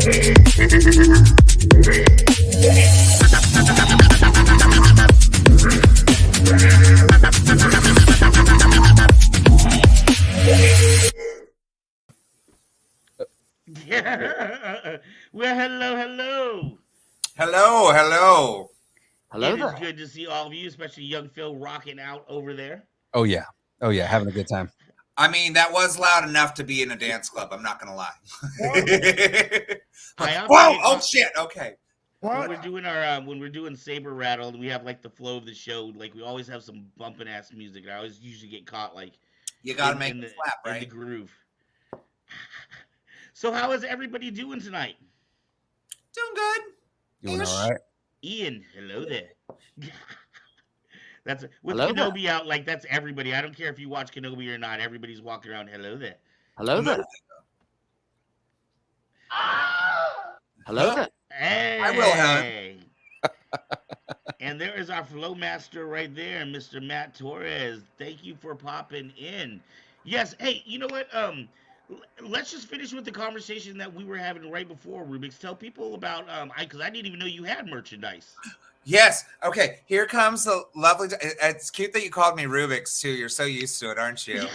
Well, hello, hello. Hello, hello. Hello It is there. good to see all of you, especially young Phil rocking out over there. Oh yeah. Oh yeah. Having a good time. I mean, that was loud enough to be in a dance club. I'm not gonna lie. I often Whoa! get Oh caught shit! Okay. when we're doing our when we're doing Saber Rattle. We have like the flow of the show. Like we always have some bumping ass music. I always usually get caught like You gotta in make in it the slap, in the right? groove. So how is everybody doing tonight? Doing good. Doing Ish. all right. Ian, hello there. That's with Hello there. Kenobi out. Like that's everybody. I don't care if you watch Kenobi or not. Everybody's walking around. Hello there. Hello there. Hello there. Hey. I will, Helen. And there is our flow master right there, Mr. Matt Torres. Thank you for popping in. Yes. Hey, you know what? Let's just finish with the conversation that we were having right before Rubik's. Tell people about because I didn't even know you had merchandise. Yes. Okay. Here comes the lovely. It's cute that you called me Rubik's too. You're so used to it, aren't you?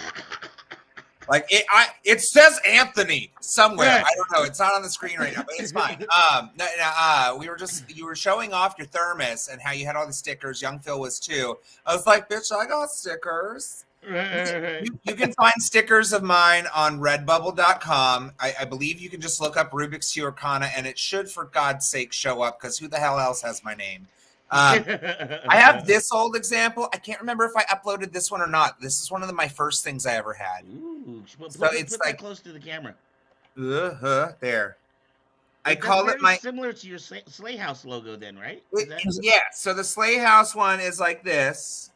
Like it says Anthony somewhere. I don't know. It's not on the screen right now, but it's fine. You were showing off your thermos and how you had all the stickers. Young Phil was too. I was like, bitch, I got stickers. You can find stickers of mine on redbubble.com. I believe you can just look up Rubik's Cube Arcana and it should, for God's sake, show up because who the hell else has my name? I have this old example. I can't remember if I uploaded this one or not. This is one of my first things I ever had. Ooh, put It's that like close to the camera. there. I That's call it very my similar to your Slay House logo, then, right? yeah. So the Sleigh House one is like this,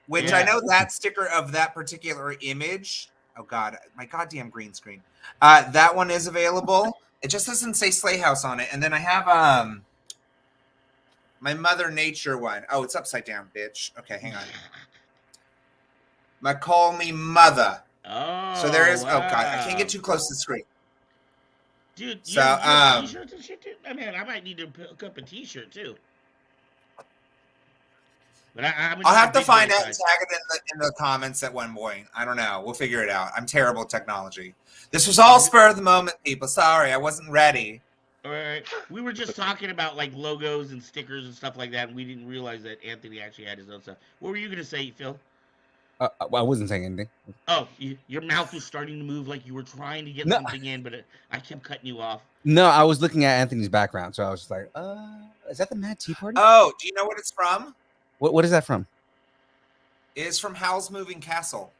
which I Yeah. know that sticker of that particular image. Oh God, my goddamn green screen. That one is available. It just doesn't say Sleigh House on it. And then I have my Mother Nature one. Oh, it's upside down, bitch. Okay, hang on. My Call Me Mother. Oh, So there is. wow. Oh God, I can't get too close to the screen. Dude, So, you have t-shirts and shit too? I mean, I might need to pick up a t-shirt too. But I'll have to find out and tag it in the comments at one point. I don't know. We'll figure it out. I'm terrible at technology. This was all spur of the moment, people. Sorry, I wasn't ready. All right. We were just talking about like logos and stickers and stuff like that, and we didn't realize that Anthony actually had his own stuff. What were you going to say, Phil? Well, I wasn't saying anything. Oh, your mouth was starting to move like you were trying to get something in, but I kept cutting you off. No, I was looking at Anthony's background, so I was just like, is that the Mad Tea Party? Oh, do you know what it's from? What is that from? It is from Howl's Moving Castle.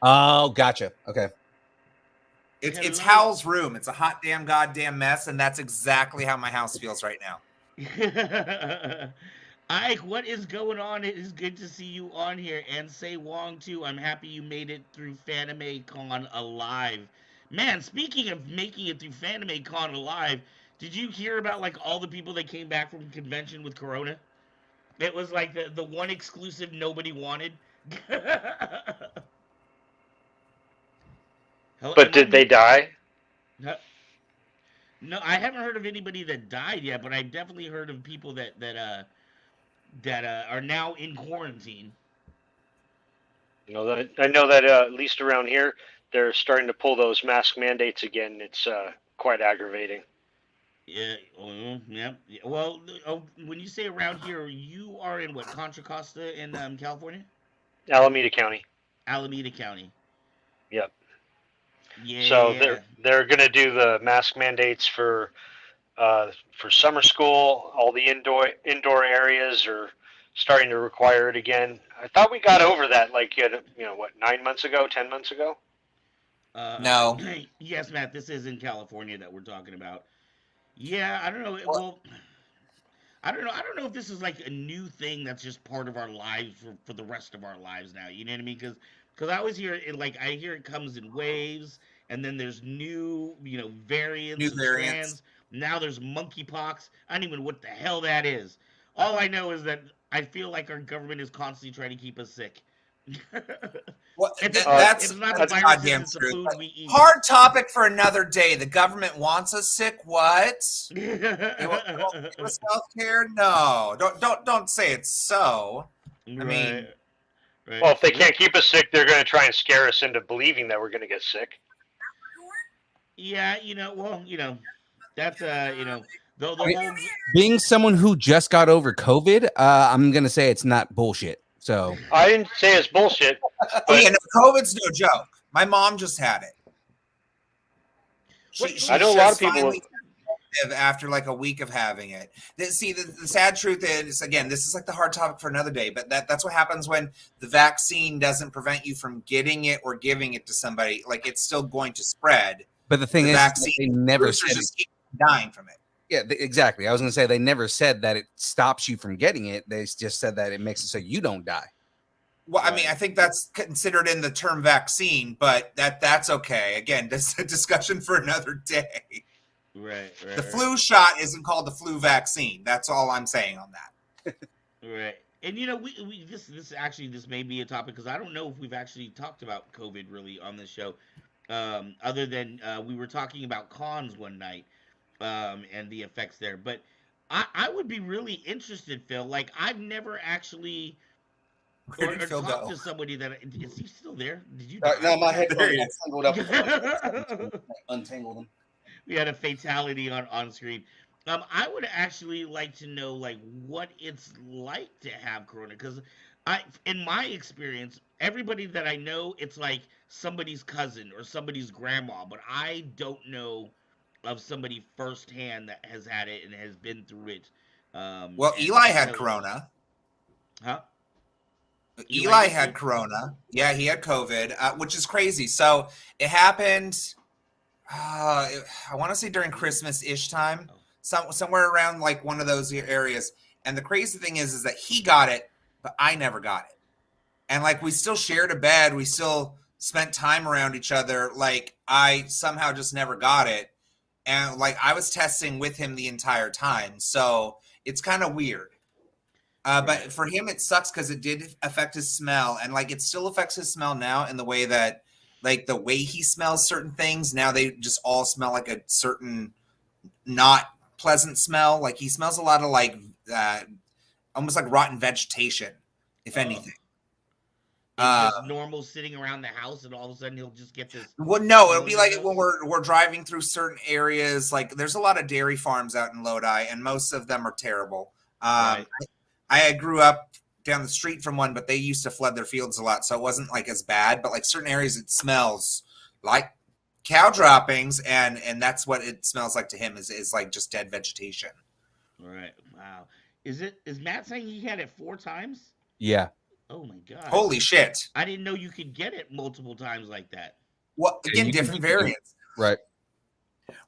Oh, gotcha. Okay. It's Howl's room. It's a hot damn goddamn mess, and that's exactly how my house feels right now. Ike, what is going on? It is good to see you on here. And say Wong too. I'm happy you made it through Fanime Con alive. Man, speaking of making it through Fanime Con alive, did you hear about like all the people that came back from convention with Corona? It was like the one exclusive nobody wanted. But did they die? No, I haven't heard of anybody that died yet, but I've definitely heard of people that are now in quarantine. You know, I know that at least around here, they're starting to pull those mask mandates again. It's quite aggravating. Yeah, yeah. Well, when you say around here, you are in what, Contra Costa in California? Alameda County. Alameda County. Yep. Yeah. So they're going to do the mask mandates for summer school. All the indoor areas are starting to require it again. I thought we got over that, like, 9 months ago, 10 months ago. No. Yes, Matt. This is in California that we're talking about. Yeah, I don't know. Well, I don't know. I don't know if this is like a new thing that's just part of our lives for the rest of our lives now. You know what I mean? Because I always hear it I hear it comes in waves, and then there's new variants and strands. Now there's monkeypox. I don't even know what the hell that is. All I know is that I feel like our government is constantly trying to keep us sick. Well, It's that's not the that's viruses, goddamn it's the true. food we eat. Hard topic for another day. The government wants us sick. What? They won't give us healthcare? No, don't say it's so. I mean, right. Well, if they can't keep us sick, they're going to try and scare us into believing that we're going to get sick. Yeah, that's the I mean, whole being someone who just got over COVID, I'm gonna say it's not bullshit. So I didn't say it's bullshit. oh But yeah, no, COVID's no joke. My mom just had it. She I know a lot of just people. finally after like a week of having it. See, the sad truth is, again, this is like the hard topic for another day, but that's what happens when the vaccine doesn't prevent you from getting it or giving it to somebody. Like, it's still going to spread. but the thing The is, vaccine, they never boosters said just keep dying from it. yeah, exactly. I was gonna say they never said that it stops you from getting it. They just said that it makes it so you don't die. Well, I mean, I think that's considered in the term vaccine, but that's okay. Again, this is a discussion for another day. right. The flu shot isn't called the flu vaccine. That's all I'm saying on that. Right. And we this may be a topic because I don't know if we've actually talked about COVID really on this show, other than we were talking about cons one night, and the effects there. But I would be really interested, Phil. Like, I've never actually Where or did Phil talked go? to somebody that is he still there? Did you? No, my There he headphones is. tangled up. Untangle them. We had a fatality on screen. I would actually like to know like what it's like to have corona because in my experience, everybody that I know, it's like somebody's cousin or somebody's grandma, but I don't know of somebody firsthand that has had it and has been through it. Well, And Eli had so- corona. Huh? Eli did had too? corona. Yeah, he had COVID, which is crazy. So it happened. I want to say during Christmas-ish time, somewhere around like one of those areas. And the crazy thing is that he got it, but I never got it. And like we still shared a bed, we still spent time around each other. Like I somehow just never got it, and like I was testing with him the entire time. So it's kind of weird. But Right. for him, it sucks because it did affect his smell, and like it still affects his smell now in the way that, like the way he smells certain things now, they just all smell like a certain not pleasant smell. Like he smells a lot of like almost like rotten vegetation, if Oh. anything. It's just normal sitting around the house, and all of a sudden he'll just get this. Well, no, it'll be like Nose? when we're driving through certain areas. Like there's a lot of dairy farms out in Lodi, and most of them are terrible. Right. I grew up down the street from one, but they used to flood their fields a lot, so it wasn't like as bad. But like certain areas, it smells like cow droppings, and that's what it smells like to him is like just dead vegetation. Right. Wow. Is Matt saying he had it 4 times? Yeah. Oh my god. Holy shit! I didn't know you could get it multiple times like that. Well, Yeah, again, you can different keep it. variants. Right.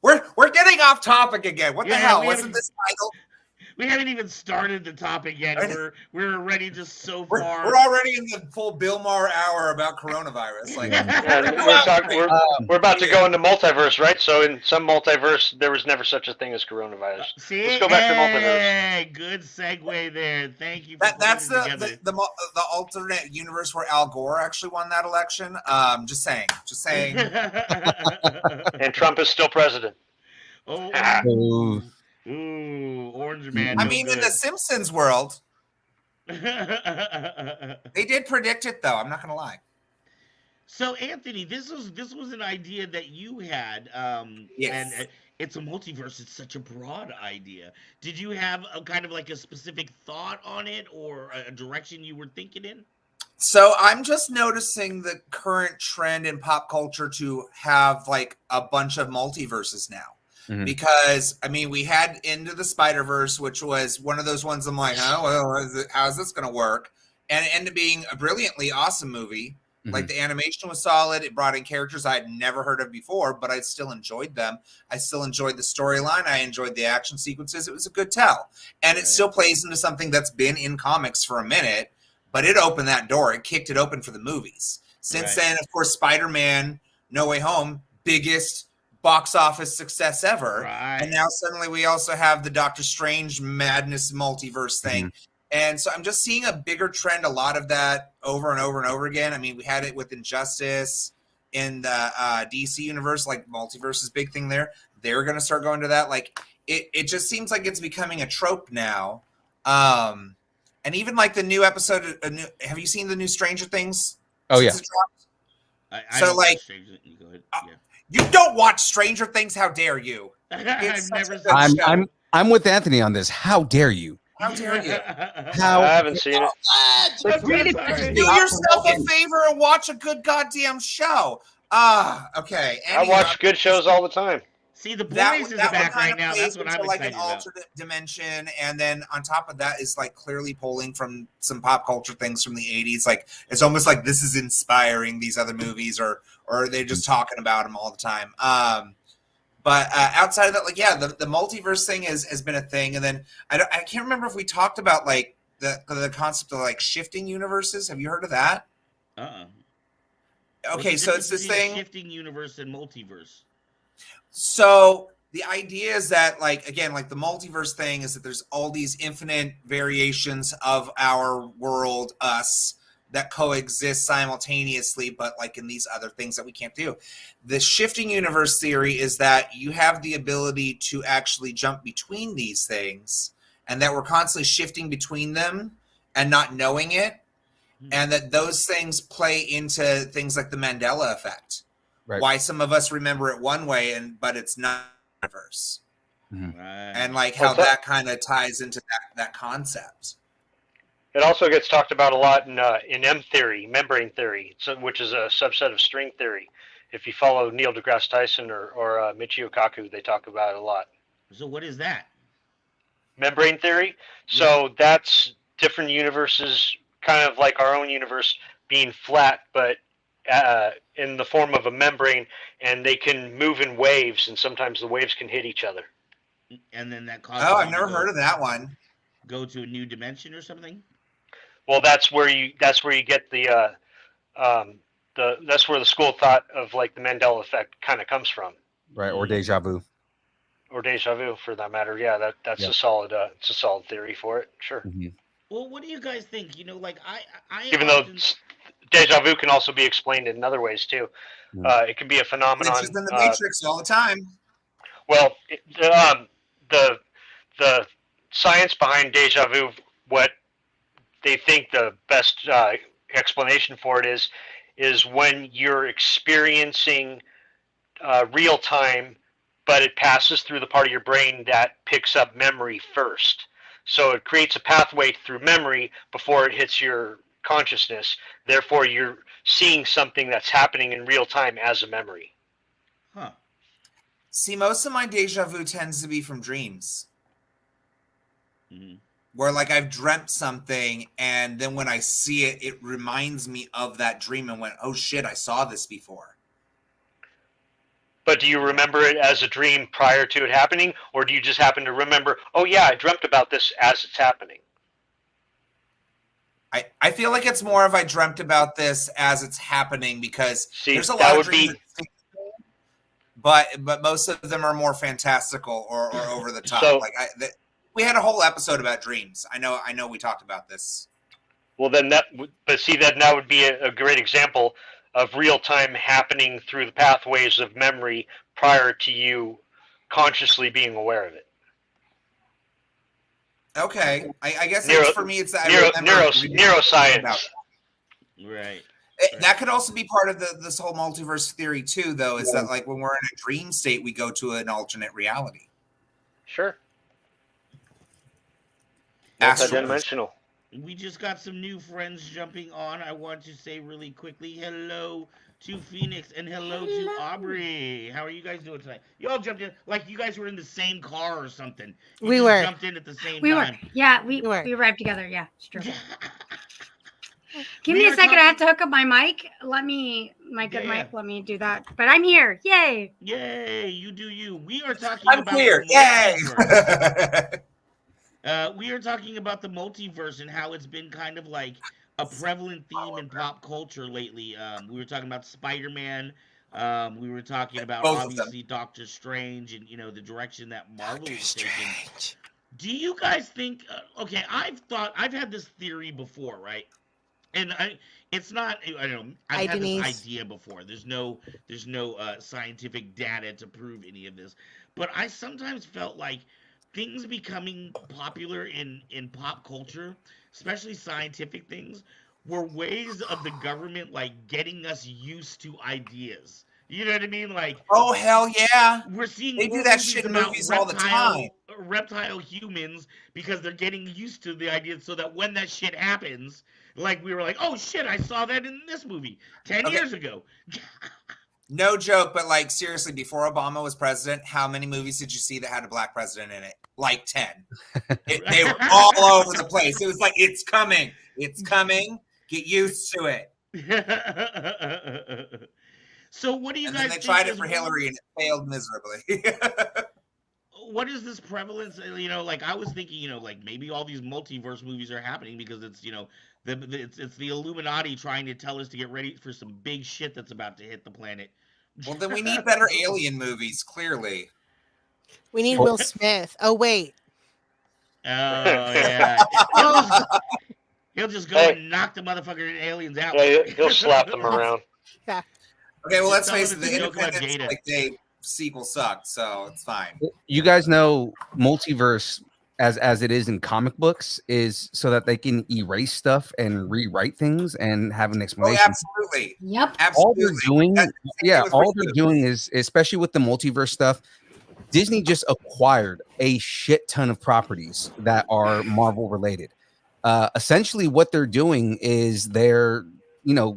We're getting off topic again. What the Yeah, hell? we Wasn't haven't- this title? We haven't even started the topic yet. I We're already just so We're far. already in the full Bill Maher hour about coronavirus. Like, We're about to go into multiverse, right? So in some multiverse, there was never such a thing as coronavirus. See, Let's go back to multiverse. Hey, good segue there. Thank you. For that's putting it together. the alternate universe where Al Gore actually won that election. Just saying. And Trump is still president. Oh, ooh, Orange Man. I no mean, in good. the Simpsons world, they did predict it, though. I'm not gonna lie. So Anthony, this was an idea that you had, Yes. and it's a multiverse. It's such a broad idea. Did you have a kind of like a specific thought on it, or a direction you were thinking in? So I'm just noticing the current trend in pop culture to have like a bunch of multiverses now. Mhm. Because I mean, we had Into the Spider-Verse, which was one of those ones I'm like, oh, well, how is this going to work? And it ended up being a brilliantly awesome movie. Like the animation was solid. It brought in characters I had never heard of before, but I still enjoyed them. I still enjoyed the storyline. I enjoyed the action sequences. It was a good tell. And it still plays into something that's been in comics for a minute, but it opened that door. It kicked it open for the movies. Since then, of course, Spider-Man No Way Home, biggest box office success ever. Right. And now suddenly we also have the Doctor Strange madness multiverse thing. And so I'm just seeing a bigger trend, a lot of that over and over and over again. I mean, we had it with Injustice in the DC universe, like Multiverse is big thing there. They're going to start going to that. Like it just seems like it's becoming a trope now. And even like the new episode, have you seen the new Stranger Things? Oh yeah. I So, don't like, watch Stranger Things. Go ahead. Yeah. You don't watch Stranger Things? How dare you? I've It's never such a seen good it. show. I'm with Anthony on this. How dare you? How dare you? How I haven't seen it. I'm so sorry. Do yourself a favor and watch a good goddamn show. Okay. I watch good shows all the time. See, the boys That is one back kind right of now. plays That's what I'm into like excited an about. alternate dimension, and then on top of that is like clearly pulling from some pop culture things from the 80s. Like it's almost like this is inspiring these other movies, or they're just talking about them all the time. But outside of that, like the multiverse thing has been a thing, and then I can't remember if we talked about like the concept of like shifting universes. Have you heard of that? Okay, so it's this thing. Shifting universe and multiverse. So the idea is that, like, again, like the multiverse thing is that there's all these infinite variations of our world, us, that coexist simultaneously, but like in these other things that we can't do. The shifting universe theory is that you have the ability to actually jump between these things, and that we're constantly shifting between them and not knowing it, and that those things play into things like the Mandela effect. Right. Why some of us remember it one way, but it's not universe. Right. And like how that kind of ties into that concept. It also gets talked about a lot in M theory, membrane theory, which is a subset of string theory. If you follow Neil deGrasse Tyson or Michio Kaku, they talk about it a lot. So what is that? Membrane theory. So that's different universes, kind of like our own universe being flat, but in the form of a membrane, and they can move in waves, and sometimes the waves can hit each other. And then that causes. Oh, I've never heard of that one. Go to a new dimension or something. Well, that's where you get the that's where the school of thought of like the Mandela effect kind of comes from. Right, or deja vu. Or deja vu, for that matter. Yeah, that's a solid it's a solid theory for it. Sure. Mm-hmm. Well, what do you guys think? You know, like I even though deja vu can also be explained in other ways too. It can be a phenomenon. It's just in the Matrix all the time. Well, the science behind deja vu, what they think the best explanation for it is when you're experiencing real time, but it passes through the part of your brain that picks up memory first. So it creates a pathway through memory before it hits your consciousness. Therefore, you're seeing something that's happening in real time as a memory. Huh. See, most of my deja vu tends to be from dreams. Mm-hmm. Where like I've dreamt something, and then when I see it, it reminds me of that dream and went, oh shit, I saw this before. But do you remember it as a dream prior to it happening, or do you just happen to remember, oh yeah, I dreamt about this as it's happening? I feel like it's more of I dreamt about this as it's happening, because there's a lot of dreams, but most of them are more fantastical or over the top. So, we had a whole episode about dreams. I know we talked about this. Well, then that would be a great example of real time happening through the pathways of memory prior to you consciously being aware of it. Okay, I guess for me it's neuroscience. Right. That could also be part of this whole multiverse theory too, though, is that like when we're in a dream state, we go to an alternate reality. Sure. Multidimensional. We just got some new friends jumping on. I want to say really quickly hello to Phoenix and hello to Aubrey. How are you guys doing tonight? You all jumped in like you guys were in the same car or something. We were jumped in at the same time. We were. Yeah, we arrived together. Yeah, it's true. Give me a second. I have to hook up my mic. Let me mic. Let me do that. But I'm here. Yay! Yay! You do you. We are talking. I'm about here. Yay! We are talking about the multiverse and how it's been kind of like a prevalent theme in pop culture lately. We were talking about Spider-Man. We were talking about obviously Doctor Strange and the direction that Marvel is taking. Do you guys think? Okay, I've had this theory before, right? And it's not. I don't know. I've Hi, had this Denise. idea before. There's no scientific data to prove any of this, but I sometimes felt like things becoming popular in pop culture, especially scientific things, were ways of the government like getting us used to ideas. You know what I mean? Like Oh hell yeah! we're seeing They do more that movies shit in about movies all the time. reptile humans because they're getting used to the idea so that when that shit happens, like we were like, oh shit, I saw that in this movie 10 Okay. years ago. No joke, but like seriously, before Obama was president, how many movies did you see that had a black president in it? Like 10. They were all over the place. It was like, it's coming. It's coming. Get used to it. So what do you And guys then they think tried it is for Hillary and it failed miserably. what is this prevalence? Like I was thinking, like maybe all these multiverse movies are happening because it's it's the Illuminati trying to tell us to get ready for some big shit that's about to hit the planet. Well, then we need better alien movies, clearly. We need Will Smith. Oh wait. Oh yeah, he'll just go and knock the motherfucking aliens out. Yeah, he'll slap them around. Yeah. Okay, well, let's Tell him face it, it's a the joke about Independence Data. like Day sequel sucked, so it's fine. You guys know multiverse as it is in comic books is so that they can erase stuff and rewrite things and have an Oh, explanation. absolutely. Yep. All they're Absolutely. doing, That's the same yeah, with all they're reboots. doing is, especially with the multiverse stuff, Disney just acquired a shit ton of properties that are Marvel related. Essentially, what they're doing is they're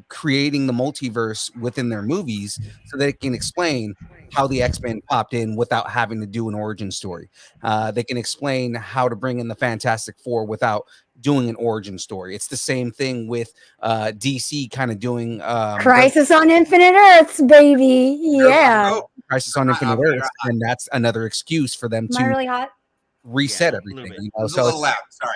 creating the multiverse within their movies so they can explain how the X-Men popped in without having to do an origin story. They can explain how to bring in the Fantastic Four without doing an origin story. It's the same thing with DC kind of doing Crisis on Infinite Earths, baby. Yeah. Oh, Crisis on Infinite you're Earths, and that's another excuse for them Am I to really hot? reset Yeah, a little everything. bit. it's a little loud. Sorry.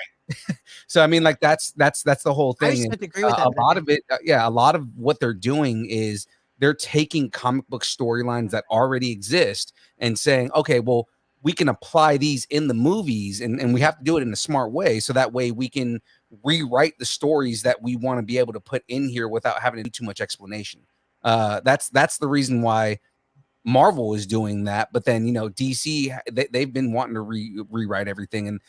So I mean, like that's the whole I thing. used to agree with A that. lot of it, a lot of what they're doing is they're taking comic book storylines that already exist and saying, okay, well, we can apply these in the movies, and we have to do it in a smart way, so that way we can rewrite the stories that we want to be able to put in here without having to do too much explanation. That's the reason why Marvel is doing that, but then DC they've been wanting to rewrite everything, and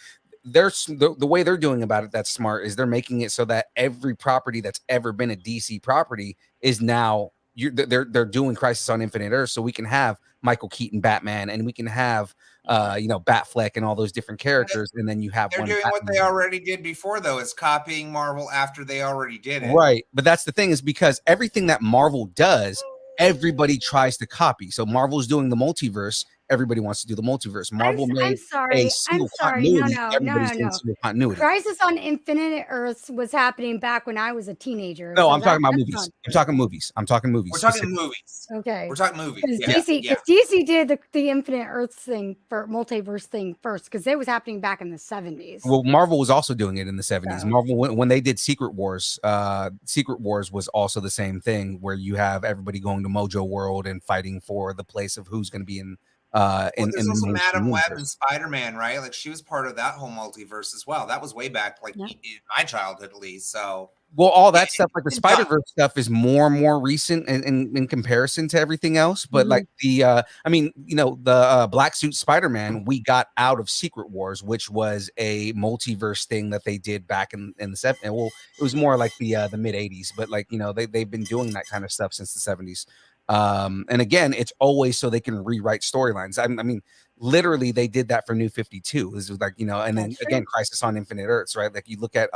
the way they're doing about it that's smart is they're making it so that every property that's ever been a DC property is now they're doing Crisis on Infinite Earth, so we can have Michael Keaton Batman, and we can have Batfleck and all those different characters, and then you have They're one doing what Batman. they already did before, though, is copying Marvel after they already did it. Right, but that's the thing, is because everything that Marvel does, everybody tries to copy. So Marvel's doing the multiverse. Everybody wants to do the multiverse. Marvel I'm made sorry. a single I'm sorry. No, continuity. no, Everybody's doing no. single continuity. Crisis on Infinite Earths was happening back when I was a teenager. No, so I'm talking about that's movies. not- I'm talking movies. I'm talking movies. We're talking specifically. movies. Okay. We're talking movies. Because Yeah. DC did the Infinite Earths thing for multiverse thing first, because it was happening back in the 70s. Well, Marvel was also doing it in the 70s. So- Marvel, when they did Secret Wars was also the same thing, where you have everybody going to Mojo World and fighting for the place of who's going to be in Well, there's also the Madam Web universe. and Spider-Man, right? Like she was part of that whole multiverse as well. That was way back, like Yeah. in my childhood at least. So Well, all that Yeah, stuff, like the it's done. Spider-Verse stuff, is more and more recent in comparison to everything else. But Mhm. like the Black Suit Spider-Man, we got out of Secret Wars, which was a multiverse thing that they did back in the 70s. Well, it was more like the mid 80s, but like they've been doing that kind of stuff since the 70s. And again, it's always so they can rewrite storylines. I mean, literally, they did that for New 52. This was like, and then That's true. again, Crisis on Infinite Earths, right? Like you look at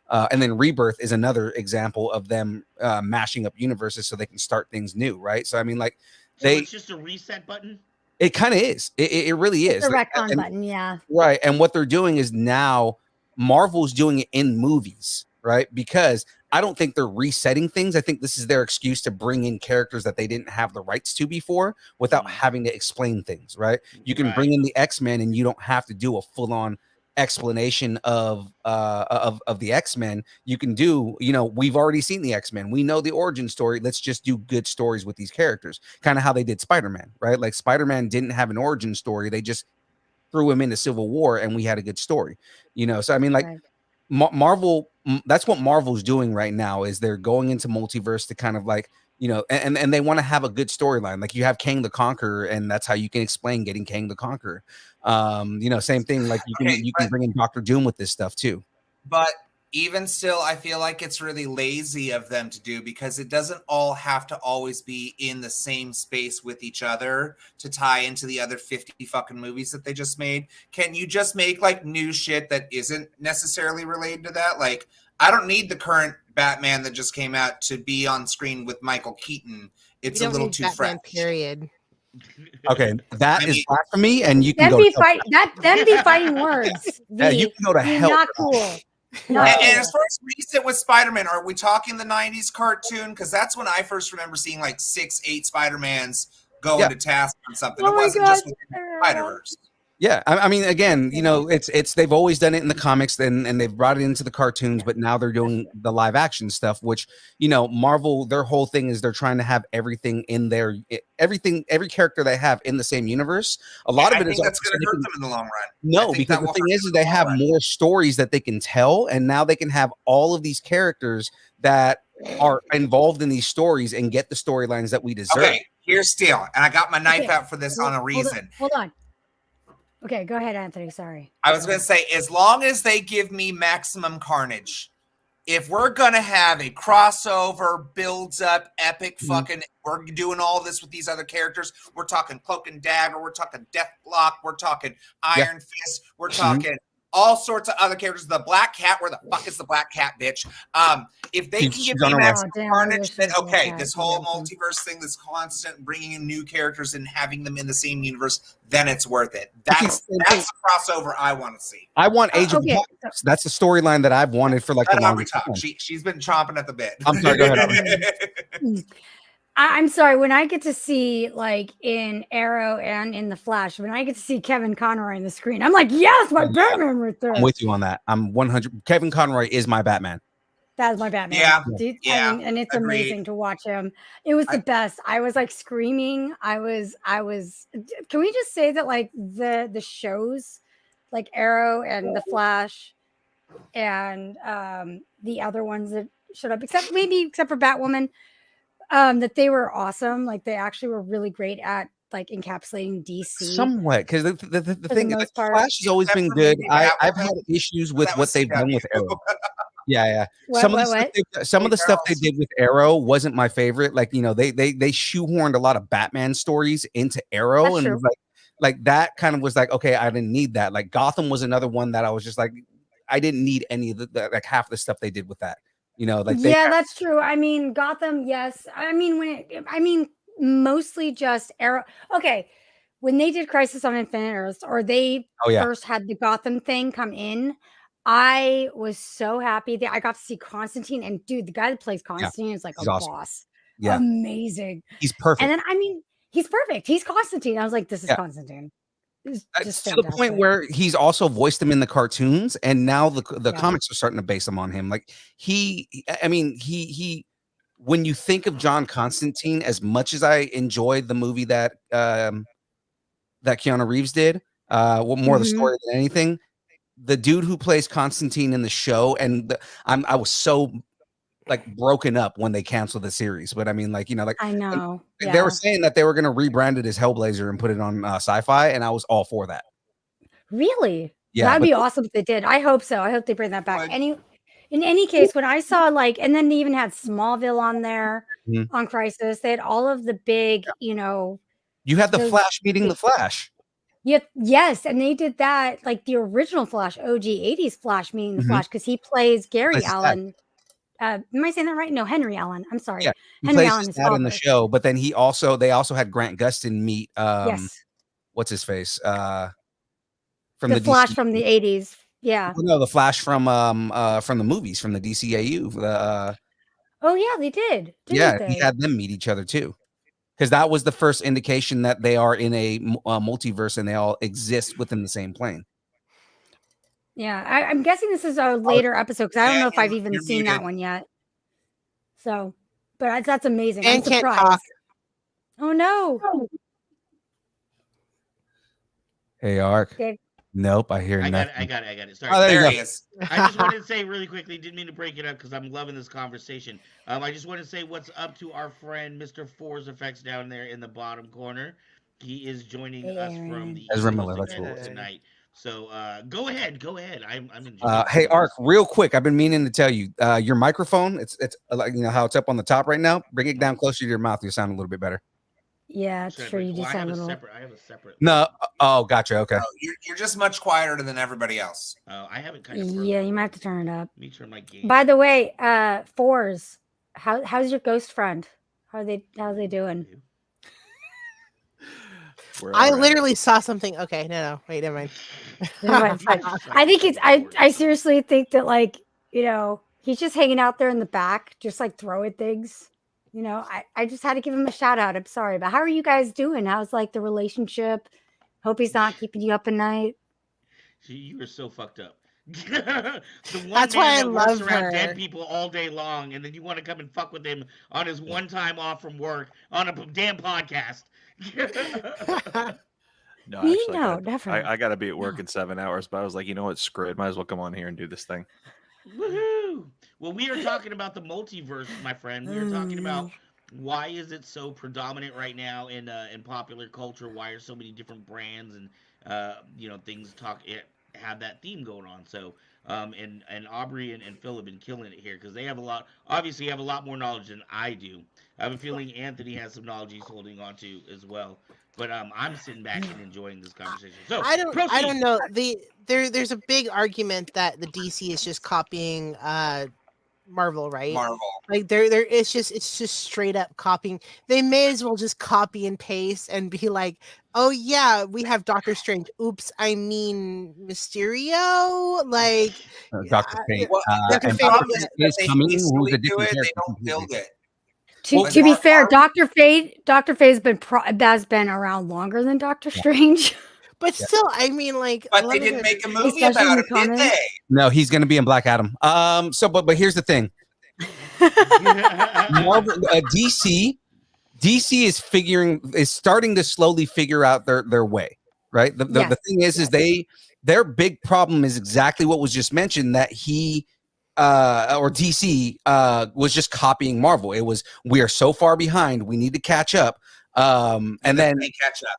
and then Rebirth is another example of them mashing up universes so they can start things new, right? So I mean, like So it's just a reset button. it kind of is. It really is. The Like, retcon and- button, yeah. Right. And what they're doing is now Marvel's doing it in movies, right? Because I don't think they're resetting things. I think this is their excuse to bring in characters that they didn't have the rights to before without Mhm. having to explain things, right? You can bring in the X-Men and you don't have to do a full-on explanation of the X-Men. You can do, we've already seen the X-Men. We know the origin story. Let's just do good stories with these characters. Kind of how they did Spider-Man, right? Like Spider-Man didn't have an origin story. They just threw him into Civil War, and we had a good story. So I mean, like Right. Marvel, that's what Marvel's doing right now, is they're going into multiverse to kind of like, and they want to have a good storyline. Like you have Kang the Conqueror, and that's how you can explain getting Kang the Conqueror. Same thing. Like you Okay, can bring in Doctor Doom with this stuff too. But even still, I feel like it's really lazy of them to do, because it doesn't all have to always be in the same space with each other to tie into the other 50 fucking movies that they just made. Can you just make like new shit that isn't necessarily related to that? Like, I don't need the current Batman that just came out to be on screen with Michael Keaton. It's a little too Batman, fresh. Period. Okay, that is blasphemy, and you can Them go. be fighting words. Yeah, you can go to hell. Not cool. Not And cool. as far as recent with Spider-Man, are we talking the 90s cartoon? Because that's when I first remember seeing like 6-8 Spider-Mans go into task on something. Oh it my wasn't God. just with Spider-Verse. Yeah, I mean, again, it's they've always done it in the comics, and they've brought it into the cartoons, but now they're doing the live action stuff, which Marvel, their whole thing is they're trying to have everything in their every character they have in the same universe. A lot of it is that's going to hurt them in the long run. No, because the thing is they have more stories that they can tell, and now they can have all of these characters that are involved in these stories and get the storylines that we deserve. Okay, here's Steel, and I got my knife out for this on a reason. Hold on. Okay, go ahead, Anthony. Sorry. I was going to say, as long as they give me maximum carnage, if we're going to have a crossover, builds up, epic fucking, we're doing all this with these other characters. We're talking Cloak and Dagger. We're talking Deathlock. We're talking Iron Fist. We're talking all sorts of other characters. The Black Cat. Where the fuck is the Black Cat, bitch? If they can give me maximum carnage, then okay, this whole multiverse thing, this constant bringing in new characters and having them in the same universe, then it's worth it. That's the crossover I want to see. I want Age of Apocalypse. That's the storyline that I've wanted for like the longest time. She's been chomping at the bit. I'm sorry, go ahead. I'm sorry. When I get to see, like in Arrow and in the Flash, when I get to see Kevin Conroy on the screen, I'm like, yes, my Batman right there. I'm with you on that. I'm 100. Kevin Conroy is my Batman. That's my Batman. Yeah, Dude, yeah. I mean, and it's amazing to watch him. It was the best. I was like screaming. I was. Can we just say that like the shows, like Arrow and the Flash, and the other ones that showed up, except for Batwoman. That they were awesome. Like they actually were really great at like encapsulating DC. Somewhat, because the thing is, Flash has always been good. I've had issues with what they've done with Arrow. Yeah. Some of the stuff they did with Arrow wasn't my favorite. Like they shoehorned a lot of Batman stories into Arrow, and like that kind of was like, okay, I didn't need that. Like Gotham was another one that I was just like, I didn't need any of the like half the stuff they did with that. That's true. I mean, Gotham, yes. I mean, mostly just Arrow. Okay, when they did Crisis on Infinite Earths, or they first had the Gotham thing come in, I was so happy that I got to see Constantine. And dude, the guy that plays Constantine is like a boss. Yeah, amazing. He's perfect. And then he's perfect. He's Constantine. I was like, this is Constantine. Just to the point where he's also voiced him in the cartoons, and now the comics are starting to base him on him. Like he when you think of John Constantine, as much as I enjoyed the movie that Keanu Reeves did, more the story than anything, the dude who plays Constantine in the show, and I was so like broken up when they canceled the series. But I mean, like, I know they were saying that they were going to rebrand it as Hellblazer and put it on Sci-Fi, and I was all for that. Really? Yeah, that'd be awesome if they did. I hope so. I hope they bring that back. In any case, when I saw and then they even had Smallville on there on Crisis. They had all of the big, you had the Flash meeting the Flash. Yeah, yes, and they did that like the original Flash, OG 80s Flash meeting the Flash, because he plays Gary Allen. Am I saying that right? No, Henry Allen. I'm sorry. Yeah, Henry Allen is in the show, but then they also had Grant Gustin meet what's his face? From the Flash DC. from the 80s. Yeah. No, the Flash from the movies, from the DCAU. Oh yeah, they did. He had them meet each other too. Because that was the first indication that they are in a multiverse and they all exist within the same plane. Yeah, I'm guessing this is a later episode, because I don't know if I've even seen that one yet. So, but that's amazing. I'm surprised. Oh no. Hey, Ark. Nope, I hear I got nothing. it. I got it. Sorry. Oh, there you There go. he is. I just wanted to say really quickly, didn't mean to break it up because I'm loving this conversation. I just want to say what's up to our friend Mr. Force Effects down there in the bottom corner. He is joining Hey, us from Aaron. the Ezra Eagles Miller, that's again cool. tonight. So go ahead. I'm enjoying. Hey, some of Ark, this. real quick, I've been meaning to tell you, your microphone, it's like how it's up on the top right now. Bring it down closer to your mouth. You'll sound a little bit better. Yeah, it's Should I true. bring? You Well, just sound a little. I have a separate. No, oh, gotcha. Okay. Oh, you're just much quieter than everybody else. I have it kind of. Yeah, you might have to turn it up. Let me turn my gain. By the way, Fours, how's your ghost friend? How's they doing? I literally saw something. Okay, no, wait, never mind. I think it's. I seriously think that he's just hanging out there in the back, just like throwing things. I just had to give him a shout out. I'm sorry, but how are you guys doing? How's like the relationship? Hope he's not keeping you up at night. You are so fucked up. The one That's man why I that works love around her. dead people all day long, and then you want to come and fuck with him on his one time off from work on a damn podcast. No, Me? actually, No, never. I got to be at work in 7 hours, but I was like, you know what? Screw it. Might as well come on here and do this thing. Woohoo! Well, we are talking about the multiverse, my friend. We are talking about why is it so predominant right now in popular culture? Why are so many different brands and things have that theme going on? So and Aubrey and Phil have been killing it here because they have obviously have a lot more knowledge than I do. I have a feeling Anthony has some knowledge he's holding on to as well. But I'm sitting back and enjoying this conversation. So I don't proceed. know. There's a big argument that the DC is just copying Marvel, right? Marvel. Like it's just straight up copying. They may as well just copy and paste and be like, oh yeah, we have Doctor Strange. Oops, I mean Mysterio. Like Dr. Fate. Well, Dr. the Fate, problem yeah. is is that they coming. Who's hastily a do different it. They character don't build completely. it. To Well, be Mark- fair, Dr. Fate has been around longer than Doctor Strange. But still, I mean, like, But they didn't make a movie Especially in about the him, did comics. they? No, he's going to be in Black Adam. But here's the thing. Marvel, DC is starting to slowly figure out their way, right? The Yes, thing is their big problem is exactly what was just mentioned, that he or DC was just copying Marvel. It was, we are so far behind, we need to catch up. And then they catch up.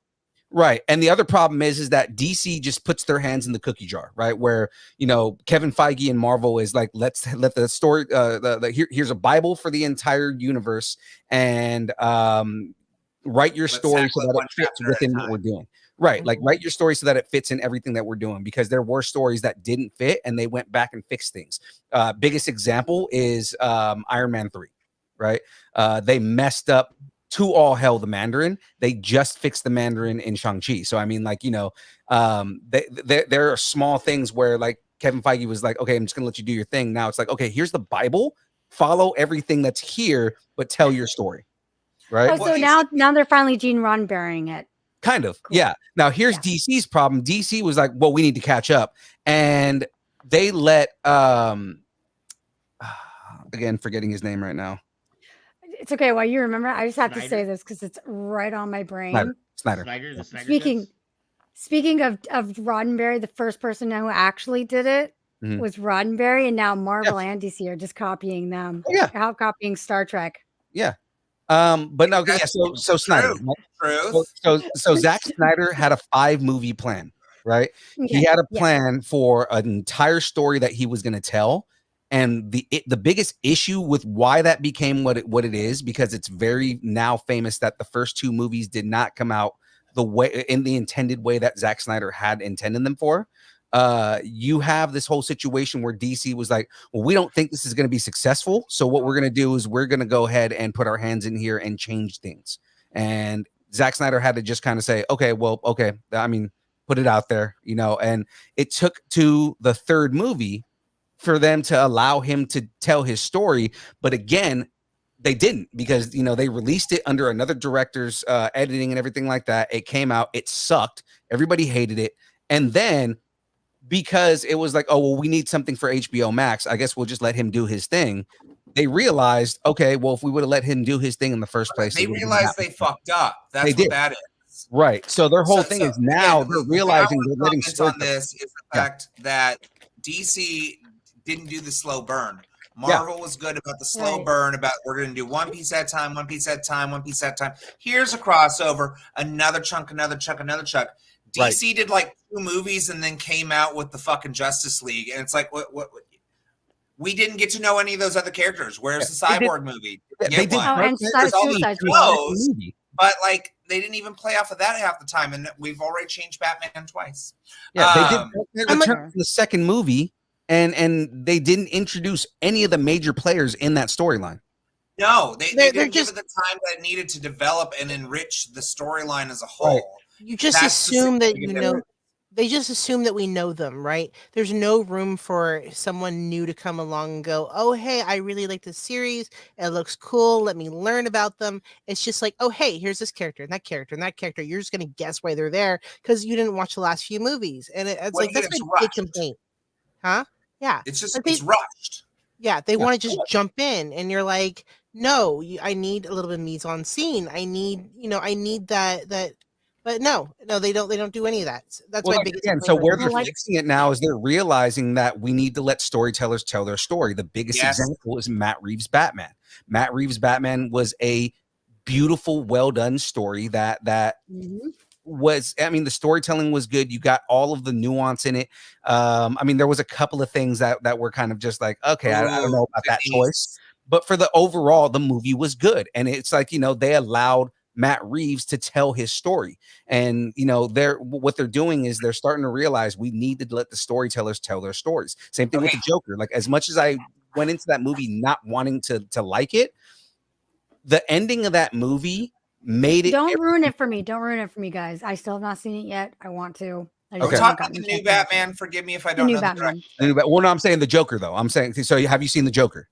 Right. And the other problem is that DC just puts their hands in the cookie jar, right? Where, Kevin Feige and Marvel is like, let's let the story, here's a Bible for the entire universe, and write your story so that it fits within what we're doing. Right. Like, write your story so that it fits in everything that we're doing, because there were stories that didn't fit and they went back and fixed things. Biggest example is Iron Man 3, right? They messed up to all hell the Mandarin. They just fixed the Mandarin in Shang-Chi. So I mean, like, there are small things where, like, Kevin Feige was like, okay, I'm just gonna let you do your thing. Now it's like, okay, here's the Bible, follow everything that's here, but tell your story, right? Oh, so now they're finally Gene Roddenberrying it. Kind of, yeah. Now here's DC's problem. DC was like, well, we need to catch up, and they let again, forgetting his name right now. It's okay. While you remember, I just have to say this because it's right on my brain. Snyder. Speaking of Roddenberry, the first person who actually did it was Roddenberry, and now Marvel and DC are just copying them. Yeah, how copying Star Trek. Yeah. But no, yeah. So Snyder. So Zack Snyder had a 5-movie plan, right? Okay. He had a plan for an entire story that he was going to tell. And the biggest issue with why that became what it is, because it's very now famous that the first 2 movies did not come out the way, in the intended way that Zack Snyder had intended them for. You have this whole situation where DC was like, well, we don't think this is going to be successful, so what we're going to do is we're going to go ahead and put our hands in here and change things. And Zack Snyder had to just kind of say, okay, I mean, put it out there, and it took to the 3rd movie for them to allow him to tell his story. But again, they didn't, because they released it under another director's editing and everything like that. It came out, it sucked, everybody hated it, and then because it was like, oh well, we need something for HBO Max, I guess we'll just let him do his thing. They realized, okay, well, if we would have let him do his thing in the first place, they realized they fucked up. That's what that is. movies. Right. So their whole thing is now again, they're the realizing way I they're would letting comment story. on this is the fact that DC didn't do the slow burn. Yeah. Marvel was good about the slow Right. burn, about we're going to do one piece at a time, one piece at a time, one piece at a time. Here's a crossover, another chunk, another chunk, another chunk. Right. DC did like 2 movies and then came out with the fucking Justice League, and it's like, what we didn't get to know any of those other characters. Where's the Cyborg movie? They did. Oh, and There's all these Suicide shows, Squad. but like they didn't even play off of that half the time, and we've already changed Batman twice. Yeah, they did I'm like- return for the second movie, and they didn't introduce any of the major players in that storyline. No, they They're didn't just- give it the time that it needed to develop and enrich the storyline as a whole. You just That's the assume that significant you know. difference. They just assume that we know them, right? There's no room for someone new to come along and go, "Oh, hey, I really like this series. It looks cool. Let me learn about them." It's just like, "Oh, hey, here's this character and that character and that character." You're just gonna guess why they're there because you didn't watch the last few movies, and it's Well, like that's it's my big rushed. complaint, huh? Yeah, It's just But they- it's rushed. yeah. They want to just jump in, and you're like, "No, I need a little bit of mise en scene. I need that." But no, they don't do any of that. That's Well, my like, biggest again, complaint so where with they're it. Well, like- fixing it now is they're realizing that we need to let storytellers tell their story. The biggest Yes. example is Matt Reeves' Batman. Matt Reeves' Batman was a beautiful, well done story that Mhm. was, I mean, the storytelling was good. You got all of the nuance in it. I mean, there was a couple of things that were kind of just like, okay, I don't know about that choice. But for the overall, the movie was good. And it's like, they allowed Matt Reeves to tell his story. And what they're doing is they're starting to realize we need to let the storytellers tell their stories. Same thing with the Joker. Like, as much as I went into that movie not wanting to like it, the ending of that movie made it. Don't ruin it for me. Don't ruin it for me, guys. I still have not seen it yet. I want to. I Are just we Okay. haven't talking about gotten the a new chance to watch it. Batman? Forgive me if I The don't new know the Batman. direction. Well, no, I'm saying the Joker, though. I'm saying, so have you seen the Joker?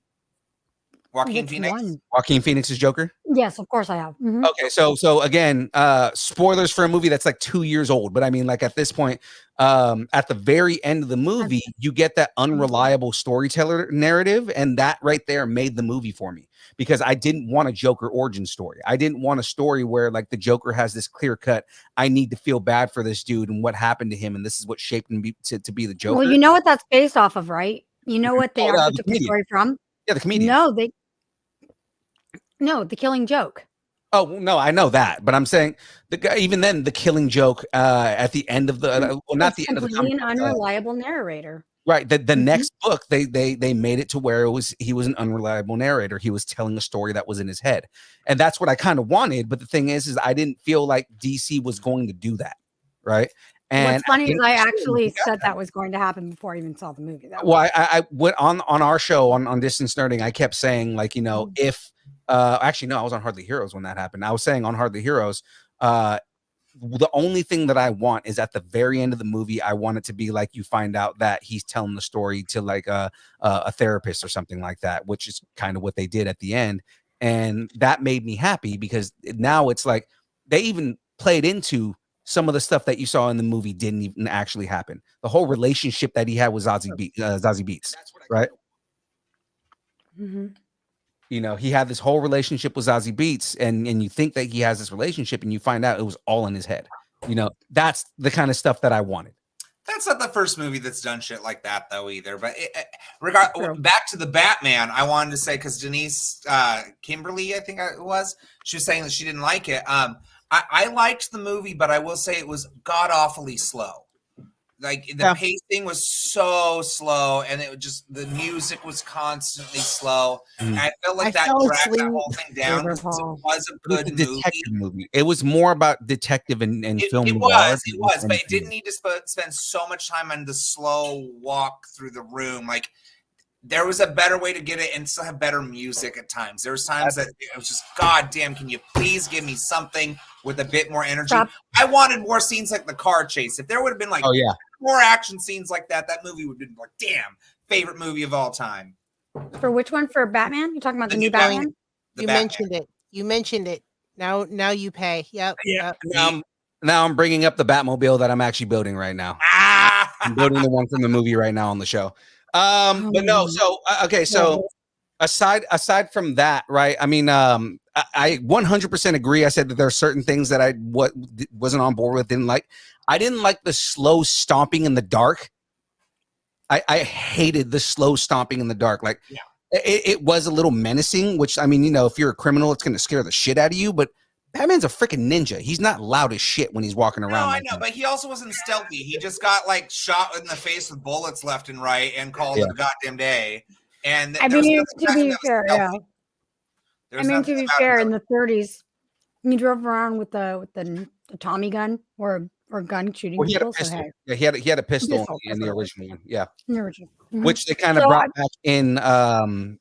Joaquin Which Phoenix. one? Joaquin Phoenix's Joker? Yes, of course I have. Mhm. Okay, so again, spoilers for a movie that's like 2 years old, but I mean, like, at this point, at the very end of the movie, you get that unreliable storyteller narrative, and that right there made the movie for me, because I didn't want a Joker origin story. I didn't want a story where like the Joker has this clear cut, I need to feel bad for this dude and what happened to him, and this is what shaped him to be the Joker. Well, you know what that's based off of, right? You know what they Oh, actually the took the comedian. story from? Yeah, the comedian. No, The Killing Joke. Oh no, I know that, but I'm saying the guy, even then, the Killing Joke at the end of the well, not It's the end of the completely an comic, unreliable narrator. right. The next book, they made it to where he was an unreliable narrator. He was telling a story that was in his head, and that's what I kind of wanted. But the thing is I didn't feel like DC was going to do that, right? And What's funny is I actually got said that was going to happen before I even saw the movie. That Well, I went on our show on Distance Nerding. I kept saying, like, if actually no, I was on Hardly Heroes when that happened. I was saying on Hardly Heroes, the only thing that I want is at the very end of the movie, I want it to be like you find out that he's telling the story to like a therapist or something like that, which is kind of what they did at the end, and that made me happy because now it's like they even played into some of the stuff that you saw in the movie didn't even actually happen. The whole relationship that he had with Zazie Beetz, right? Mhm. He had this whole relationship with Zazie Beetz, and you think that he has this relationship, and you find out it was all in his head. That's the kind of stuff that I wanted. That's not the first movie that's done shit like that, though, either. But True. back to the Batman, I wanted to say, because Denise Kimberly, I think it was, she was saying that she didn't like it. I liked the movie, but I will say it was god awfully slow. Like the pacing was so slow, and it was just the music was constantly slow. And I felt like that fell dragged that asleep. whole thing down because it was a It was a good detective movie. movie. It was more about detective and film. It noir was, than but it anything. didn't need to spend so much time on the slow walk through the room. Like there was a better way to get it and still have better music at times. There was times that it was just, God damn, can you please give me something with a bit more energy? Stop. I wanted more scenes like the car chase. If there would have been like more action scenes like that, that movie would have been like, damn, favorite movie of all time. For which one? For Batman? You're talking about the The new new Batman. Batman? The You Batman. mentioned it. You mentioned it. Now you pay. Yep. Yeah. Yep. Now I'm bringing up the Batmobile that I'm actually building right now. I'm building the one from the movie right now on the show. But no, so okay, so aside from that, right? I mean, I 100% agree. I said that there are certain things that I wasn't on board with. I didn't like the slow stomping in the dark. I hated the slow stomping in the dark. Like, it was a little menacing, which, I mean, if you're a criminal, it's going to scare the shit out of you. But Batman's a freaking ninja. He's not loud as shit when he's walking around. No, I know, but he also wasn't stealthy. He just got like shot in the face with bullets left and right and called it a goddamn day. And I mean, to be fair, yeah. I mean, to be fair, in the 30s, he drove around with the Tommy gun or gun shooting people. So, hey. Yeah, he had a pistol in the original one. Yeah, in the original. Mm-hmm. Which they kind of brought back in another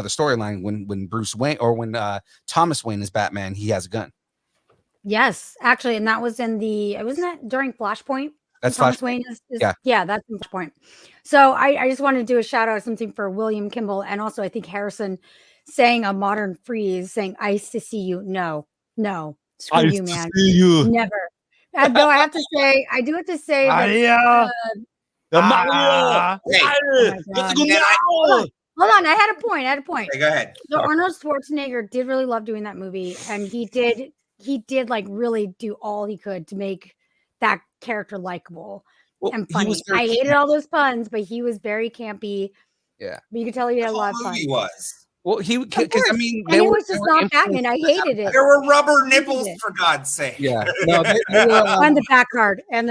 storyline when Bruce Wayne or when Thomas Wayne is Batman, he has a gun. Yes, actually, and that was in wasn't that during Flashpoint? That's Thomas Flashpoint. Wayne yeah, that's Flashpoint. So I just wanted to do a shout out something for William Kimball and also I think Harrison saying a modern freeze, saying "Ice to see you." No, screw you, man. Never. Though I do have to say that. Hold on, I had a point. Okay, go ahead. So Arnold Schwarzenegger did really love doing that movie, and he did like really do all he could to make that character likable and funny. I hated all those puns, but he was very campy. Yeah, but you could tell he had a lot of fun. He was. Well, because I mean, and it was just not Batman. I hated it. There were rubber nipples, for God's sake. Yeah, no, they were, and the back card, is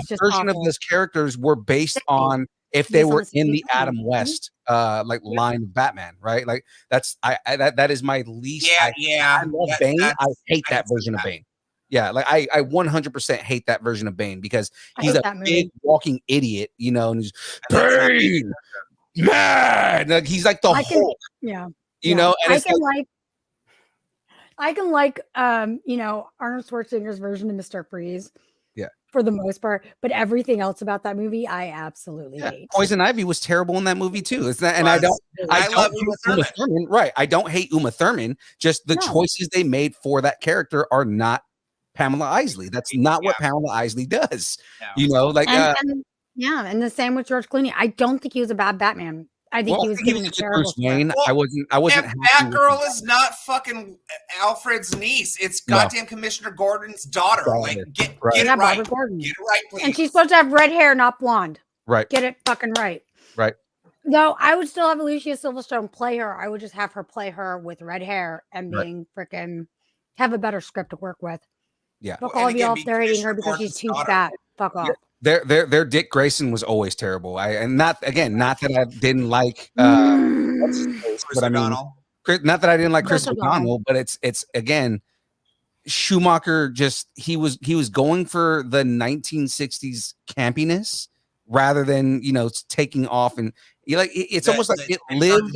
just version awful. of those characters were based on if they were in the Adam West line of Batman, right? Like that is my least. Yeah. I love Bane. I hate that version of Bane. Yeah, like I 100% hate that version of Bane because he's a big walking idiot, and he's Bane, man. Like he's like the Hulk. Yeah. And I can like Arnold Schwarzenegger's version of Mr. Freeze. Yeah. For the most part, but everything else about that movie, I absolutely hate. Poison Ivy was terrible in that movie too. It's not, and I love Uma Thurman. Right. I don't hate Uma Thurman. Just the choices they made for that character are not Pamela Isley. That's not what Pamela Isley does. No. And the same with George Clooney. I don't think he was a bad Batman. I think he was giving a terrible Bruce Wayne. I wasn't. That girl is not fucking Alfred's niece. It's goddamn Commissioner Gordon's daughter. Like, get it right. Gordon. Get it right, please. And she's supposed to have red hair, not blonde. Right. Get it fucking right. Right. No, I would still have Alicia Silverstone play her. I would just have her play her with red hair and being freaking have a better script to work with. Yeah. Fuck all of y'all there hating her because she's too fat. Fuck off. Their Dick Grayson was always terrible. Not that I didn't like but I mean, not that I didn't like Chris O'Donnell, but it's again Schumacher he was going for the 1960s campiness rather than taking off and it's almost like it lived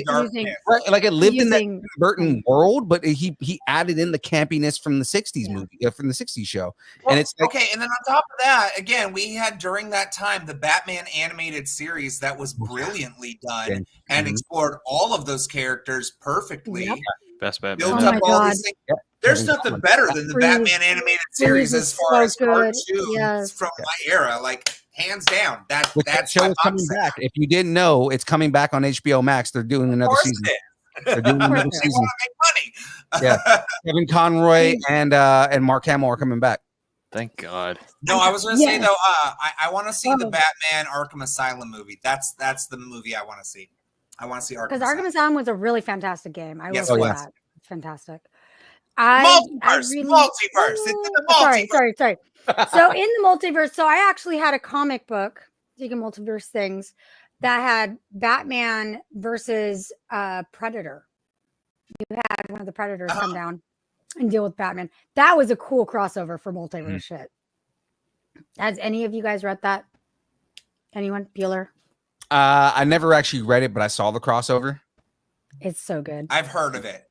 like it lived in that Burton world, but he added in the campiness from the 60s movie from the 60s show. Well, and it's like, okay, and then on top of that, again, we had during that time the Batman animated series that was brilliantly done and explored all of those characters perfectly. Best Batman. Built up all these things. There's nothing better than the Batman animated series as far as cartoons from my era. Like, hands down, that's show is coming back. If you didn't know, it's coming back on HBO Max. They're doing another season. They're doing another season. They want to make money. Yeah, Kevin Conroy and Mark Hamill are coming back. Thank God. No, I was going to say though, I want to see the Batman Arkham Asylum movie. That's the movie I want to see. I want to see Arkham Asylum. Because Arkham Asylum was a really fantastic game. I will say that. It's fantastic. Multiverse. It's in the multiverse. Sorry. So in the multiverse, I actually had a comic book, speaking of multiverse things, that had Batman versus Predator. You had one of the Predators come down and deal with Batman. That was a cool crossover for multiverse shit. Has any of you guys read that? Anyone? Bueller? I never actually read it, but I saw the crossover. It's so good. I've heard of it.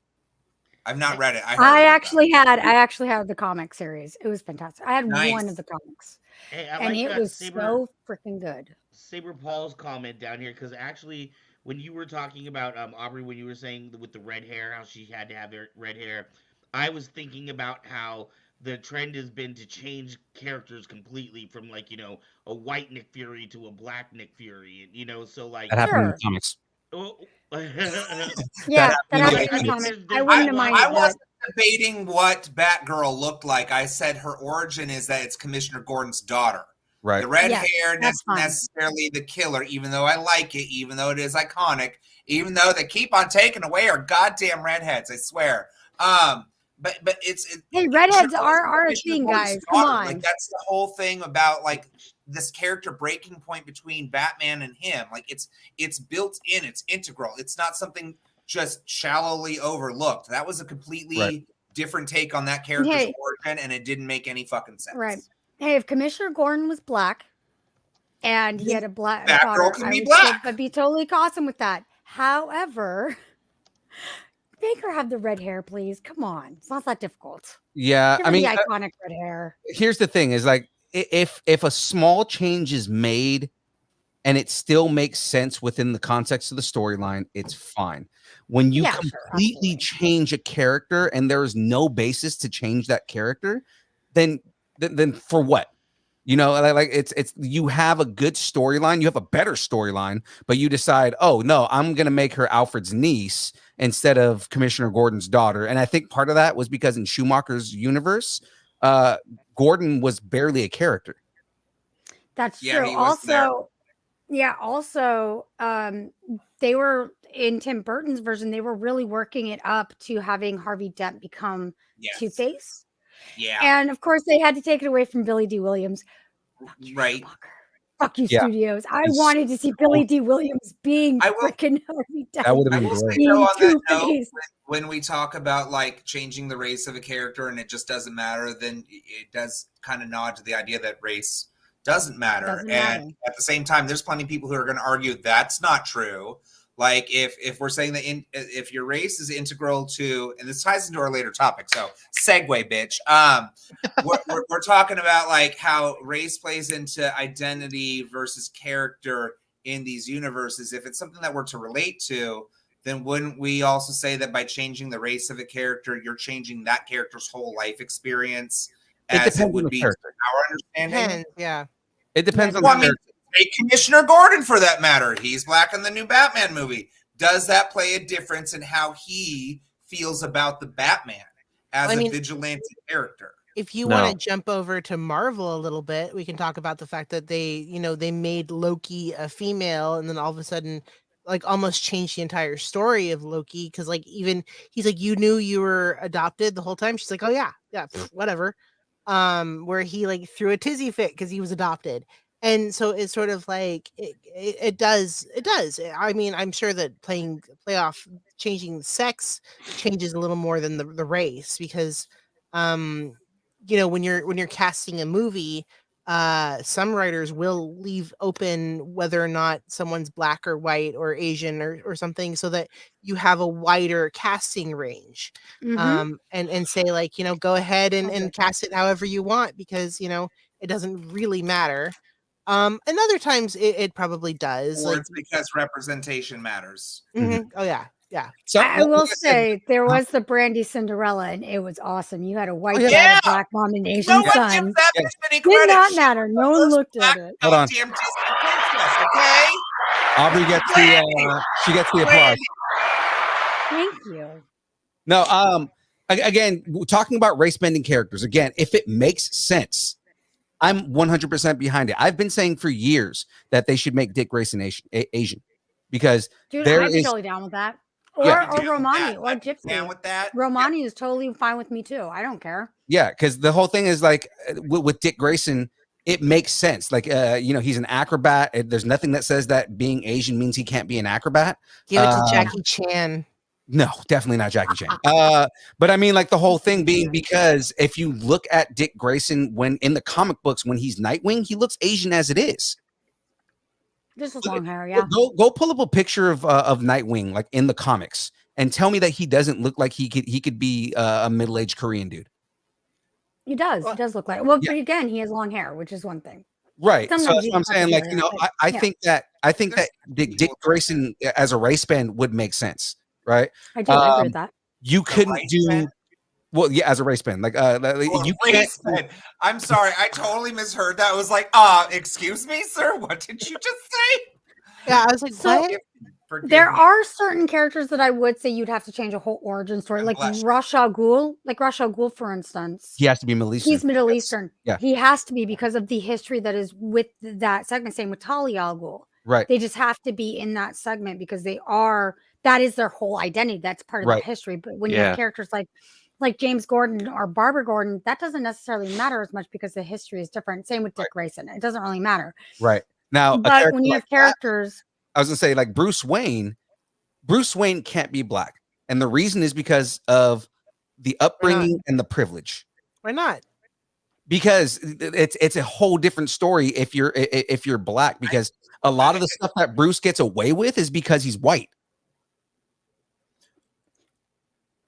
I've not read it. I actually had the comic series. It was fantastic. I had one of the comics, and it was so freaking good. Saber Paul's comment down here, because actually, when you were talking about Aubrey, when you were saying with the red hair, how she had to have their red hair, I was thinking about how the trend has been to change characters completely from a white Nick Fury to a black Nick Fury, so like that happened in the comics. Oh, Yeah, That- that I mean, happened in the yeah, comics. I there's wouldn't been have one. minded I that. wasn't debating what Batgirl looked like. I said her origin is that it's Commissioner Gordon's daughter. right. The red Yes, hair, that's fine. necessarily the killer, even though I like it, even though it is iconic, even though they keep on taking away our goddamn redheads, I swear. But Hey, redheads Commissioner are a Commissioner thing, Gordon's guys. Come daughter. on. Like that's the whole thing about like this character breaking point between Batman and him. Like it's built in, it's integral. It's not something just shallowly overlooked. That was a completely Right. different take on that character's Hey. origin, and it didn't make any fucking sense. Right. Hey, if Commissioner Gordon was black and he had a black Batgirl daughter, can I be would black. I'd be totally awesome with that. However, make her have the red hair, please. Come on, it's not that difficult. Yeah, Give I her mean, the iconic red hair. here's the thing: is like if a small change is made and it still makes sense within the context of the storyline, it's fine. When you Yeah, sure, completely absolutely. change a character and there is no basis to change that character, then for what? You know, like it's you have a good storyline, you have a better storyline, but you decide, oh no, I'm gonna make her Alfred's niece instead of Commissioner Gordon's daughter. And I think part of that was because in Schumacher's universe, Gordon was barely a character. That's Yeah, true. he was there. Also, yeah, also, they were in Tim Burton's version, they were really working it up to having Harvey Dent become Yes. Two-Face. Yeah. And of course, they had to take it away from Billy D. Williams. Fuck you, Right. Schumacher. Fuck you, Yeah. studios. I It's wanted to see Billy D. Williams being I will- freaking Harvey Dent. That would have I been will say great. being though, on that note, Two-Face. when we talk about like changing the race of a character and it just doesn't matter, then it does kind of nod to the idea that race doesn't matter. Doesn't And matter. at the same time, there's plenty of people who are going to argue that's not true. Like if we're saying that if your race is integral to, and this ties into our later topic, so segue, bitch. We're talking about like how race plays into identity versus character in these universes. If it's something that we're to relate to, then wouldn't we also say that by changing the race of a character, you're changing that character's whole life experience, as depends it on would the be character. our understanding? Depends, yeah. It depends on Well, the I mean, character. take Commissioner Gordon for that matter. He's black in the new Batman movie. Does that play a difference in how he feels about the Batman as I mean, a vigilante character? If you No. want to jump over to Marvel a little bit, we can talk about the fact that they made Loki a female, and then all of a sudden, like, almost changed the entire story of Loki. Because, like, even he's like, you knew you were adopted the whole time. She's like, oh yeah, whatever. Where he like threw a tizzy fit because he was adopted. And so it's sort of like it does. I mean, I'm sure that playoff changing sex changes a little more than the race, because when you're casting a movie, some writers will leave open whether or not someone's black or white or Asian or something, so that you have a wider casting range. Mhm. And say, like, go ahead and Okay. cast it however you want, because it doesn't really matter. And other times it probably does, Or like, it's because representation matters. oh yeah. So, I will like I said, say there was the Brandy Cinderella, and it was awesome. You had a white yeah. dad, Yeah. a black mom, and You Asian know what? son. Give that Yeah. bitch any Did credit. not She matter. was No the one first looked black at it. Hold on. goddamn Disney princess, okay? Aubrey gets she gets the applause. Thank you. No, again, talking about race bending characters. Again, if it makes sense, I'm 100% behind it. I've been saying for years that they should make Dick Grayson Asian, because Dude, there I'd be is totally down with that. Or Yeah. I'd be down with Romani that. or I'd be down Gypsy. with that. Romani is totally fine with me too. I don't care. yeah, because the whole thing is like with Dick Grayson, it makes sense. Like he's an acrobat. There's nothing that says that being Asian means he can't be an acrobat. Give it to Jackie Chan. No, definitely not Jackie Chan. But I mean, like, the whole thing being, because if you look at Dick Grayson when in the comic books, when he's Nightwing, he looks Asian as it is. Just with long hair, yeah. Go pull up a picture of Nightwing, like in the comics, and tell me that he doesn't look like he could be a middle-aged Korean dude. He does. He does look like. Well, Yeah. but again, he has long hair, which is one thing. Right. So Sometimes that's you what I'm can saying. Like, fucking you know, do it, I yeah. think that Dick Grayson as a race band would make sense, right? I do. I agree with that. You couldn't race do band? well, yeah, as a race band. Like, you can't. Race band. I'm sorry, I totally misheard that. I was like, excuse me, sir, what did you just say? Yeah, I was like, So- what? There are certain characters that I would say you'd have to change a whole origin story, like Ra's al Ghul. Like Ra's al Ghul, for instance. He has to be Middle Eastern. He's Middle Eastern. Yeah. He has to be because of the history that is with that segment. Same with Talia al Ghul. Right. They just have to be in that segment because that is their whole identity. That's part of that history. But when you have characters like James Gordon or Barbara Gordon, that doesn't necessarily matter as much because the history is different. Same with Dick Grayson. It doesn't really matter. Right. Now, but when you have characters, I was gonna say, like Bruce Wayne can't be black. And the reason is because of the upbringing and the privilege. Why not? Because it's a whole different story if you're black, because a lot of the stuff that Bruce gets away with is because he's white.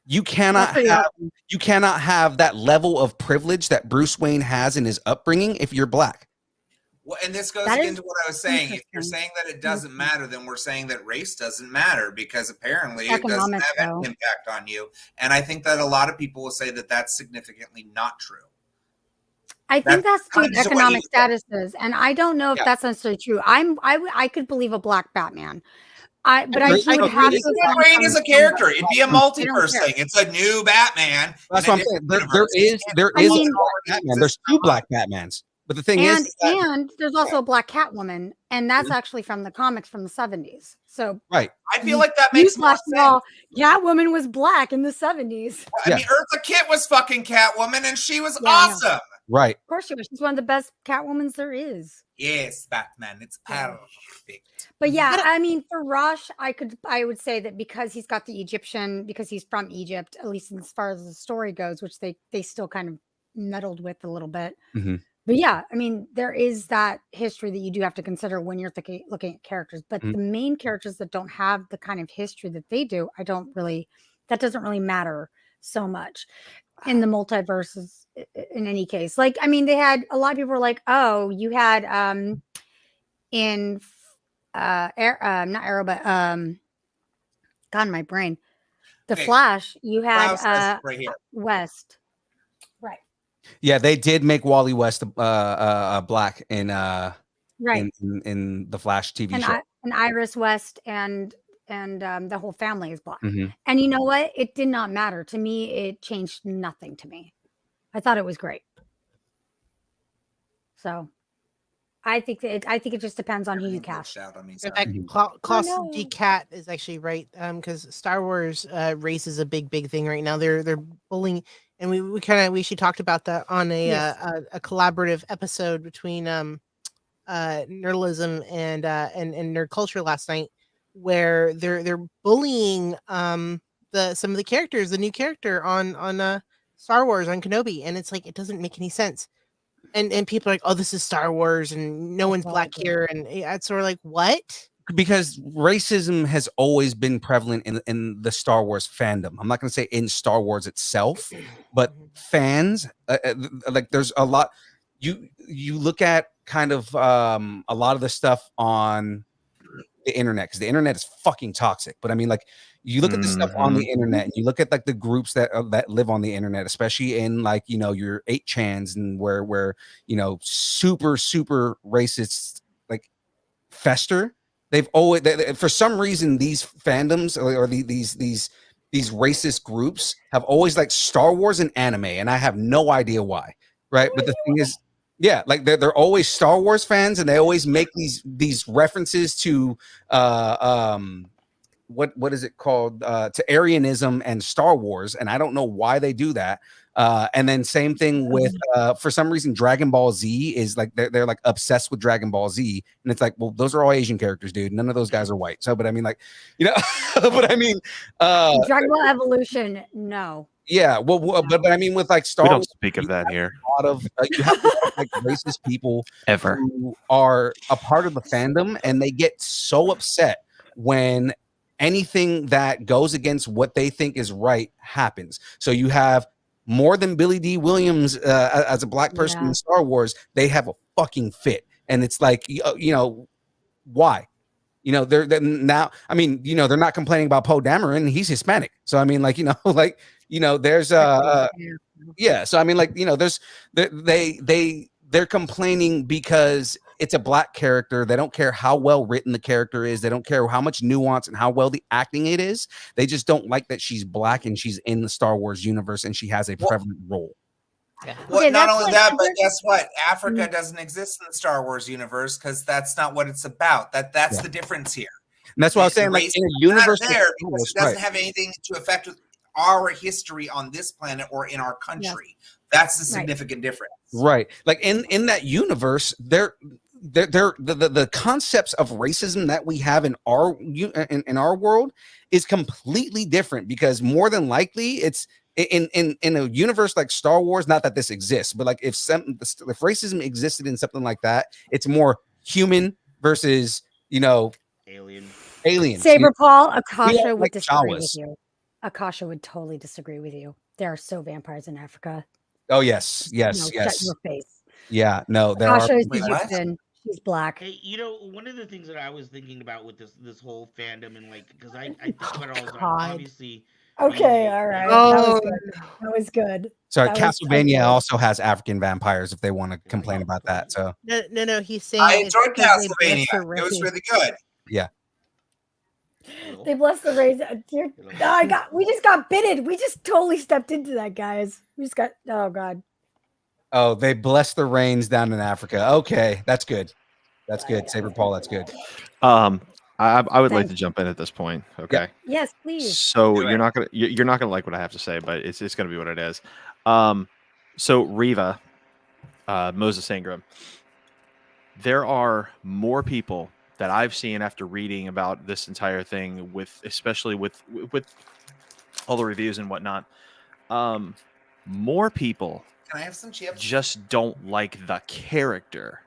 You cannot have that level of privilege that Bruce Wayne has in his upbringing if you're black. Well, and this goes into what I was saying. If you're saying that it doesn't matter, then we're saying that race doesn't matter, because apparently it doesn't have any impact on you. And I think that a lot of people will say that that's significantly not true. I think that's due to economic statuses, and I don't know if that's necessarily true. I could believe a black Batman. But I would have to. Wayne is a character. It'd be a multiverse thing. It's a new Batman. That's what I'm saying. There is a Batman. There's two black Batmans. But the thing is, and there's also a black Catwoman, and that's actually from the comics from the 70s. So I feel like that makes more sense. Catwoman was black in the 70s. I mean, Eartha Kitt was fucking Catwoman, and she was awesome. Right. Of course she was. She's one of the best Catwomans there is. Yes, Batman. It's perfect. But yeah, I mean, for Rush, I would say that because he's got the Egyptian, because he's from Egypt, at least as far as the story goes, which they still kind of meddled with a little bit. Mm-hmm. But yeah, I mean, there is that history that you do have to consider when you're looking at characters. But the main characters that don't have the kind of history that they do, that doesn't really matter so much in the multiverses in any case. Like, I mean, they had a lot of people were like, oh, you had in not Arrow, but God, my brain. The Flash, you had right here. West. Right. Yeah, they did make Wally West black in the Flash TV show. And Iris West and the whole family is black. Mm-hmm. And you know what? It did not matter. To me, it changed nothing to me. I thought it was great. So I think it just depends on who you cast. In fact, Klaus D. Cat is actually right, because Star Wars race is a big thing right now. They're bullying, and we actually talked about that on a collaborative episode between Nerdalism and Nerd Culture last night, where they're bullying some of the characters, the new character on Star Wars on Kenobi, and it's like it doesn't make any sense. And people are like, oh, this is Star Wars, and no one's black here, and it's sort of like, what? Because racism has always been prevalent in the Star Wars fandom. I'm not going to say in Star Wars itself, but fans, like there's a lot. You look at kind of a lot of the stuff on the internet, because the internet is fucking toxic. But I mean, like, you look at the stuff on the internet, and you look at like the groups that live on the internet, especially in like, you know, your 8chans and where you know, super racist like fester. They've always, for some reason, these fandoms or these racist groups have always like Star Wars and anime, and I have no idea why. Right, but the thing is, yeah, like they're always Star Wars fans, and they always make these references to what is it called, to Aryanism and Star Wars, and I don't know why they do that. And then same thing with for some reason Dragon Ball Z is like they're like obsessed with Dragon Ball Z, and it's like, well, those are all Asian characters, dude. None of those guys are white. So, but I mean, like, you know, but I mean, Dragon Ball Evolution, no. Yeah, well, but I mean, with like Star Wars, we don't speak of that here. A lot of you have like racist people who are a part of the fandom, and they get so upset when anything that goes against what they think is right happens. So you have more than Billy D. Williams as a black person in Star Wars. They have a fucking fit, and it's like, you know, why? You know, they're now. I mean, you know, they're not complaining about Poe Dameron. He's Hispanic, so I mean, like, you know, like, you know, there's yeah. So I mean, like, you know, there's they're complaining because it's a black character. They don't care how well written the character is. They don't care how much nuance and how well the acting it is. They just don't like that she's black and she's in the Star Wars universe and she has a prevalent role. Well, Okay, not that's only like- that, but guess what? Africa Mm. doesn't exist in the Star Wars universe because that's not what it's about. That's Yeah. the difference here. And that's why I was The saying, like, race in a is not universe there with because Star it doesn't Wars, have anything to affect with our history on this planet or in our country. That's the significant difference. right? Like in that universe, the concepts of racism that we have in our world is completely different, because more than likely it's in a universe like Star Wars, not that this exists, but like if racism existed in something like that, it's more human versus aliens. Saber Paul, Akasha would like disagree with Jawas. you. Akasha would totally disagree with you. There are so vampires in Africa. Oh yes, Shut your face. Yeah, no, there Akasha are. is Wait, what? Egyptian. She's black. Hey, one of the things that I was thinking about with this whole fandom, and like, because I think about it all the time. God. Obviously, Okay, all right. Oh, That was good. Sorry, That was Castlevania okay. also has African vampires if they want to complain about that. So no. He's saying I it's enjoyed because they Castlevania. bless the It was race. really good. They bless the race. Dear, we just got bitted. We just totally stepped into that, guys. We just got. Oh God. oh, they bless the rains down in Africa. Okay, that's good. That's good. Saber Paul, that's good. I would like to Thanks. jump in at this point. Okay. Yes, please. So Do you're it. not gonna like what I have to say, but it's gonna be what it is. So Riva, Moses Ingram. There are more people that I've seen after reading about this entire thing, especially with all the reviews and whatnot. More people Can I have some chips? just don't like the character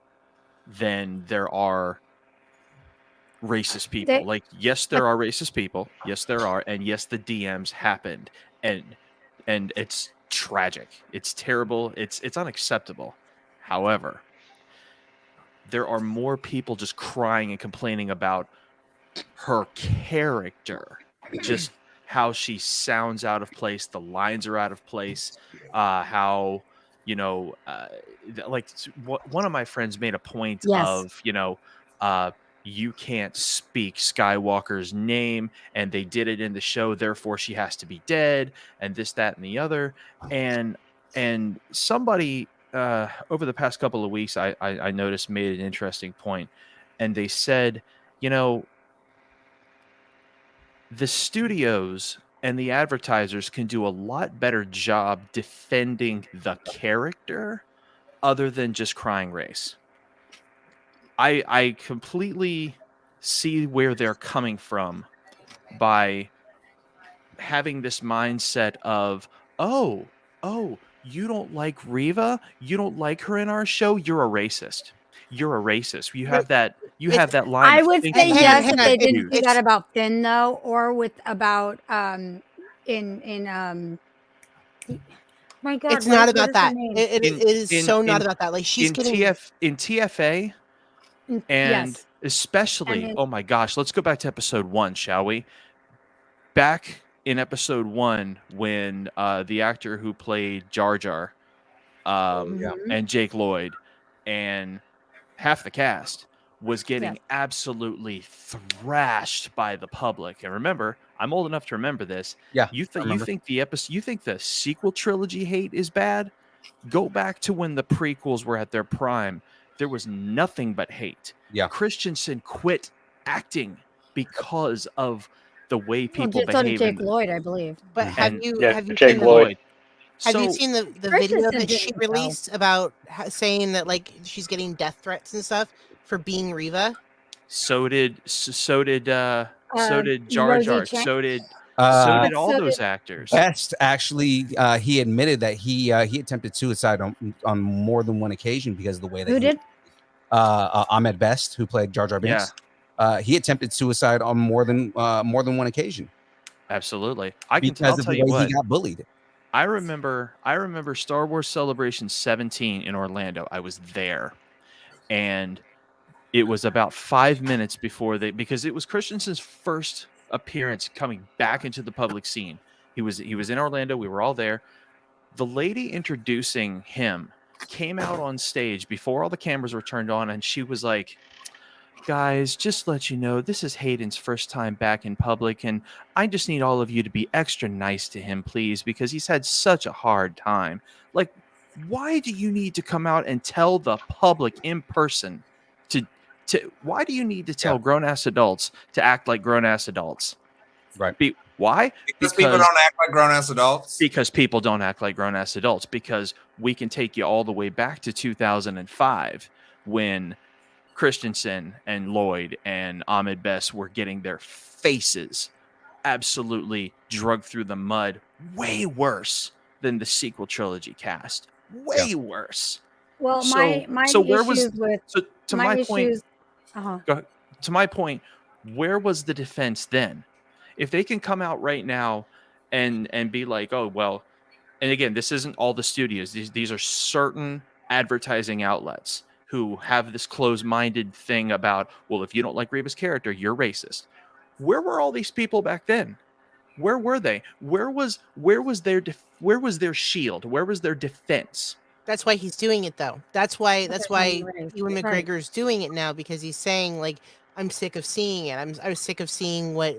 than there are racist people. They- Like, yes, there are racist people. Yes, there are, and yes, the DMs happened, and it's tragic. It's terrible. It's unacceptable. However, there are more people just crying and complaining about her character, just how she sounds out of place. The lines are out of place. How one of my friends made a point Yes. of you can't speak Skywalker's name, and they did it in the show, therefore she has to be dead, and this, that, and the other. And somebody over the past couple of weeks, I noticed, made an interesting point, and they said, the studios and the advertisers can do a lot better job defending the character other than just crying race. I completely see where they're coming from by having this mindset of, oh, you don't like Riva? You don't like her in our show? You're a racist. You're a racist. You have that line. I of would thinking say with yes you. if they didn't do It's- that about Finn though, or with about my God, It's not what about is her that. name? It is so not about that. Like she's in getting TFA, and yes. especially, And oh my gosh, let's go back to episode 1, shall we? Back in episode 1, when the actor who played Jar Jar, Mhm. and Jake Lloyd, and half the cast was getting Yes. absolutely thrashed by the public. And remember, I'm old enough to remember this. Yeah, You I remember. think the sequel trilogy hate is bad? Go back to when the prequels were at their prime. There was nothing but hate. Yeah. Christensen quit acting because of the way Well, people so did behave. Jake Lloyd, I believe. But have And- you Yeah, have you Jake seen the, Lloyd. have you So- seen the video Christensen that she didn't, though. released about saying that like she's getting death threats and stuff for being Riva? So did Jar Rosie Jar. Chang? So did Uh, all so those did- actors. Best actually, he admitted that he attempted suicide on more than one occasion because of the way that Who he- did? Ahmed Best, who played Jar Jar Binks. He attempted suicide on more than one occasion Absolutely. I'll because of tell the you way what. he got bullied. I remember Star Wars Celebration 17 in Orlando. I was there. And it was about 5 minutes before because it was Christensen's first appearance coming back into the public scene. He was in Orlando. We were all there. The lady introducing him came out on stage before all the cameras were turned on, and she was like, guys, just let you know, this is Hayden's first time back in public, and I just need all of you to be extra nice to him, please, because he's had such a hard time. Like, why do you need to come out and tell the public in person to why do you need to tell grown-ass adults to act like grown-ass adults? Right. Because Why? people don't act like grown-ass adults. Because people don't act like grown-ass adults. Because we can take you all the way back to 2005 when Christensen and Lloyd and Ahmed Best were getting their faces absolutely drugged through the mud, way worse than the sequel trilogy cast. Way worse. Well, So- my so where issues was- with So to my my issues. point, Uh-huh. to my point, where was the defense then? If they can come out right now and be like, oh well, and again, this isn't all the studios. These are certain advertising outlets who have this closed-minded thing about, well, if you don't like Reba's character, you're racist. Where were all these people back then? Where were they? Where was their shield? Where was their defense? That's why he's doing it, though. That's why Ewan Right. McGregor's doing it now, because he's saying, like, I'm sick of seeing it. I was sick of seeing what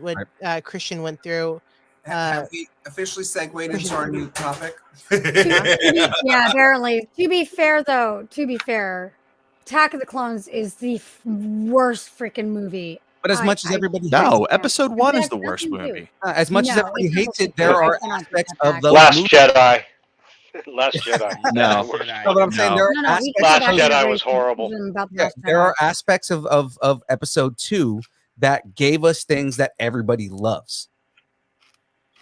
Christian went through. Have we officially segued into our new topic? Yeah, apparently. To be fair, Attack of the Clones is the worst freaking movie. But as much as everybody No, hates episode It 1 has is the worst nothing to do. movie. as much as No, everybody it's hates not it, there the are same. aspects It's not of the those Last movies. Jedi. Last Jedi. No. No, but I'm saying No. there are No, we aspects can Last go back Jedi to was the horrible. racism about the Yeah, Last there Jedi. are aspects of episode 2 that gave us things that everybody loves.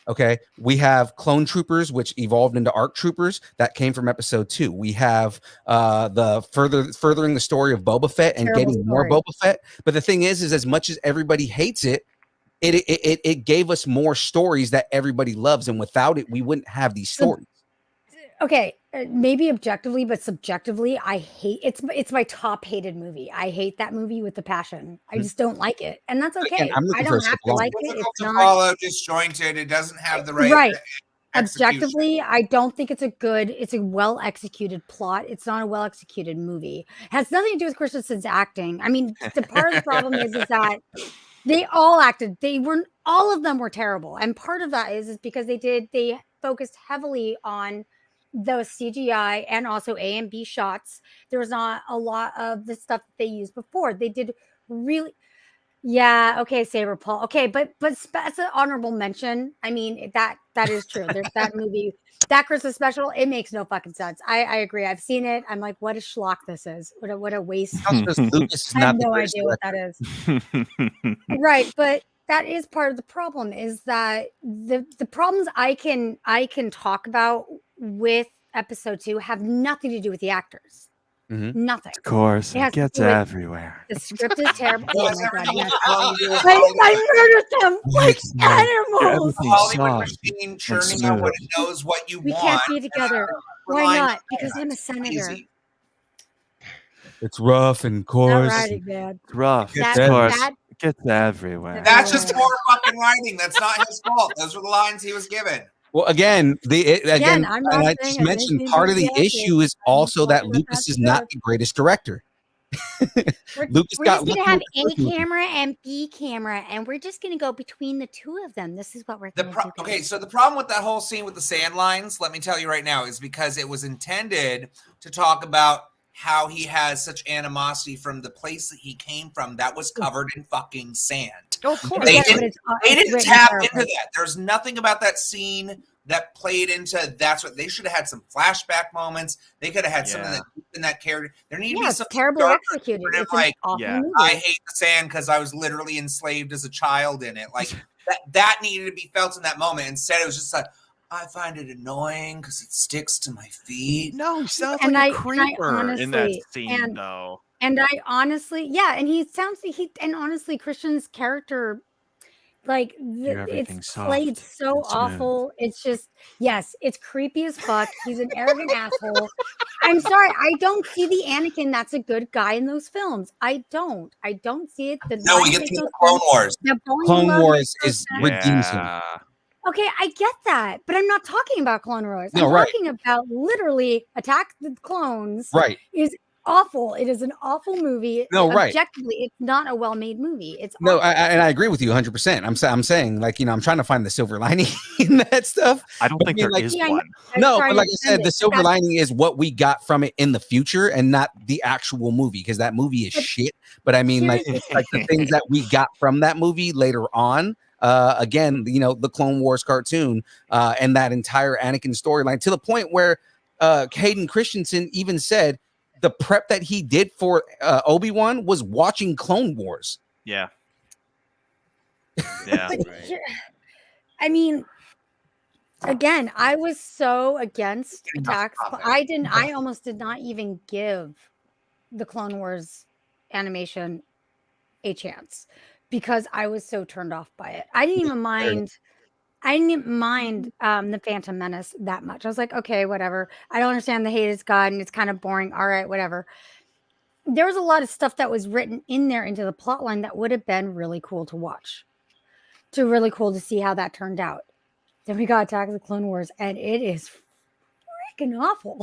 Okay, we have clone troopers, which evolved into ARC troopers. That came from episode 2. We have the furthering the story of Boba Fett and Terrible getting more story. Boba Fett. But the thing is as much as everybody hates it, it gave us more stories that everybody loves, and without it, we wouldn't have these stories. Okay, maybe objectively, but subjectively, I hate it's my top hated movie. I hate that movie with a passion. I just don't like it, and that's okay. Again, I'm looking I for a don't have to simple like It's it. difficult It's to not follow, disjointed. It doesn't have the right, right. execution. Objectively, I don't think it's a well executed plot. It's not a well executed movie. It has nothing to do with Christensen's acting. I mean, the part of the problem is that they all acted. All of them were terrible, and part of that is because they focused heavily on those CGI and also A and B shots. There was not a lot of the stuff that they used before. They did really. Yeah, okay, Saber Paul. Okay, but that's an honorable mention. I mean, that is true. There's that movie, that Christmas special. It makes no fucking sense. I agree. I've seen it. I'm like, what a schlock this is. What a waste. Because Lucas is I not have the no greatest idea what director. that is. Right, but that is part of the problem. Is that the problems I can talk about with episode 2 have nothing to do with the actors. Mhm. Nothing. Of course, It has it to gets do with- everywhere. The script is terrible. Well, Oh it's my god! everything Yes. wrong to do with I murdered them like animals. Everything Hollywood soft machine churning out what it knows what you We want. can't be together. Why relying not? on Because that. I'm a senator. Easy. It's rough and Not coarse. writing, man. It's rough. That- Of course, that- it gets everywhere. That's just poor fucking writing. That's not his fault. Those were the lines he was given. Well, again, again, I'm and not I saying just I'm mentioned anything part but of the the issue is I'm also that talking about Lucas is that not stuff. the greatest director. We're Lucas just got gonna lucky have with the first A movie. camera and B camera, and we're just gonna go between the two of them. This is what we're gonna do. Okay, guys. so the problem with that whole scene with the sand lines, let me tell you right now, is because it was intended to talk about how he has such animosity from the place that he came from that was covered in fucking sand. Oh, of course. They Yeah, didn't- but it's, They it's didn't written tap terribly. into that. There's nothing about that scene that played into that's what they should have had some flashback moments. They could have had something Yeah. that in that character. There needed to Yeah, be it's something terribly darker executed. than, It's like, an awful yeah, movie. I hate the sand because I was literally enslaved as a child in it. Like that needed to be felt in that moment. Instead, it was just like, I find it annoying because it sticks to my feet. No, he sounds And like a I creeper in that honestly- scene, though. And I honestly, yeah, and and honestly, Christian's character, like, everything it's soft played so and smooth. awful. It's just, yes, it's creepy as fuck. He's an arrogant asshole. I'm sorry, I don't see the Anakin that's a good guy in those films. I don't see it. The No, we lines get make to no the Clone sense. Wars. The Boeing Clone love Wars makes no is sense. redeems him. Yeah. Okay, I get that, but I'm not talking about Clone Wars. No, I'm right. talking about literally Attack the Clones. Right. Is awful. It is an awful movie. No, right. Objectively, it's not a well-made movie. It's No, awful. and I agree with you 100%. I'm saying, like, I'm trying to find the silver lining in that stuff. I don't But think I mean, there like, is Yeah, I one. No, trying but to like I defend said, it, the but silver that's- lining is what we got from it in the future and not the actual movie, because that movie is But shit. But I mean, like, here's- like the things that we got from that movie later on, again, the Clone Wars cartoon, and that entire Anakin storyline, to the point where Hayden Christensen even said the prep that he did for Obi-Wan was watching Clone Wars. Yeah. Yeah. but Right. here- I mean, again, I was so against attacks. I almost did not even give the Clone Wars animation a chance because I was so turned off by it. I didn't even mind. I didn't mind the Phantom Menace that much. I was like, okay, whatever. I don't understand the hate is God and it's kind of boring. All right, whatever. There was a lot of stuff that was written in there into the plot line that would have been really cool to watch. Really cool to see how that turned out. Then we got Attack of the Clone Wars, and it is freaking awful.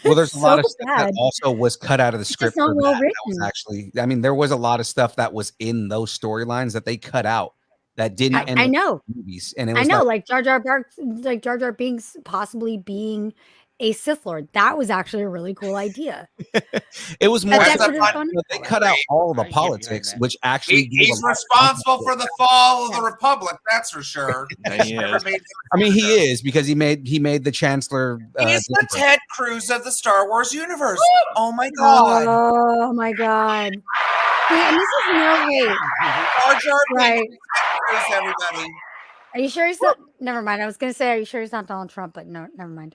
Well, there's a It's lot so of stuff that bad. also was cut out of the It's script just not for well that. That was written. actually, I mean, there was a lot of stuff that was in those storylines that they cut out that didn't end I up know. in movies. And it I was know, like, like Jar Jar Binks possibly being a Sith Lord. That was actually a really cool idea. it was more. That That's would a have fun- gone. They cut out all the I can get behind politics, that. which actually gave He's a lot of responsible for the fall of the Yeah. Republic. That's for sure. Yeah, he Never is. made him I mean, he better. is, because he made the Chancellor. He's the the Emperor. Ted Cruz of the Star Wars universe. Oh my god! Oh my god. See, and this is no hate. Jar Jar Right. Binks, Ted Cruz, everybody. Are you sure he's not? Never mind. I was gonna say, are you sure he's not Donald Trump? But no, never mind.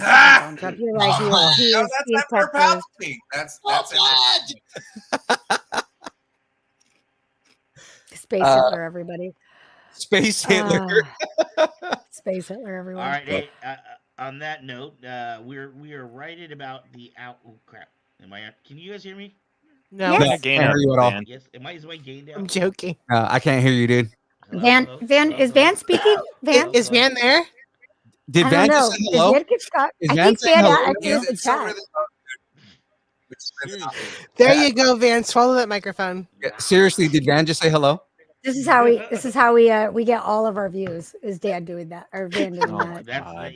Ah! Donald Trump. You're right. He is. No, He that's is Emperor Ted Cruz. Palpatine. That's it. Space Hitler, everybody. Space Hitler. Space Hitler, everyone. All right. Hey, on that note, we are right at about the out. Oh crap! Can you guys hear me? No, Yes. No, Gain can't out, hear you at all. man. Yes. Is my gain down? I'm joking. I can't hear you, dude. Hello, Van, hello, Van, hello, is Van hello? speaking? Van, Is Van there? Did I Van don't just know. say Is hello? Van get Scott? Is I Van think saying Van hello? actually Yes, in the it's so chat. really good. Which is really Seriously. There you go, Van. Swallow that microphone. Yeah, seriously, did Van just say hello? This is how we get all of our views. Is Dan doing that or Van doing Oh, that? That's God.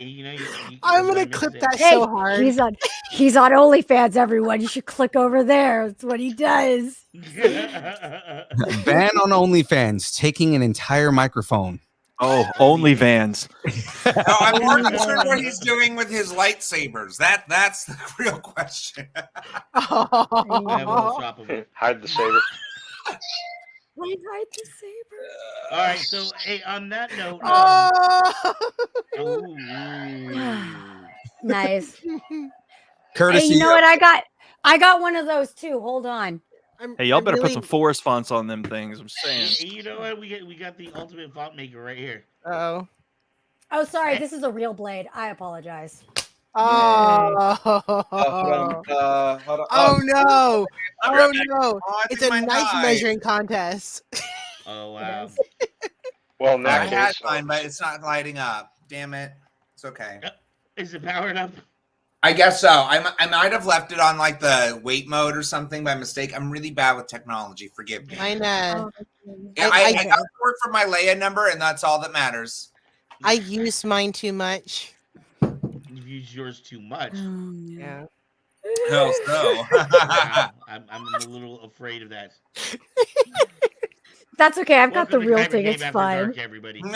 I'm gonna let me clip say- that Hey, so hard. he's on OnlyFans. Everyone, you should click over there. That's what he does. Van on OnlyFans taking an entire microphone. Oh, only Vans. No, I'm more concerned what he's doing with his lightsabers. That's the real question. I have a whole shop of it. Hide the saber. Right, the saber. All right. So, hey, on that note. Oh. Ooh. Nice. Courtesy Hey, you know of- what? I got one of those too. Hold on. Hey, y'all I'm better really- put some forest fonts on them things. I'm saying. Hey, you know what? We got the ultimate font maker right here. Oh. Oh, sorry. This is a real blade. I apologize. Oh. Hold on. Oh no. I'm Oh real- no. I It's think a mine knife died. measuring contest. Oh It wow. is. Well, in I that had case, mine, but it's not lighting up. Damn it. It's okay. Is it powered up? I guess so. I might have left it on like the wait mode or something by mistake. I'm really bad with technology. Forgive me. I know. Yeah, I- I got to work for my Leia number, and that's all that matters. I use mine too much. You've used yours too much. Yeah. No, so. Wow. I'm a little afraid of that. That's okay. I've got the Welcome to real Kyber thing. Game It's After fine. Dark, everybody. Nah.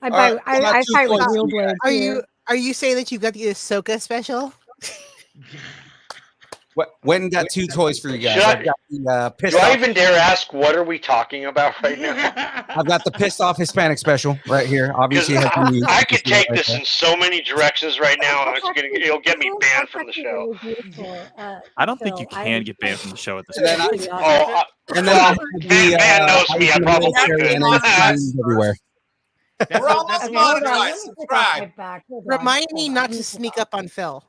I All right, buy. well, I that's two fight with points real for you guys. blades. Are you saying that you've got the Ahsoka special? Went and got two toys for you guys. Should I- I've got the do pissed I off. even dare ask what are we talking about right now? I've got the pissed off Hispanic special right here. Because Obviously, it has the music. I could take Right this there. in so many directions right now, and it'll get me banned from the show. I don't think you can get banned from the show at this And then point. Oh, And then well, I have Van knows me. I Ivan probably military could. and then signs everywhere. We're almost Okay, hold on. monetized. Let me take off Subscribe. my back. Hold on, Remind me hold on. not Let to me sneak take up on Phil.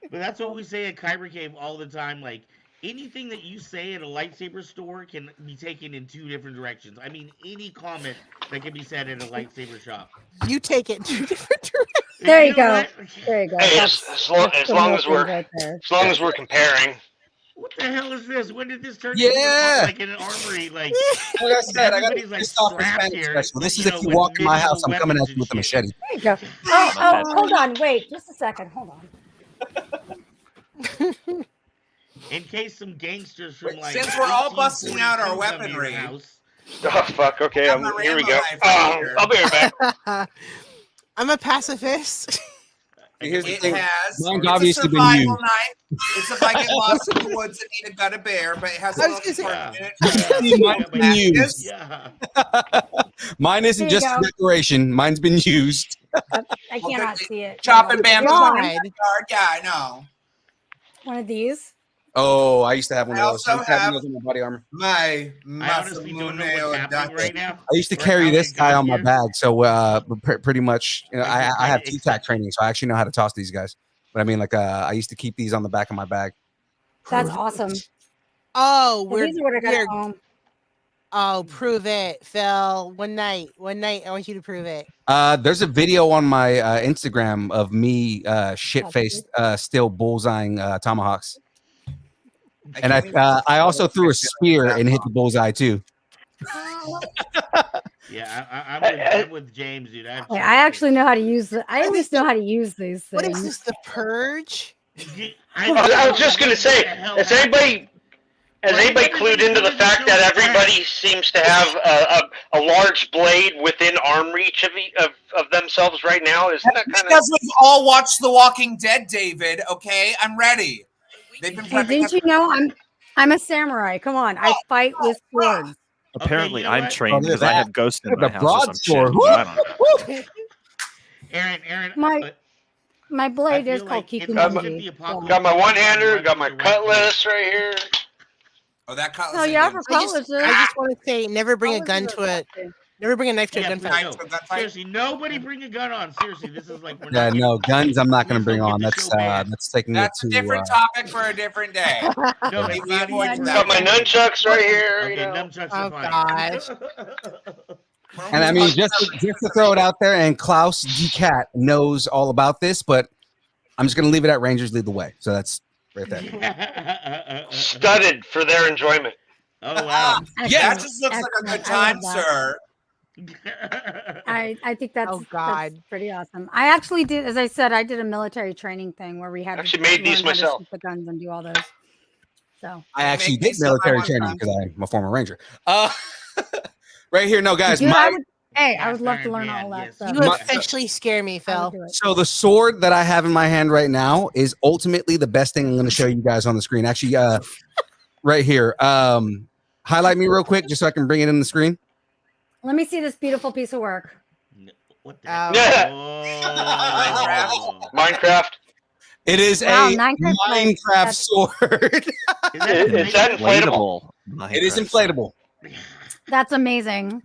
But that's what we say at Kyber Cave all the time. Like, anything that you say at a lightsaber store can be taken in two different directions. I mean, any comment that can be said at a lightsaber shop. You take it two different directions. There you know go. what? There you go. Hey, That's as long as promotion we're right there. comparing. What the hell is this? When did this turn Yeah. into like an armory? Like Like I said, I got everybody's like pissed off the strapped Spanish here. special. This is you if know, you with walk in my medieval house, I'm coming at weapons you and with a shit. machete. There you go. Oh, hold on. Wait, just a second. Hold on. In case some gangsters from like Since we're all busting out our 1842 come to your weaponry. house. Oh fuck! Okay, I'm a here we Rambo go. knife right here. I'll be right back. I'm a pacifist. Here's the It thing. has. Mine's It's obviously a been survival used. knife. It's if I get lost in the woods and need a gun of bear, but it has a I was little gonna squirt say- in it. Mine's been used. Yeah. Mine isn't There you just a go. decoration. Mine's been used. I cannot see it. Chopping No. bamboo. God. Yeah, I know. One of these. Oh, I used to have one I of those. also I used to have have- one of those in my body armor. My I muscle honestly don't know what's happening right now. I used to or carry how this it guy got on my here. bag, so pretty much, you know, I just I have kinda TTAC accept it. training, so I actually know how to toss these guys. But I mean, like, I used to keep these on the back of my bag. That's awesome. Oh, Well, these are what I got we're at home. oh, prove it, Phil. One night, I want you to prove it. There's a video on my Instagram of me shit-faced still bullseyeing tomahawks, and I also threw a spear and hit the bullseye too. Yeah, I'm with James, dude. Wait, I actually know how to use the. I at least know how to use these What things. is this? The Purge? I was just gonna say, has anybody clued into the fact that everybody seems to have a large blade within arm reach of themselves right now? Isn't that kind of? Because we've all watched The Walking Dead, David. Okay, I'm ready. They've been Hey, prepping didn't you know I'm a samurai? Come on, I fight with swords. Apparently, you know I'm what? trained because I have ghosts in The my house or some shit. broadsword. but I don't- Aaron, My blade I is feel called like if I'm- Kikumanji. the apocalypse- Got my one-hander, got my cutlass right here. Oh, that cutlass. Oh yeah, for I just cutlasses. want to say, never bring a Cutlasses gun are to good. never bring a knife to a Yeah, gunfight. please Knife to a don't. gunfight? Seriously, nobody bring a gun on. Seriously, this is like we're Yeah, not no guns. I'm not going to Please bring don't on. get the That's show banned. taking it That's a to. different topic for a different day. No, We it's not avoid even. that. Got my nunchucks right here. Okay, You know. nunchucks Oh, are fine. gosh. And I mean, just to throw it out there, and Klaus D Cat knows all about this, but I'm just going to leave it at Rangers lead the way. So that's right there. Studded for their enjoyment. Oh wow. Yeah, that just looks like a good time, sir. I think that's, Oh, God. that's pretty awesome. I actually did, as I said, I did a military training thing where we had Actually to made these learn how to myself. shoot the guns and do all those. So I actually Make me did some military I want training guns. because I'm a former Ranger. Right here, no guys. Dude, My, I would love to learn all that Yes, stuff. You My- officially scare me, I Phil. would do it. so the sword that I have in my hand right now is ultimately the best thing I'm going to show you guys on the screen. Actually, right here. Highlight me real quick just so I can bring it in the screen. Let me see this beautiful piece of work. What the? Oh. Yeah. Oh. Minecraft. It is Wow, a Minecraft, Minecraft that's- sword. Is that inflatable? It is inflatable. That's amazing.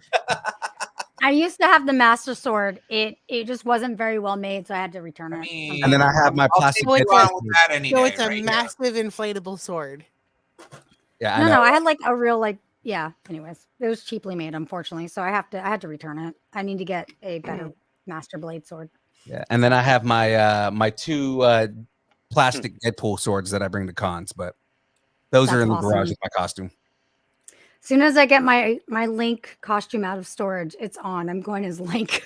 I used to have the Master Sword. It just wasn't very well made, so I had to return it. And then I have my I'll plastic. take Dead you on Sword. with that any So day, it's a right? massive inflatable sword. Yeah, I No, know. no, I had like a real yeah. Anyways, it was cheaply made, unfortunately, so I had to return it. I need to get a better Master Blade sword. Yeah, and then I have my my two plastic Deadpool swords that I bring to cons, but those are That's in the garage awesome. with my costume. As soon as I get my Link costume out of storage, it's on. I'm going as Link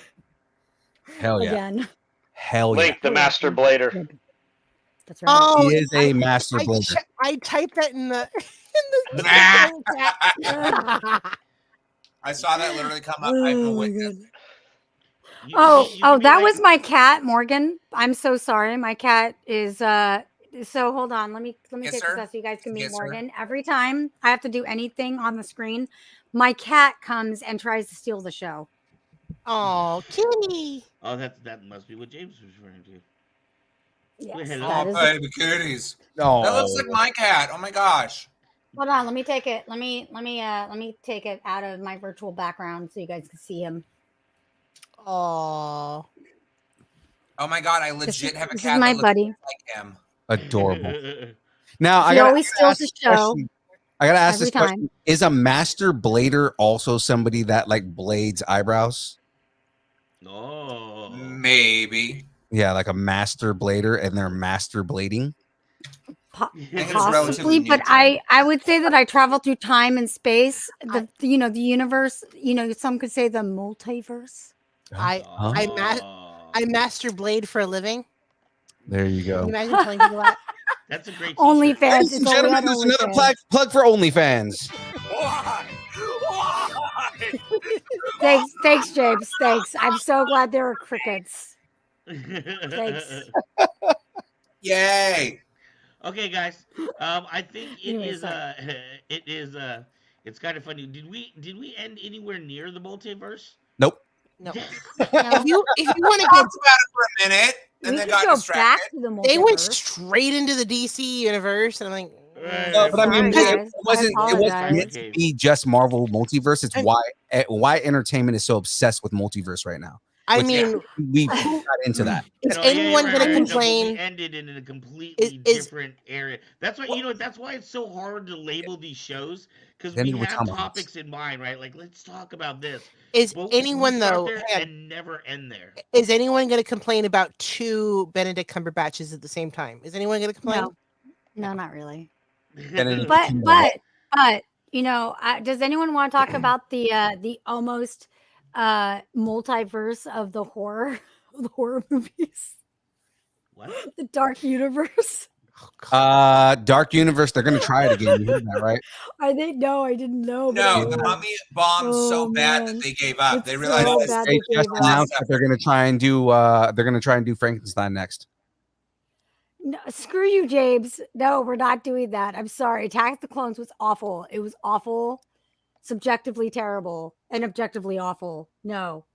Hell yeah. again. Hell yeah. Link, the master blader. That's right. Oh, He is a master I, blader. I typed that in the in the I saw that literally come up. I'm a witness. Oh, You can be that like- was my cat, Morgan. I'm so sorry. My cat is so hold on. Let me Yes, take sir. this out so you guys can meet Yes, sir. Morgan. Every time I have to do anything on the screen, my cat comes and tries to steal the show. Oh, kitty. Oh, that must be what James was referring to. Yes, hello. that Oh, is baby kitties. Oh, That looks like my cat. Oh my gosh. hold on, let me take it. Let me take it out of my virtual background so you guys can see him. Oh, Oh my god, I This legit is- have a this is cat my that looks buddy. like him. adorable. Now I He gotta always steals ask the this show question. I gotta ask every this time. question: is a master blader also somebody that like blades eyebrows? Oh. Maybe. Yeah, like a master blader, and they're master blading. I think it's Possibly, relatively new but term. I would say that I travel through time and space. The the universe. Some could say the multiverse. I Oh. I master blade for a living. There you Can you go. imagine telling people that? That's a great t-shirt. OnlyFans. Ladies It's and only gentlemen, on there's another OnlyFans. plug for OnlyFans. Why? Thanks, James. Thanks. I'm so glad there are crickets. Thanks. Yay! Okay, guys. I think it Anyway, is. sorry. It is. It's kind of funny. Did we end anywhere near the multiverse? Nope. No. No. If you want to Talked get, about it for a minute and We then could got go distracted. back to the multiverse. they went straight into the DC universe, and I'm like, No, but I mean, Sorry, it guys. wasn't. I It wasn't apologize. meant to be just Marvel multiverse. It's why entertainment is so obsessed with multiverse right now. I Which- mean, We got into that. is No, yeah, anyone right, going to right, right. No, but complain? we ended in a completely Is- different area. That's why That's why it's so hard to label these shows because Then we with have tomahawks. topics in mind, right? Like, let's talk about this. Is But anyone we start though? there hang on. and never end there. Is anyone going to complain about 2 Benedict Cumberbatches at the same time? Is anyone going to complain? No, not really. Benedict But Cumberbatch. does anyone want to talk about the almost multiverse of the horror movies? What? The dark universe. Dark Universe. They're gonna try it again. You heard that, right? I didn't know. I didn't know. but No, I the heard. mummy bombed so Oh, bad man. that they gave up. It's They realized so this. bad. They they just gave up. announced that they're gonna try and do. They're gonna try and do Frankenstein next. No, screw you, James. No, we're not doing that. I'm sorry. Attack of the Clones was awful. It was awful, subjectively terrible, and objectively awful. No.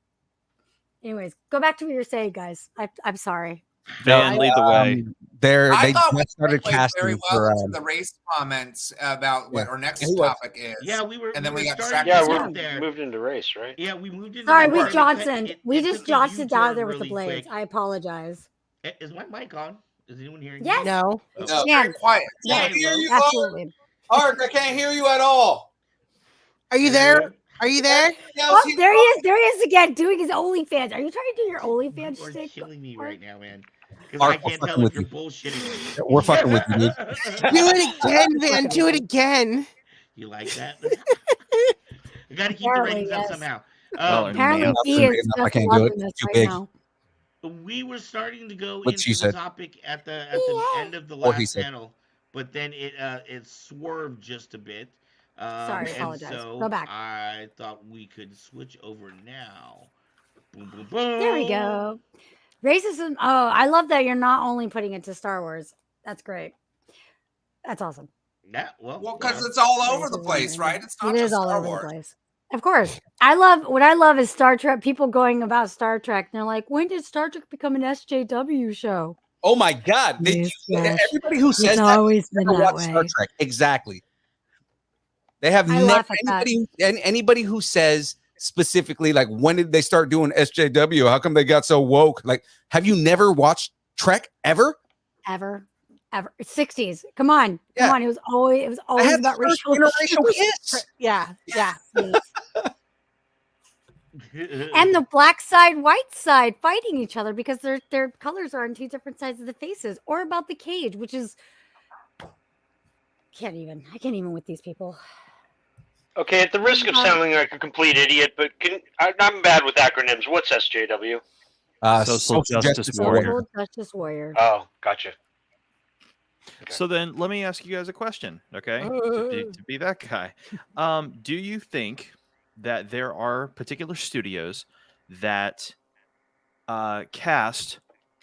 Anyways, go back to what you're saying, guys. I'm sorry. Van, lead the way. I They thought we just started played very casting well for. into the race comments about what our next He was. topic is. Yeah, we were. And then we got starting distracted. to Yeah, get we there. moved into race, right? Yeah, we moved into. Sorry, that, we but Johnson. it We took just a Johnsoned down U-turn there with the really blades. quick. I apologize. Is my mic on? Is anyone hearing? Yes. No. Me? No, Yeah. very quiet. Yeah, Can't hear you, absolutely. Ark, I can't hear you at all. Are you there? Are you there? Oh, there he is. There he is again, doing his OnlyFans. Are you trying to do your OnlyFans You are shtick? killing me Art? right now, man. Because Art, I we're can't fucking tell if with you're you. bullshitting me. We're fucking with you, dude. Do it again, Van. Do it again. You like that? I got to keep the Apparently, ratings up yes. somehow. Well, Apparently, man. he is I just can't do it. loving this Too right big. now. We were starting to go What she into the said. topic at the Yeah. end of the Or he last said. panel, but then it swerved just a bit. Sorry, and apologize. so Go back. I thought we could switch over now. Boom, boom, boom. There we go. Racism. Oh, I love that you're not only putting it to Star Wars. That's great. That's awesome. Yeah, well, because it's all over the place, right? It's not It just is all Star over Wars. the place. Of course. What I love is Star Trek. People going about Star Trek. And they're like, when did Star Trek become an SJW show? Oh my God! Yes, Josh. Everybody who says It's that always been never that watched Star way. Trek. Exactly. They have I never laugh at that. anybody who says specifically like when did they start doing SJW? How come they got so woke? Like, have you never watched Trek ever? Ever. 60s. Come on. Yeah. Come on. It was always I had about the first racial interracial issues. kiss. Yeah. Yeah. And the black side, white side fighting each other because their colors are on 2 different sides of the faces, or about the cage, which is I can't even with these people. Okay, at the risk of sounding like a complete idiot, but I'm bad with acronyms. What's SJW? Social Justice Warrior. Social Justice Warrior. Oh, gotcha. Okay. So then let me ask you guys a question, okay? To be that guy. Do you think that there are particular studios that cast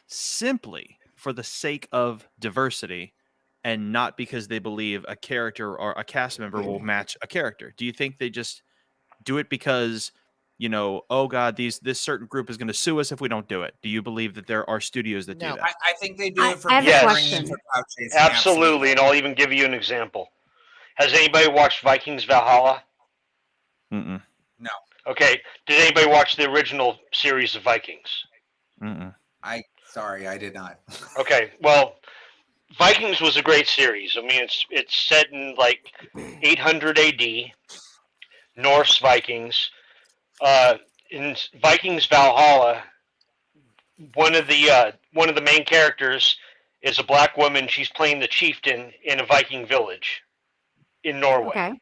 simply for the sake of diversity and not because they believe a character or a cast member will match a character? Do you think they just do it because, oh God, this certain group is going to sue us if we don't do it? Do you believe that there are studios that do that? I think they do it for I have a bringing question. in for crowd chasing. Absolutely, and I'll even give you an example. Has anybody watched Vikings Valhalla? Mm-mm. Okay, did anybody watch the original series of Vikings? Mm-mm. Sorry, I did not. Okay, well, Vikings was a great series. I mean, it's set in like 800 AD, Norse Vikings. In Vikings Valhalla, one of the main characters is a black woman. She's playing the chieftain in a Viking village in Norway. Okay.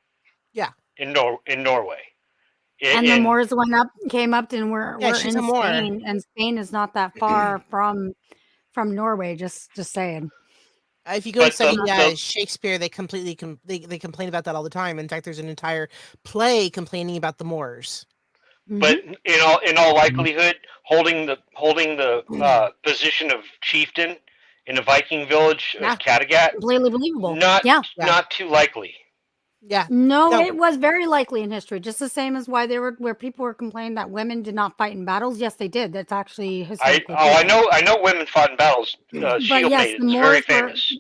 In Norway. And the Moors came up and we're she's in a Moor. Spain, and Spain is not that far from Norway. Just saying. If you go But study Shakespeare, they completely they complain about that all the time. In fact, there's an entire play complaining about the Moors. But in all likelihood, holding the position of chieftain in a Viking village of Kattegat, completely believable. Not too likely. Yeah. No, it was very likely in history. Just the same as where people were complaining that women did not fight in battles. Yes, they did. That's actually historically. I know women fought in battles. Shield maidens, very famous.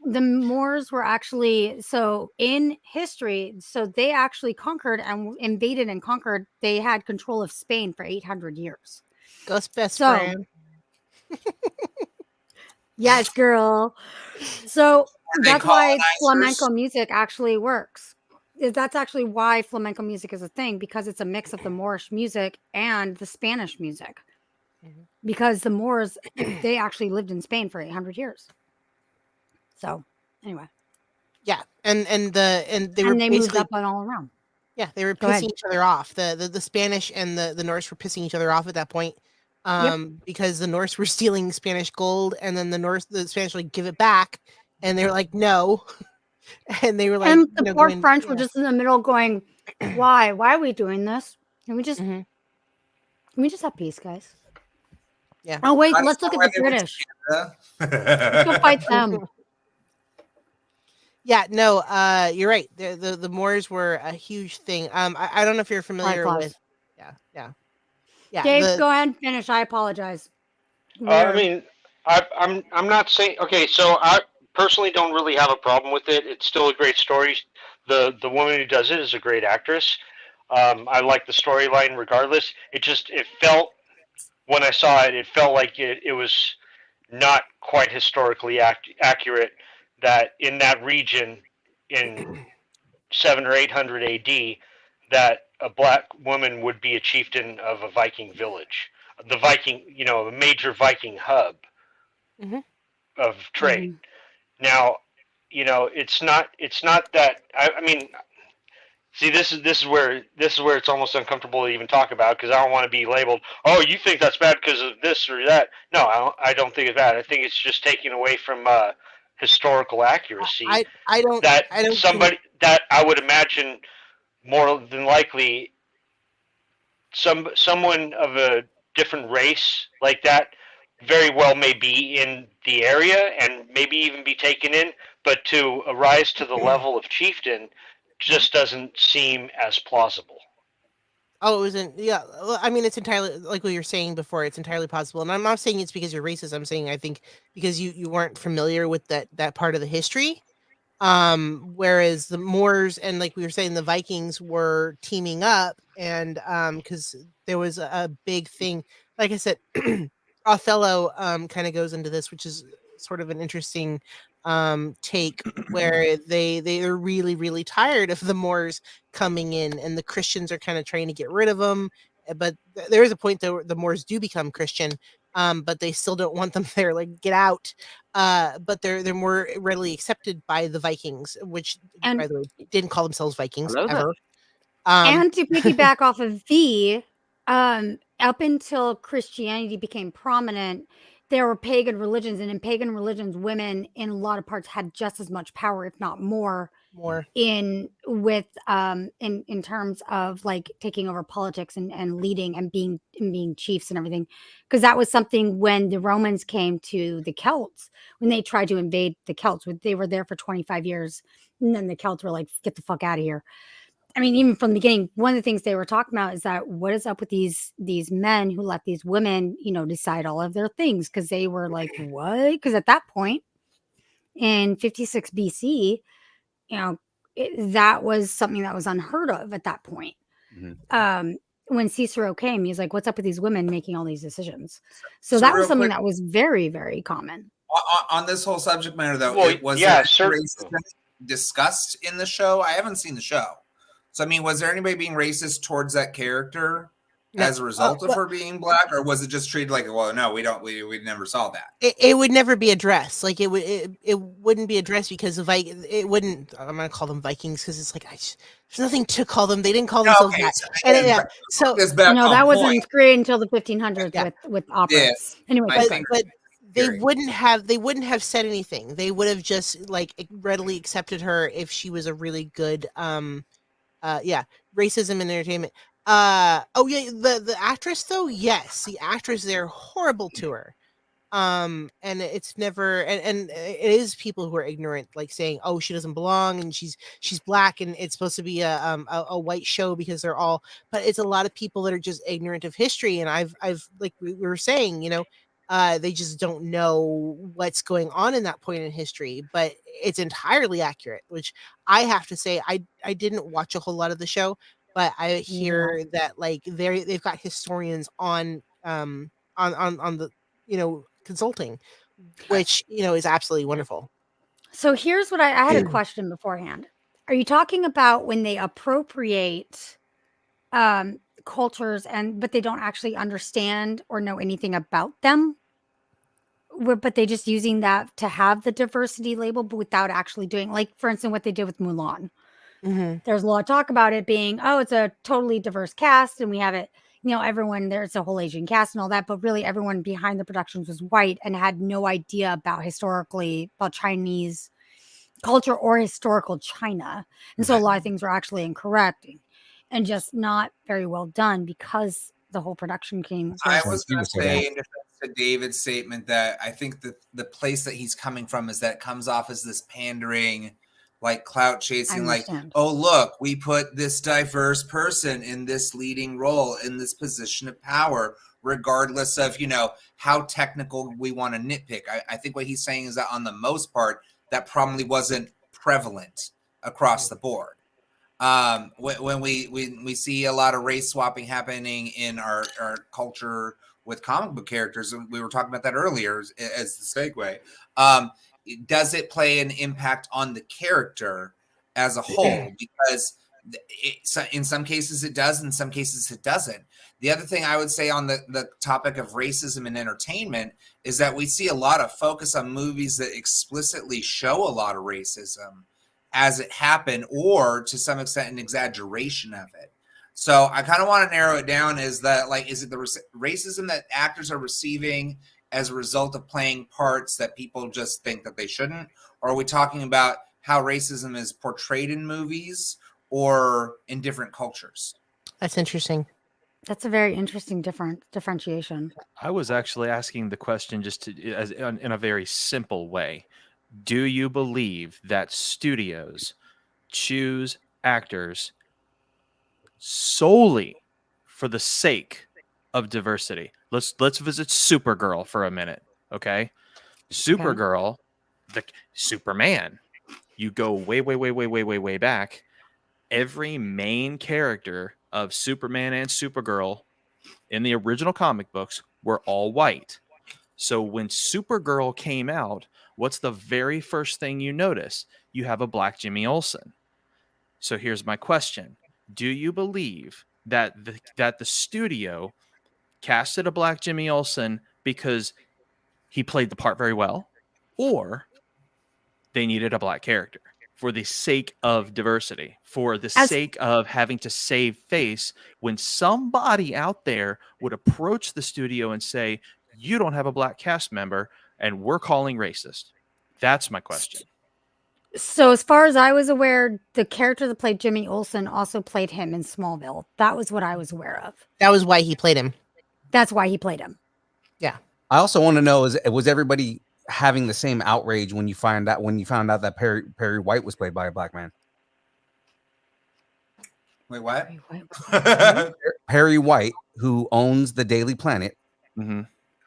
The Moors were actually, so in history, so they actually conquered and invaded and conquered. They had control of Spain for 800 years. Ghost best friend. Yes, girl. So that's why flamenco music actually works. That's actually why flamenco music is a thing, because it's a mix of the Moorish music and the Spanish music. Because the Moors, they actually lived in Spain for 800 years. So anyway, yeah, and they moved up and all around. Yeah, they were pissing each other off. The Spanish and the Norse were pissing each other off at that point, because the Norse were stealing Spanish gold, and then the Spanish were like, give it back, and they were like, no, and they were like, and the poor French were just in the middle going, why are we doing this? Can we just have peace, guys? Yeah. Oh wait, let's look at the British. Let's go fight them. Yeah, no, you're right. The Moors were a huge thing. I don't know if you're familiar with. Yeah. Dave, go ahead and finish. I apologize. I mean, I'm not saying. Okay, so I personally don't really have a problem with it. It's still a great story. The woman who does it is a great actress. I like the storyline regardless. It felt, when I saw it, it felt like it was not quite historically accurate. That in that region, in 700 or 800 AD, that a black woman would be a chieftain of a Viking village, the Viking, a major Viking hub of trade. Now, it's not that. I mean, see, this is where it's almost uncomfortable to even talk about, because I don't want to be labeled, oh, you think that's bad because of this or that. No, I don't think it's bad. I think it's just taking away from historical accuracy. I don't that I would imagine more than likely someone of a different race like that very well may be in the area and maybe even be taken in, but to arise to the level of chieftain just doesn't seem as plausible. Oh, it wasn't. Yeah, I mean, it's entirely like what you're saying before. It's entirely possible, and I'm not saying it's because you're racist. I'm saying I think because you weren't familiar with that part of the history. Whereas the Moors and, like we were saying, the Vikings were teaming up, and because there was a big thing. Like I said, Othello kind of goes into this, which is sort of an interesting take, where they're really, really tired of the Moors coming in, and the Christians are kind of trying to get rid of them. But there is a point that the Moors do become Christian, but they still don't want them there. Like, get out. But they're more readily accepted by the Vikings, which, by the way, didn't call themselves Vikings ever. And to piggyback off of V, up until Christianity became prominent, there were pagan religions, and in pagan religions, women in a lot of parts had just as much power, if not more in terms of like taking over politics and leading and being chiefs and everything. Because that was something when the Romans came to the Celts, when they tried to invade the Celts, they were there for 25 years, and then the Celts were like, get the fuck out of here. I mean, even from the beginning, one of the things they were talking about is that what is up with these men who let these women, decide all of their things? Because they were like, what? Because at that point, in 56 BC, that was something that was unheard of at that point. When Cicero came, he's like, what's up with these women making all these decisions? So that was something that was very, very common. On this whole subject matter, though, Well, it was yeah, there certain. racism discussed in the show? I haven't seen the show, so I mean, was there anybody being racist towards that character No. as a result of her being black, or was it just treated like, well, no, we don't, we never saw that? It would never be addressed. Like it wouldn't be addressed because of it wouldn't. I'm gonna call them Vikings because it's like there's nothing to call them. They didn't call themselves that. And yeah, so no, that wasn't created until the 1500s with opera. Yes. Anyway, but they wouldn't have said anything. They would have just like readily accepted her if she was a really good racism in entertainment. The actress though, yes, the actress, they're horrible to her. And it's never and it is people who are ignorant, like saying, oh, she doesn't belong and she's black and it's supposed to be a white show because they're all, but it's a lot of people that are just ignorant of history. And I've like we were saying, they just don't know what's going on in that point in history, but it's entirely accurate, which I have to say, I didn't watch a whole lot of the show, but I hear that like they've got historians on the consulting, which is absolutely wonderful. So here's what I had a question beforehand. Are you talking about when they appropriate cultures but they don't actually understand or know anything about them? But they just using that to have the diversity label, but without actually doing, like, for instance, what they did with Mulan. Mm-hmm. There's a lot of talk about it being, it's a totally diverse cast, and we have it, everyone, there's a whole Asian cast and all that, but really everyone behind the productions was white and had no idea about Chinese culture or historical China. And so a lot of things were actually incorrect and just not very well done because the whole production came. I was going to say in defense to David's statement that I think that the place that he's coming from is that it comes off as this pandering, like clout chasing, like, oh, look, we put this diverse person in this leading role, in this position of power, regardless of, how technical we want to nitpick. I think what he's saying is that on the most part, that probably wasn't prevalent across the board. When we see a lot of race swapping happening in our culture with comic book characters, and we were talking about that earlier as the segue, does it play an impact on the character as a whole? Because in some cases it does, in some cases it doesn't. The other thing I would say on the topic of racism in entertainment is that we see a lot of focus on movies that explicitly show a lot of racism as it happened, or to some extent an exaggeration of it. So I kind of want to narrow it down. Is that, like, is it the racism that actors are receiving as a result of playing parts that people just think that they shouldn't? Or are we talking about how racism is portrayed in movies or in different cultures? That's interesting. That's a very interesting differentiation. I was actually asking the question just in a very simple way. Do you believe that studios choose actors solely for the sake of diversity? Let's visit Supergirl for a minute, okay? Supergirl, the Superman. You go way back. Every main character of Superman and Supergirl in the original comic books were all white. So when Supergirl came out, what's the very first thing you notice? You have a black Jimmy Olsen. So here's my question. Do you believe that the studio casted a black Jimmy Olsen because he played the part very well, or they needed a black character for the sake of diversity, for the sake of having to save face when somebody out there would approach the studio and say, you don't have a black cast member and we're calling racist? That's my question. So as far as I was aware, the character that played Jimmy Olsen also played him in Smallville. That was what I was aware of. That was why he played him. That's why he played him. Yeah. I also want to know, was everybody having the same outrage when you found out that Perry White was played by a black man? Wait, what? Perry White, who owns the Daily Planet. Mm-hmm.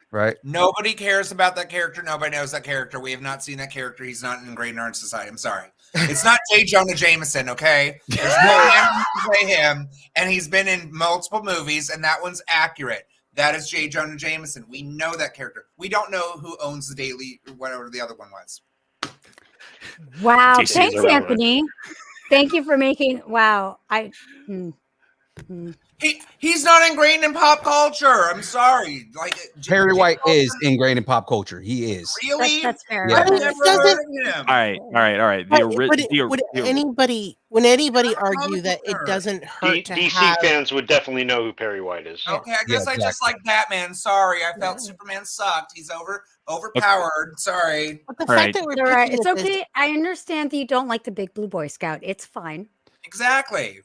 Right. Nobody cares about that character. Nobody knows that character. We have not seen that character. He's not ingrained in our society. I'm sorry. It's not J. Jonah Jameson, okay? There's no man to play him, and he's been in multiple movies, and that one's accurate. That is J. Jonah Jameson. We know that character. We don't know who owns the Daily, or whatever the other one was. Wow. DC is Thanks, irrelevant. Anthony. Thank you for making. Wow. He's not ingrained in pop culture. I'm sorry. Like Perry White is ingrained in pop culture. He is. Really? That's fair. Yeah. I've But it never doesn't- heard of him. All right. Would anybody argue that it nerd. doesn't hurt to DC have? fans would definitely know who Perry White is. Okay, I guess Yeah, I just like Batman. Sorry, I felt Superman sucked. He's overpowered. Sorry. But the All fact right. that we're All right. picking It's at this- okay. I understand that you don't like the Big Blue Boy Scout. It's fine. Exactly.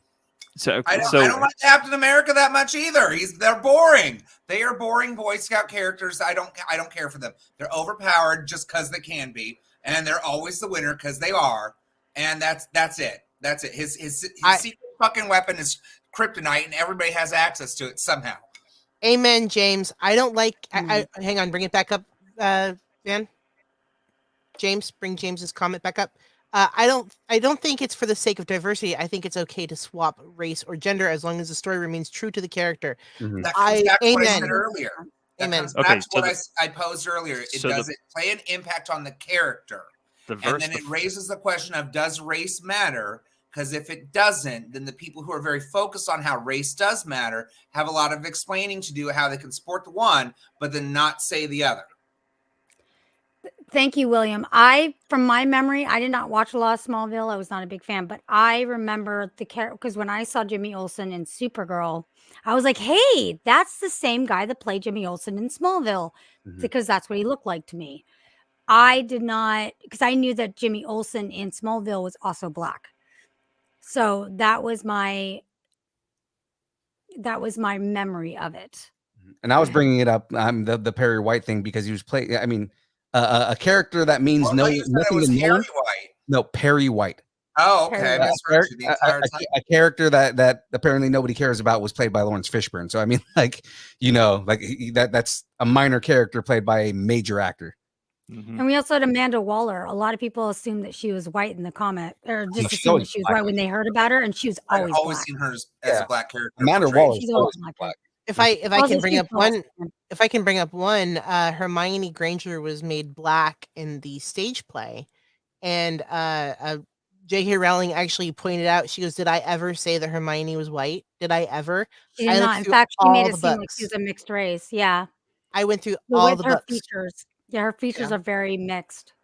So, I don't like Captain America that much either. They're boring. They are boring Boy Scout characters. I don't care for them. They're overpowered just because they can be, and they're always the winner because they are. And that's it. That's it. His secret fucking weapon is kryptonite, and everybody has access to it somehow. Amen, James. I don't like. I hang on. Bring it back up, Dan. James, bring James's comment back up. I don't think it's for the sake of diversity. I think it's okay to swap race or gender as long as the story remains true to the character. Mhm. That comes back to what I said amen. earlier. That Amen. comes Okay, back to so what I posed earlier. It so does it play an impact on the character. And then it raises the question of, does race matter? Because if it doesn't, then the people who are very focused on how race does matter have a lot of explaining to do how they can support the one, but then not say the other. Thank you, William. From my memory, I did not watch a lot of Smallville. I was not a big fan, but I remember the character because when I saw Jimmy Olsen in Supergirl, I was like, "Hey, that's the same guy that played Jimmy Olsen in Smallville," because that's what he looked like to me. I did not, because I knew that Jimmy Olsen in Smallville was also black, so that was my memory of it. And I was bringing it up, the Perry White thing, because he was playing. I mean, a character that means nothing it to was no Harry one. White. No, Perry White. Oh, okay. Perry I White. misheard you the entire time. A character that apparently nobody cares about was played by Lawrence Fishburne. So I mean, like, that's a minor character played by a major actor. And we also had Amanda Waller. A lot of people assumed that she was white in the comic, or just she's assumed always that she was black. white when they heard about her, and she was I've always always black. seen her as a black character. Amanda portrayed. Waller. She's always black. If I Also, can bring she's up one, Boston. Hermione Granger was made black in the stage play, and J.K. Rowling actually pointed out. She goes, "Did I ever say that Hermione was white? Did I ever?" She did I looked not. In through fact, she made all it the seem like books. she was a mixed race. Yeah, I went through but all with the her books. features. Yeah, her features are very mixed.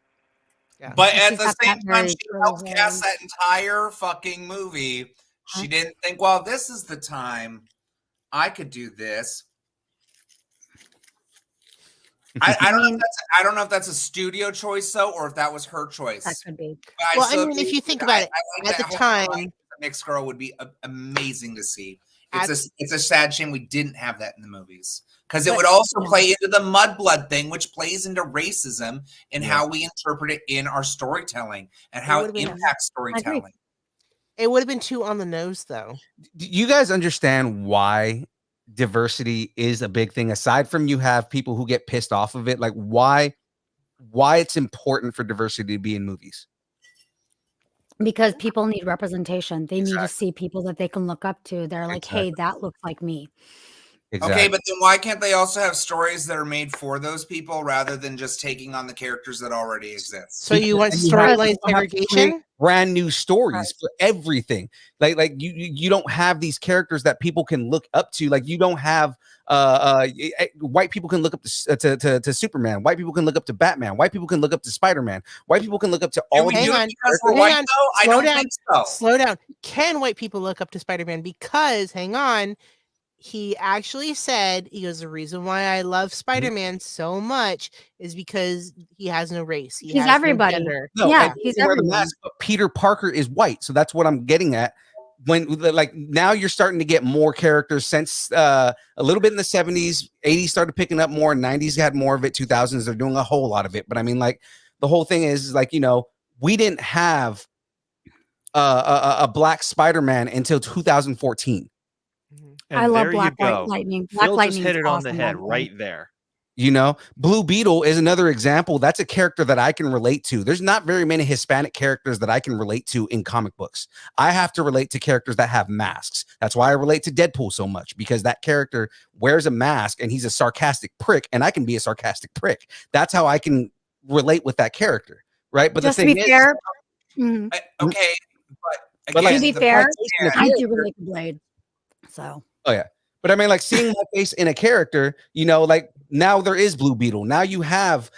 Yeah. But And at she's the got same that time, very she curly helped hair cast and- that entire fucking movie. She didn't think, well, this is the time I could do this. I don't know if that's a studio choice though, or if that was her choice. That could be. But Well, I still mean, if agree you with think you. about it, I like at the that time- whole mixed girl would be amazing to see. At- It's a sad shame we didn't have that in the movies, because it But- would also yeah. play into the mudblood thing, which plays into racism and Yeah. how we interpret it in our storytelling and how it would've been- impacts storytelling. It would have been too on the nose, though. Do you guys understand why diversity is a big thing? Aside from you have people who get pissed off of it, like why it's important for diversity to be in movies? Because people need representation. They need to see people that they can look up to. They're like, Exactly. hey, that looks like me. Okay, but then why can't they also have stories that are made for those people rather than just taking on the characters that already exist? So you want And you have storyline to create segregation? brand new stories for everything. Like you don't have these characters that people can look up to. Like you don't have white people can look up to Superman. White people can look up to Batman. White people can look up to Spider-Man. White people can look up to all we these. do Hang it on. because we're Hang white, on. though? I Slow don't down. think so. Slow down. Can white people look up to Spider-Man? Because, hang on, he actually said, he goes, the reason why I love Spider-Man so much is because he has no race. He He's has no everybody. gender. No, Yeah, and he's he wear the everyone. mask, but Peter Parker is white, so that's what I'm getting at. When like now you're starting to get more characters since a little bit in the 70s, 80s started picking up more, 90s had more of it, 2000s they're doing a whole lot of it. But I mean, like the whole thing is like, we didn't have a black Spider-Man until 2014. And I love there Black you go. Lightning. Black Phil Lightning just hit is it on the awesome, head by the way. right there. You know, Blue Beetle is another example. That's a character that I can relate to. There's not very many Hispanic characters that I can relate to in comic books. I have to relate to characters that have masks. That's why I relate to Deadpool so much, because that character wears a mask and he's a sarcastic prick, and I can be a sarcastic prick. That's how I can relate with that character, right? But Just the to thing be is, fair, mhm. Okay, but But, again, To be the fair, point I is, do relate to Blade. So oh yeah. But I mean, like seeing my face in a character, you know, like now there is Blue Beetle. Now you have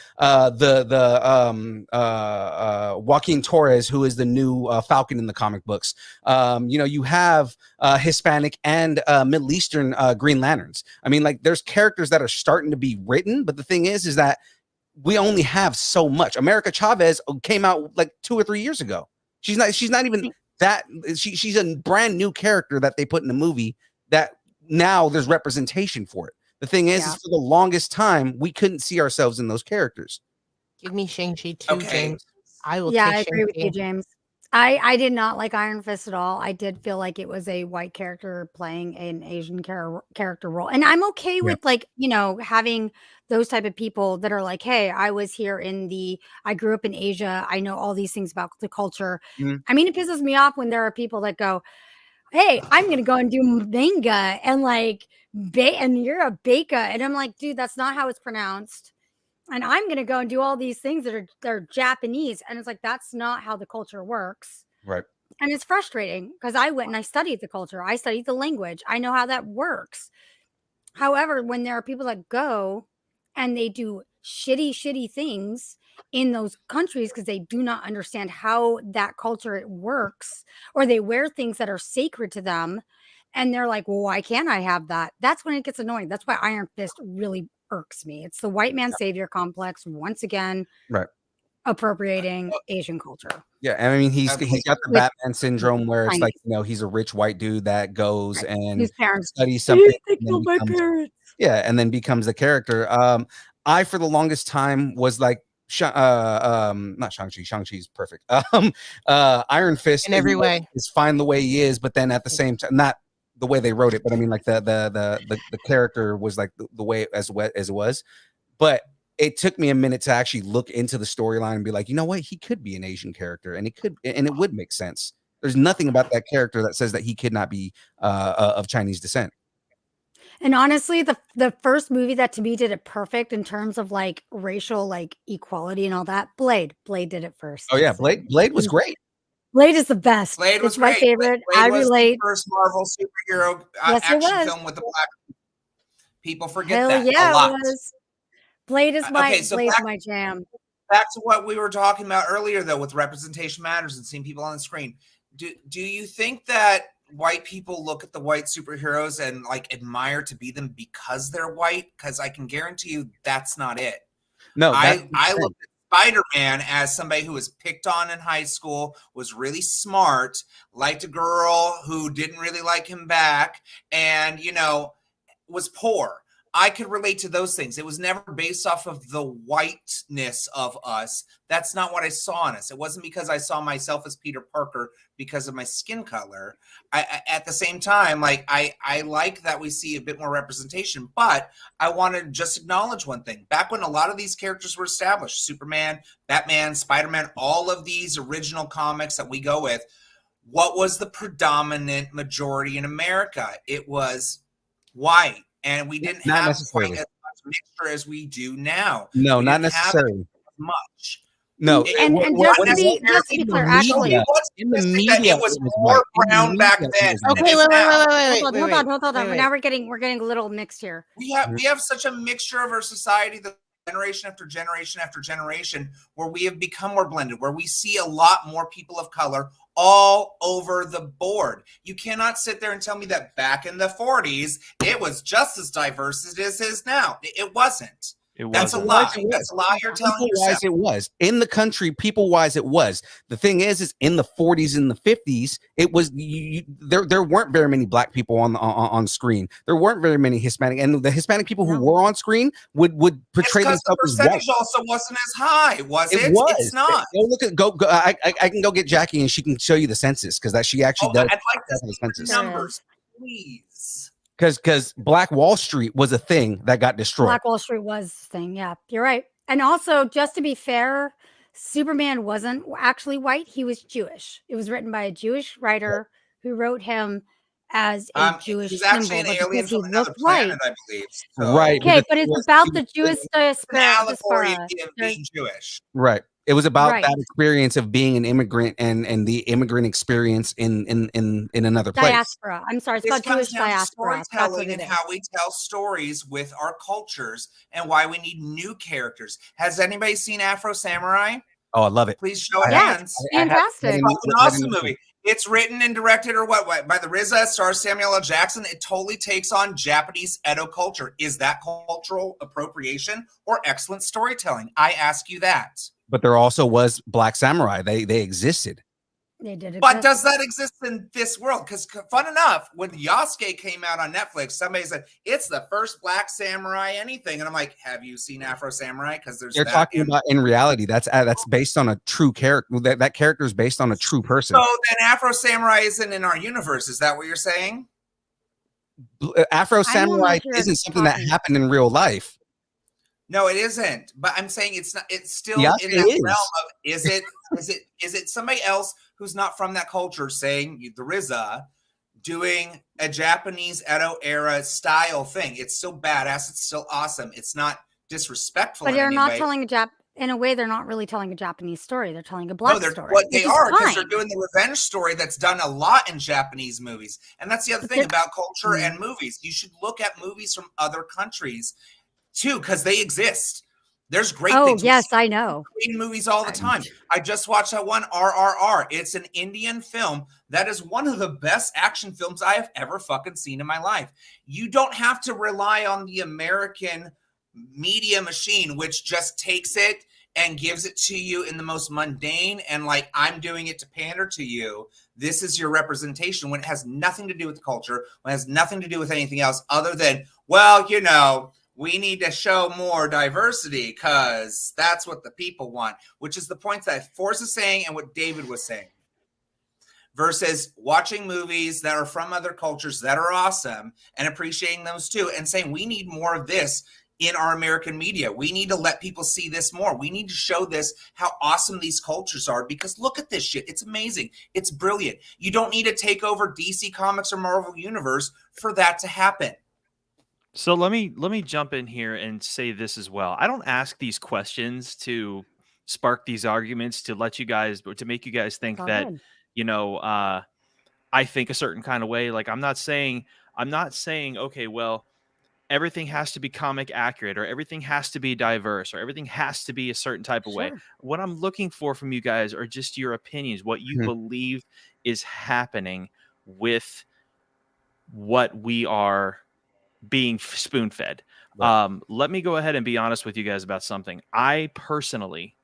Joaquin Torres, who is the new Falcon in the comic books. You know, you have Hispanic and Middle Eastern Green Lanterns. I mean, like there's characters that are starting to be written, but the thing is that we only have so much. America Chavez came out like 2 or 3 years ago. She's not even that. She's a brand new character that they put in the movie that now there's representation for it. The thing is for the longest time, we couldn't see ourselves in those characters. Give me Shang-Chi too, Okay. James. I will yeah, take I agree with you, Shang-Chi. James. I did not like Iron Fist at all. I did feel like it was a white character playing an Asian character role. And I'm okay with like, you know, having those type of people that are like, hey, I grew up in Asia. I know all these things about the culture. Mhm. I mean, it pisses me off when there are people that go, hey, I'm going to go and do manga and like, and you're a beka. And I'm like, dude, that's not how it's pronounced. And I'm going to go and do all these things that are Japanese. And it's like, that's not how the culture works. Right. And it's frustrating because I went and I studied the culture. I studied the language. I know how that works. However, when there are people that go and they do shitty things in those countries because they do not understand how that culture works, or they wear things that are sacred to them, and they're like, well, why can't I have that? That's when it gets annoying. That's why Iron Fist really irks me. It's the white man savior complex once again, Right. appropriating Asian culture. Yeah, and I mean he's got the With Batman syndrome where it's Chinese. like, you know, he's a rich white dude that goes and His parents studies something. They and then killed my becomes- parents. Yeah, and then becomes the character. I for the longest time was like not Shang-Chi. Shang-Chi's perfect. Iron Fist In every way. is fine the way he is, but then at the same time, not the way they wrote it, but I mean like the character was like the way as it was. But it took me a minute to actually look into the storyline and be like, you know what, he could be an Asian character, and it would make sense. There's nothing about that character that says that he could not be of Chinese descent. And honestly, the first movie that to me did it perfect in terms of like racial like equality and all that, Blade did it first. Oh yeah, Blade was great. Blade is the best. Blade was It's my great. favorite. Blade I was relate. the first Marvel superhero Yes, it action was. film with the black. People forget Hell that yeah, a lot. it was. Blade is my Okay, so Blade's my jam. Back to what we were talking about earlier, though, with representation matters and seeing people on the screen. Do you think that white people look at the white superheroes and like admire to be them because they're white? Because I can guarantee you that's not it. No, I look at Spider-Man as somebody who was picked on in high school, was really smart, liked a girl who didn't really like him back, and, you know, was poor. I could relate to those things. It was never based off of the whiteness of us. That's not what I saw in us. It wasn't because I saw myself as Peter Parker because of my skin color. At the same time, like I like that we see a bit more representation, but I want to just acknowledge one thing. Back when a lot of these characters were established, Superman, Batman, Spider-Man, all of these original comics that we go with, what was the predominant majority in America? It was white. And we didn't Not have necessarily. quite as much mixture as we do now. No, We not didn't have necessarily. as much. No, And just to be clear, actually, in the media, it was more brown back then. Okay, than it is now. hold on. wait. Now we're getting a little mixed here. We have such a mixture of our society that generation after generation after generation where we have become more blended, where we see a lot more people of color all over the board. You cannot sit there and tell me that back in the 40s, it was just as diverse as it is now. It wasn't. That's a lie. That's a lie you're telling yourself. It was in the country. People-wise, it was. The thing is in the 40s and the 50s, it was there weren't very many black people on screen. There weren't very many Hispanic, and the Hispanic people who were on screen would portray because the themselves as white. percentage also wasn't as high, was it? Was. It's not. Go look at go. I can go get Jackie, and she can show you the census because that she actually does. I'd like to the see census numbers, please. because Black Wall Street was a thing that got destroyed. Black Wall Street was the thing. Yeah, you're right. And also, just to be fair, Superman wasn't actually white. He was Jewish. It was written by a Jewish writer who wrote him as a Jewish He's actually symbol, an but alien because he from another looked planet, white. I believe. So Right. Okay, but Because it's he about was the Jewish an allegory diaspora. of him being Jewish. right. It was about Right. that experience of being an immigrant and the immigrant experience in another place. Diaspora. I'm sorry, it's This about comes Jewish down to diaspora. That's what storytelling it and is. how we tell stories with our cultures and why we need new characters. Has anybody seen Afro Samurai? Oh, I love it. Please show of Yes, hands. fantastic. It's an awesome movie. It's written and directed or what by the RZA, stars Samuel L. Jackson. It totally takes on Japanese Edo culture. Is that cultural appropriation or excellent storytelling? I ask you that. But there also was Black Samurai. They existed. They did it. But does that exist in this world? Because fun enough, when Yasuke came out on Netflix, somebody said it's the first Black Samurai anything, and I'm like, have you seen Afro Samurai? Because there's You're talking about in reality. That's based on a true character. That character is based on a true person. So then Afro Samurai isn't in our universe. Is that what you're saying? Afro Samurai isn't something that happened in real life. No, it isn't. But I'm saying it's not. It's still Yeah, in it that is. realm of is it somebody else who's not from that culture saying the RZA doing a Japanese Edo era style thing? It's still badass. It's still awesome. It's not disrespectful. But in they're any not way. telling in a way, they're not really telling a Japanese story. They're telling a Black story. What they are, because they're fine. doing the revenge story that's done a lot in Japanese movies. And that's the other thing about culture and movies. You should look at movies from other countries too, because they exist. There's great things. Oh, yes, I know. Korean movies all the time. I just watched that one, RRR. It's an Indian film that is one of the best action films I have ever fucking seen in my life. You don't have to rely on the American media machine, which just takes it and gives it to you in the most mundane and like, I'm doing it to pander to you. This is your representation when it has nothing to do with the culture, when it has nothing to do with anything else other than, well, you know, we need to show more diversity because that's what the people want, which is the point that Force is saying and what David was saying. Versus watching movies that are from other cultures that are awesome and appreciating those too and saying we need more of this in our American media. We need to let people see this more. We need to show this, how awesome these cultures are, because look at this shit. It's amazing. It's brilliant. You don't need to take over DC Comics or Marvel Universe for that to happen. So let me jump in here and say this as well. I don't ask these questions to spark these arguments to let you guys, or to make you guys think that, you know, I think a certain kind of way. Like I'm not saying, okay, well, everything has to be comic accurate or everything has to be diverse or everything has to be a certain type of way. What I'm looking for from you guys are just your opinions, what you believe is happening with what we are being spoon-fed. Right. Let me go ahead and be honest with you guys about something. I personally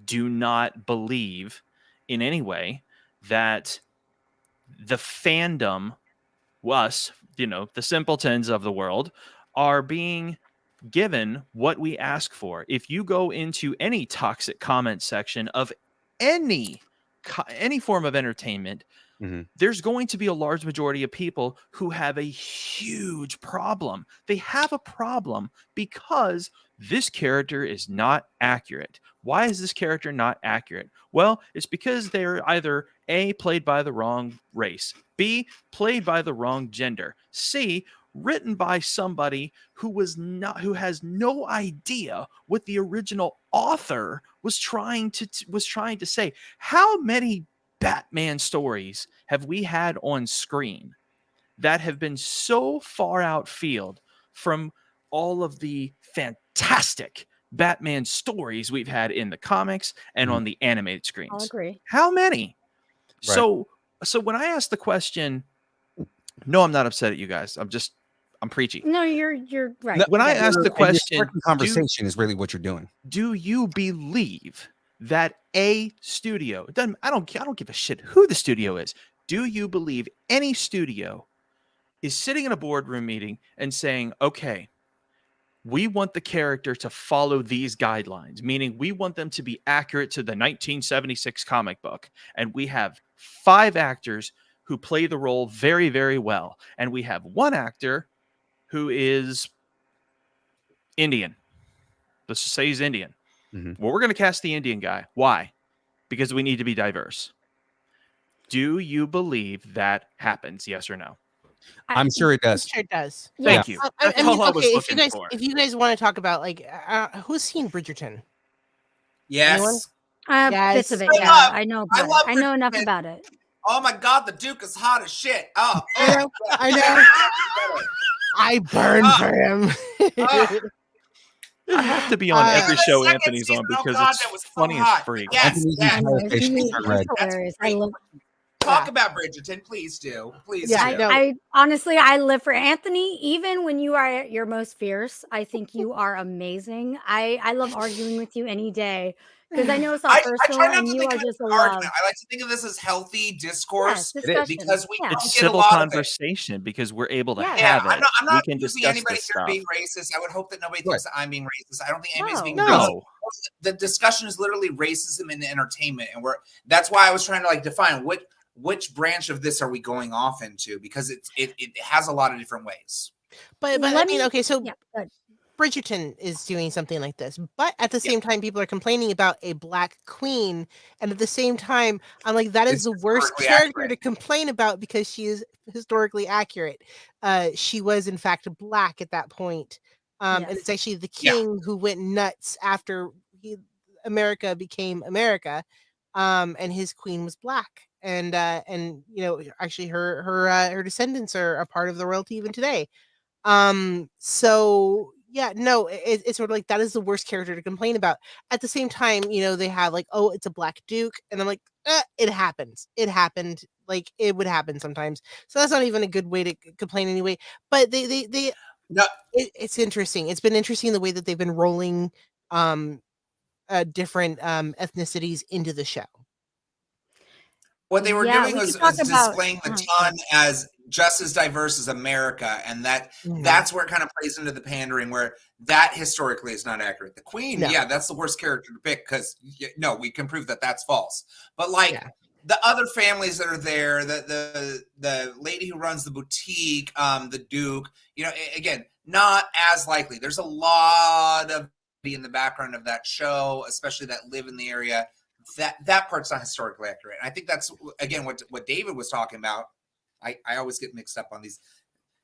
do not believe in any way that the fandom, us, you know, the simpletons of the world, are being given what we ask for. If you go into any toxic comment section of any form of entertainment, there's going to be a large majority of people who have a huge problem. They have a problem because this character is not accurate. Why is this character not accurate? Well, it's because they're either A, played by the wrong race, B, played by the wrong gender, C, written by somebody who has no idea what the original author was trying to say. How many Batman stories have we had on screen that have been so far outfield from all of the fantastic Batman stories we've had in the comics and on the animated screens? I'll agree. How many? Right. So when I ask the question, no, I'm not upset at you guys. I'm preachy. No, you're right. When I ask the question, conversation is really what you're doing. Do you believe that a studio, I don't give a shit who the studio is. Do you believe any studio is sitting in a boardroom meeting and saying, okay, we want the character to follow these guidelines, meaning we want them to be accurate to the 1976 comic book. And we have 5 actors who play the role very, very well. And we have 1 actor who is Indian. Let's just say he's Indian. Mhm. Well, we're going to cast the Indian guy. Why? Because we need to be diverse. Do you believe that happens? Yes or no? I'm sure it does. Sure does. Thank Yes. you. I That's mean, all I was okay, looking for. if you guys want to talk about like who's seen Bridgerton? Yes. Anyone? Bits of Yes. it. I Yeah, love- I know I about love it. I know enough Bridgerton. about it. Oh my God, the Duke is hot as shit. Oh, I know. I know. I burn Ah. for him. Ah. I have to be on Uh, every The show second Anthony's season, on oh because God, it's that was so funny as hot. freak. Yes, Anthony's yes. I know. entire face He- turned he's red. hilarious. I great. love. Talk Yeah. about Bridgerton, please do. Please Yeah, do. no. I honestly, I live for Anthony. Even when you are at your most fierce, I think you are amazing. I love arguing with you any day because I know it's not I personal try not and to you think are of it as just a an love. argument. I like to think of this as healthy discourse Yes, It is. discussion. because we Yeah. don't It's get a civil lot of it. conversation because we're able to Yeah. Yeah, have I'm it. not, I'm We not can accusing discuss anybody this here of stuff. being racist. I would hope that nobody Right. thinks that I'm being racist. I don't think anybody's No. being No. racist. No. The discussion is literally racism in entertainment, and that's why I was trying to like define which branch of this are we going off into, because it has a lot of different ways. But I Let mean, me- okay, so Yeah, good. Bridgerton is doing something like this, but at the same time, people are complaining about a black queen, and at the same time, I'm like, that is It's the worst historically character accurate. to complain about because she is historically accurate. She was in fact black at that point, and Yes. it's actually the Yeah. king who went nuts after America became America, and his queen was black, and you know, actually her descendants are a part of the royalty even today. So yeah, no, it's sort of like that is the worst character to complain about. At the same time, you know, they have like, oh, it's a black duke, and I'm like, it happens. It happened. Like it would happen sometimes. So that's not even a good way to complain anyway. But they No, it's interesting. It's been interesting the way that they've been rolling different ethnicities into the show. what they were Yeah, doing we was could talk about- displaying the oh, ton as just as diverse as America, and that's where it kind of plays into the pandering, where that historically is not accurate. The queen, No. yeah, that's the worst character to pick because no, we can prove that that's false. But like Yeah. the other families that are there, the lady who runs the boutique, the Duke, you know, again, not as likely. There's a lot of in the background of that show, especially that live in the area. That part's not historically accurate. I think that's again what David was talking about. I always get mixed up on these.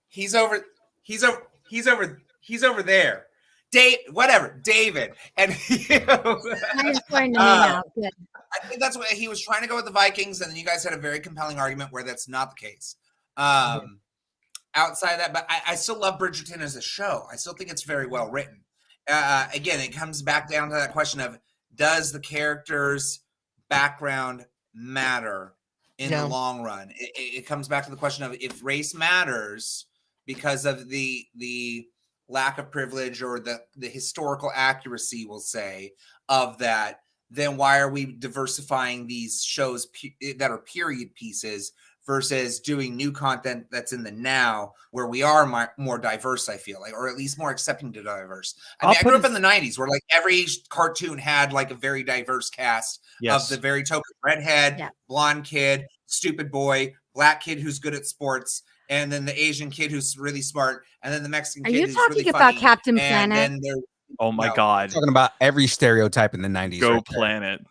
He's over there. David. And Now you're pointing to me now. Good. I think that's what he was trying to go with the Vikings, and then you guys had a very compelling argument where that's not the case. Outside of that, but I still love Bridgerton as a show. I still think it's very well written. Again, it comes back down to that question of, does the character's background matter in the long run? It comes back to the question of, if race matters because of the lack of privilege or the historical accuracy, we'll say, of that, then why are we diversifying these shows that are period pieces versus doing new content that's in the now, where we are more diverse, I feel like, or at least more accepting to diverse. I mean, I grew up in the 90s where like every cartoon had like a very diverse cast of the very token redhead, blonde kid, stupid boy, black kid who's good at sports, and then the Asian kid who's really smart, and then the Mexican kid who's really funny. Are you talking about Captain Planet? Oh my God. Talking about every stereotype in the 90s. Go right there. Planet.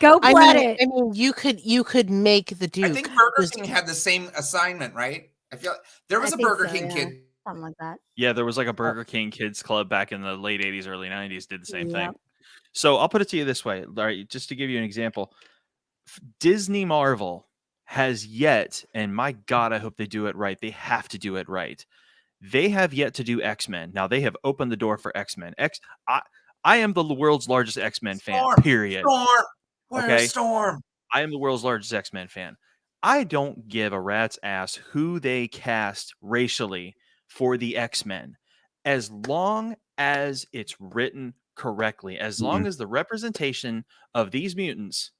Go Planet. I mean, you could make the Duke. I think Burger King had the same assignment, right? I feel there was a Burger King kid. Something like that. Yeah, there was like a Burger King Kids Club back in the late 80s, early 90s, did the same thing. So I'll put it to you this way. All right, just to give you an example. Disney Marvel has yet, and my God, I hope they do it right. They have to do it right. They have yet to do X-Men. Now, they have opened the door for X-Men. I am the world's largest X-Men fan, period. Storm. I am the world's largest X-Men fan. I don't give a rat's ass who they cast racially for the X-Men, as long as it's written correctly, as long as the representation of these mutants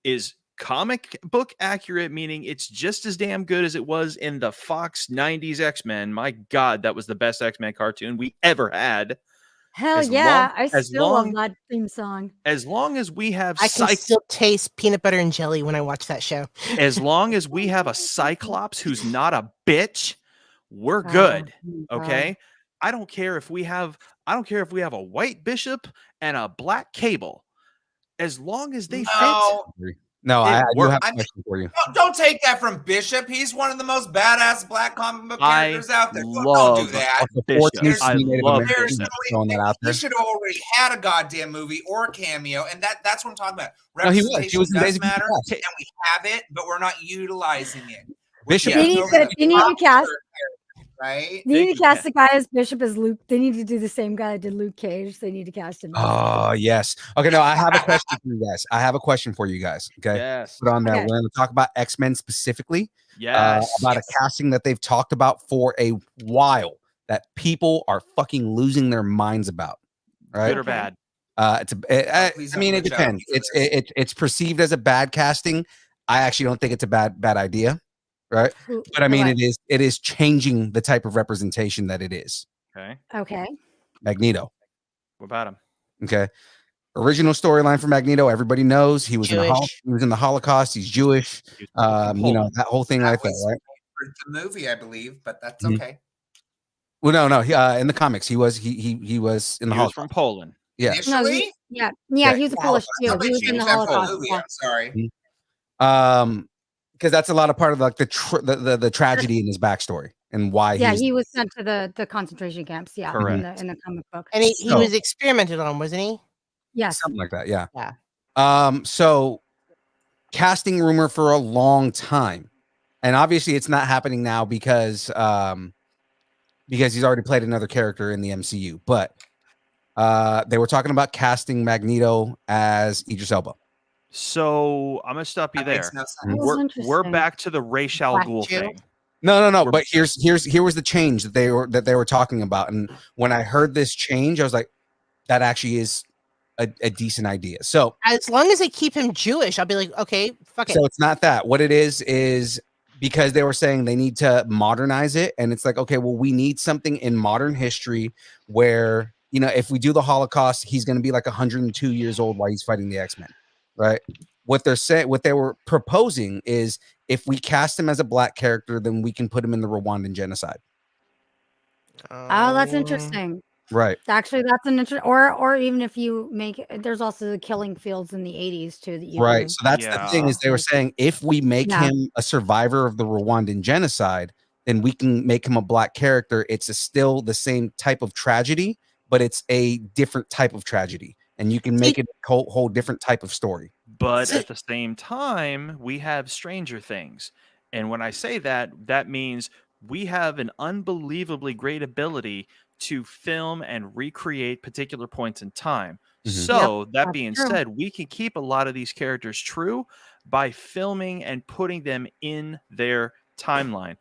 is comic book accurate, meaning it's just as damn good as it was in the Fox 90s X-Men. My God, that was the best X-Men cartoon we ever had. Hell yeah. I still love that theme song. As long as we have I can still taste peanut butter and jelly when I watch that show. As long as we have a Cyclops who's not a bitch, we're Oh, good. my God. Okay. I don't care if we have a white bishop and a black cable. As long as they fit, No, I it do have works. a question for you. don't take that from Bishop. He's one of the most badass black comic book I characters out there. Don't love do that. Also, Bishop. 14 I Native love Americans, Bishop. throwing that out He there. should have already had a goddamn movie or a cameo, and that's what I'm talking about. No, he was. Representation He was in does Days of matter, Future and we have it, but we're not utilizing it. Bishop They need to cast. Right? They need to cast the guy as Bishop as Luke. They need to do the same guy that did Luke Cage. They need to cast him. Oh, yes. Okay, no, I have a question for you guys. Okay. Yes. Put on that. Okay. We're going to talk about X-Men specifically. Yes. About a casting that they've talked about for a while that people are fucking losing their minds about. Right? Good or bad? Please I mean, don't it depends. judge me for It's perceived as a bad casting. I actually don't think it's a bad idea. Right. But I mean, it is changing the type of representation that it is. Okay. Magneto. What about him? Okay. Original storyline for Magneto, everybody knows he was in Jewish. the Holocaust. He's Jewish. That whole thing right there, right? For the movie, I believe, but that's Mhm. okay. Well, no. In the comics, he was in the He was Holocaust. from Poland. Yeah. No, Initially? he was a Oh, Polish I Jew. thought they He was in changed the that for Holocaust. movie. Yeah. I'm sorry. Because that's a lot of part of like the tragedy in his backstory and why He was sent to the concentration camps. Yeah, Correct. in the comic book. And he So- was experimented on, wasn't he? Yes. something like that. Yeah. Yeah. So casting rumor for a long time, and obviously it's not happening now because he's already played another character in the MCU. But they were talking about casting Magneto as Idris Elba. So I'm gonna stop you That there. makes no sense. That was We're interesting. back to the Ra's al Black Ghul Jew? thing. No. We're- But here was the change that they were talking about, and when I heard this change, I was like, that actually is a decent idea. So As long as they keep him Jewish, I'll be like, okay, fuck it. so it's not that. What it is because they were saying they need to modernize it, and it's like, okay, well, we need something in modern history where if we do the Holocaust, he's going to be like 102 years old while he's fighting the X-Men, right? What they were proposing is if we cast him as a black character, then we can put him in the Rwandan genocide. Oh, that's interesting. Right. Actually, that's an interesting. Or even if you make, there's also the killing fields in the 80s too. That you Right. can- So that's the thing is they were saying if we make Yeah. him a survivor of the Rwandan genocide, then we can make him a black character. It's still the same type of tragedy, but it's a different type of tragedy, and you can make it a whole different type of story. But at the same time, we have Stranger Things. And when I say that, that means we have an unbelievably great ability to film and recreate particular points in time. Mhm. So, that that's being true. said, we can keep a lot of these characters true by filming and putting them in their timeline.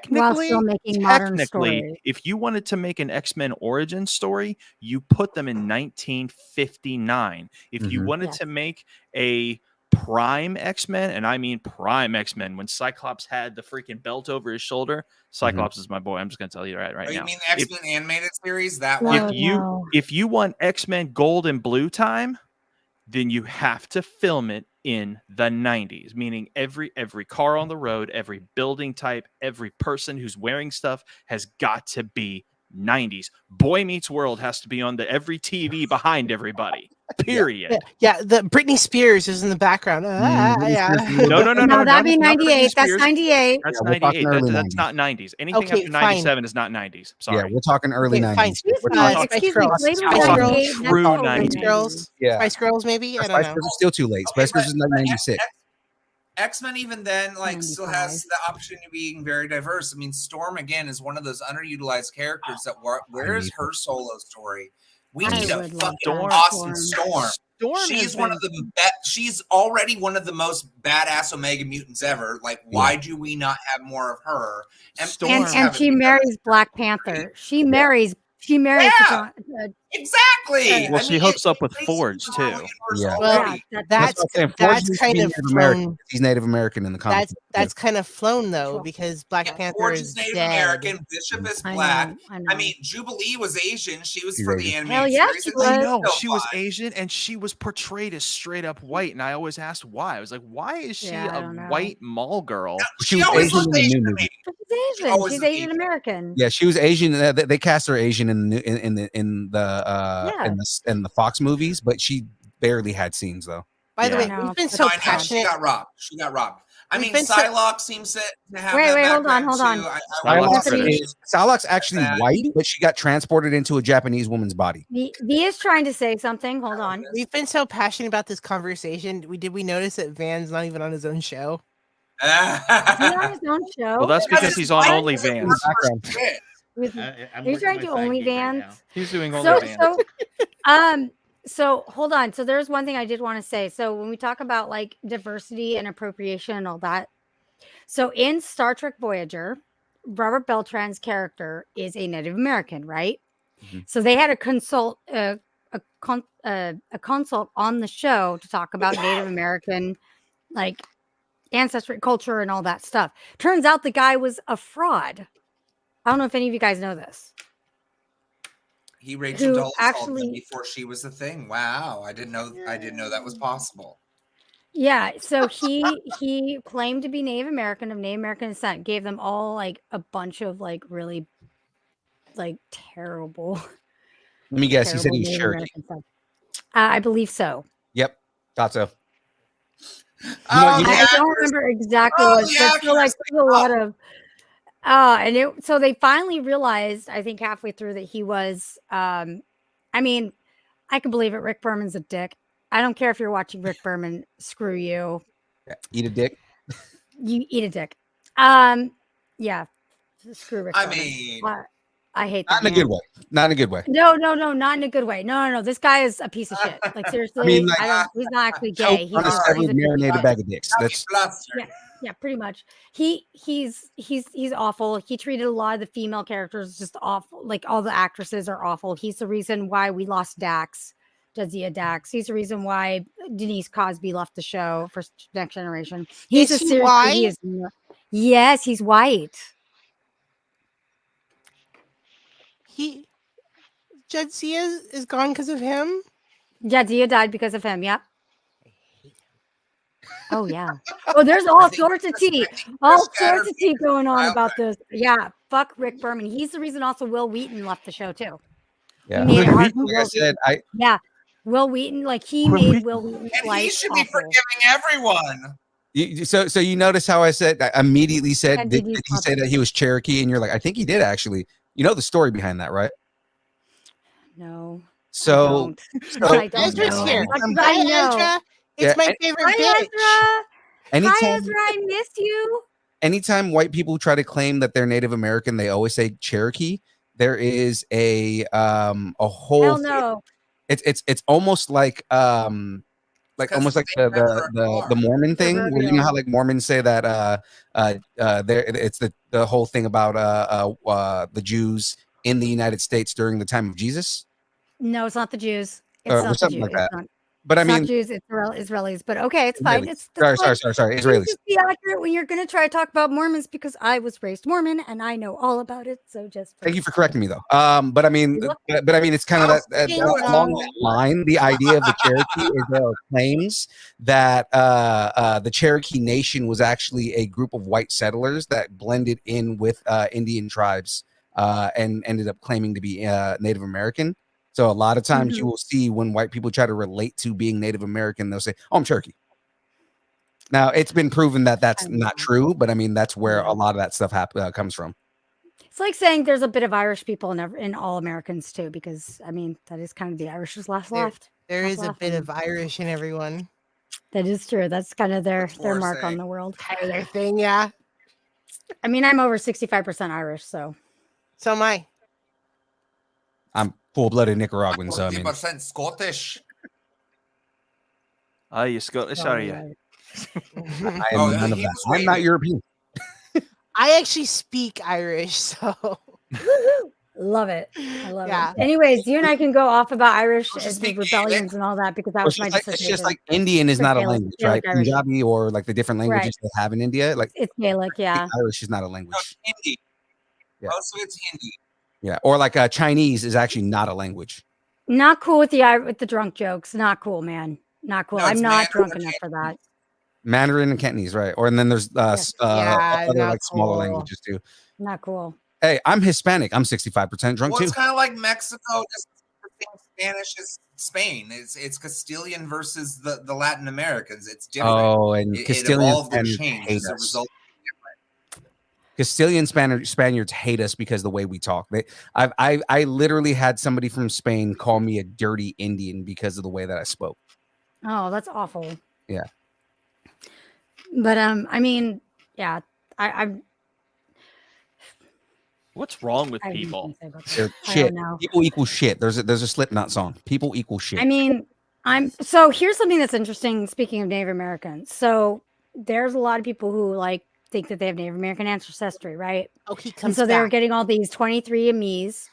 while still making modern Technically, stories. if you wanted to make an X-Men origin story, you put them in 1959. If you Mhm. wanted Yes. to make a prime X-Men, and I mean prime X-Men, when Cyclops had the freaking belt over his shoulder, Cyclops is my boy. I'm just gonna tell you right Oh, you now. mean the If- X-Men animated series? That Oh, one? no. if you want X-Men Gold and Blue time, then you have to film it in the 90s, meaning every car on the road, every building type, every person who's wearing stuff has got to be 90s. Boy Meets World has to be on every TV behind everybody. Period. Yeah, the Britney Spears is in the background. Britney Yeah. Spears. No, No, that'd be not Britney 98. That's Spears. 98. That's Yeah, we're talking 98. early That's 90s. not 90s. Anything Okay, after 97 is not 90s. Sorry. Yeah, we're talking early Okay, fine. 90s. Spice talking- Excuse me, Girls. Blade I'm Runner talking 98, that's true all 90s. Spice Girls. Yeah. Spice Girls, maybe? I don't Spice know. Girls are still too late. Okay, Spice Girls is like 96. X-Men even then still 95. has the opportunity of being very diverse. I mean, Storm again is one of those underutilized characters that where's her solo story? We I need a would love fucking that. awesome Storm. Storm She's has one been- of the she's already one of the most badass Omega mutants ever. Like, why do we not have more of her? Storm. And she marries Black Panther. She marries Yeah. T'Challa. Exactly. Well, she hooks up with it's Forge, basically too. universe Yeah. already. Well, That's what I'm saying. Forge that's used to kind be of Native American. flown. He's Native American in the comics. That's kind of flown though, because Black Yeah, Panther Forge is is Native dead. American. Bishop is I black. know, I know. I mean, Jubilee was Asian. She was She's for the Asian. animated Hell yeah, series. she and was. I know still she was fine. Asian and she was portrayed as straight up white, and I always asked why. I was like, why is she Yeah, I a don't know. white mall girl? She She was always Asian looked in the Asian new to movie. me. She's Asian. always She's was Asian American. Yeah, she was Asian. They cast her Asian in Yeah. the Fox movies, but she barely had scenes though. By the Yeah. way, No, we've been that's so No, I know, passionate. she got robbed. She got robbed. I We've mean, been so- Psylocke seems to have Wait, that wait, hold on, background hold on. too. Psylocke's Psylocke British. Psylocke's actually That- white, but she got transported into a Japanese woman's body. V is trying to say something. Hold on. We've been so passionate about this conversation. We notice that Van's not even on his own show? Is he on his own show? Well, that's because he's on OnlyFans. He's- I'm Are you trying to do OnlyFans? He's doing So, OnlyFans. so hold on. So there's one thing I did want to say. So when we talk about like diversity and appropriation and all that, so in Star Trek Voyager, Robert Beltran's character is a Native American, right? Mhm. So they had a consult on the show to talk about Native American like ancestry, culture, and all that stuff. Turns out the guy was a fraud. I don't know if any of you guys know this. He Rachel Who Dolezal actually- before she was a thing. Wow, I didn't know that was possible. Yeah, so he claimed to be Native American, of Native American descent, gave them all like a bunch of like really like terrible. Let me guess. He said he was Native Cherokee. American stuff. I believe so. Yep, thought so. Oh, you know- I don't remember exactly Oh, what, yeah, but so like there's a lot of so they finally realized, I think halfway through, that he was I mean, I can believe it. Rick Berman's a dick. I don't care if you're watching Rick Berman, screw you. Eat a dick. You eat a dick. Yeah. Screw Rick I Berman. mean, I hate Not that in a good man. way. Not in a good way. No, not in a good way. No. This guy is a piece of shit. Like seriously, mean, like, he's not actually So gay. He's unsevered a marinated bag of dicks. That's yeah, pretty much. He's awful. He treated a lot of the female characters just awful. Like all the actresses are awful. He's the reason why we lost Dax, Jadzia Dax. He's the reason why Denise Cosby left the show for Next Generation. He's Is a he seriously, white? he is yes, he's white. Jadzia is gone because of him. Jadzia died because of him. Yep. Oh yeah. Oh, there's all sorts of tea. All sorts of tea going on about this. Yeah. Fuck Rick Berman. He's the reason also Will Wheaton left the show too. yeah. He made it hard for Like I Will said, Yeah. Will Wheaton, like he Will made Wheaton. Will Wheaton's and he life should be awful. forgiving everyone. So you notice how I said, I immediately Yeah, said, did did you he say that he was Cherokee? And you're like, I think he did actually. You know the story behind that, right? No. So, I don't Ezra's know. here. Because Hi, I know. Ezra. It's Yeah, my favorite Hi, bitch. Ezra. Hi, anytime, Ezra. I miss you. anytime white people try to claim that they're Native American, they always say Cherokee. There is a whole Hell no. it's almost like Because almost like they the never the Mormon thing where you know how Proverbial. like Mormons say that there it's the whole thing about the Jews in the United States during the time of Jesus. No, it's not the Jews. It's Or not the something Jews. like that. It's not, But I it's not mean, Jews. It's Israelis. But okay, it's fine. Israelis. It's sorry, that's fine. sorry, Please Israelis. just be accurate when you're going to try to talk about Mormons, because I was raised Mormon and I know all about it. So just Thank you for correcting me, though. But I mean, You're but I mean, it's kind of that Ding along dong. that line. The idea of the Cherokee is there are claims that the Cherokee Nation was actually a group of white settlers that blended in with Indian tribes and ended up claiming to be Native American. So a lot of times you will see when white people try to relate to being Native American, they'll say, "Oh, I'm Cherokee." Now it's been proven that that's not true, but I mean that's where a lot of that stuff comes from. It's like saying there's a bit of Irish people in all Americans too, because I mean that is kind of the Irish's last left. There Last is a laugh bit on- of Irish in everyone. That is true. That's kind of their That's more mark on saying. the world. Kind of their thing, yeah. I mean, I'm over 65% Irish, so So am I. I'm full-blooded Nicaraguan, so I mean, 50% Scottish. Oh, you Scottish, are you? I Oh, am none of he that. was I'm not waiting. European. I actually speak Irish, so love it. I love Yeah. it. Anyways, you and I can go off about Irish Don't you and the speak rebellions and all that, because that Well, was it's my just like, it's dissertation. just like Indian is For not a Gaelic- language, right? Gaelic Irish. Punjabi or like the different languages they have in India, like It's Gaelic, yeah. Irish is not a No, language. it's Hindi. Yeah. Most of it's Hindi. Yeah, or like Chinese is actually not a language. Not cool with the drunk jokes. Not cool, man. Not cool. No, I'm it's not Mandarin drunk or enough for that. Mandarin and Cantonese, right? Or and then there's Yes. Yeah, other not like smaller cool. languages too. Not cool. Hey, I'm Hispanic. I'm 65% drunk Well, too. it's kind of like Mexico. Just the same Spanish as Spain. It's Castilian versus the Latin Americans. It's different. Oh, and It Castilian evolved and Spaniards changed hate as a us. result. Castilian Spaniards hate us because the way we talk. I literally had somebody from Spain call me a dirty Indian because of the way that I spoke. Oh, that's awful. Yeah. But I mean, yeah, I'm. What's wrong with I have nothing people? to say about They're that. I shit. don't know. People equal shit. There's a Slipknot song. People equal shit. I mean, so here's something that's interesting. Speaking of Native Americans, so there's a lot of people who like think that they have Native American ancestry, right? Oh, he And comes so they're back. getting all these 23andMe's,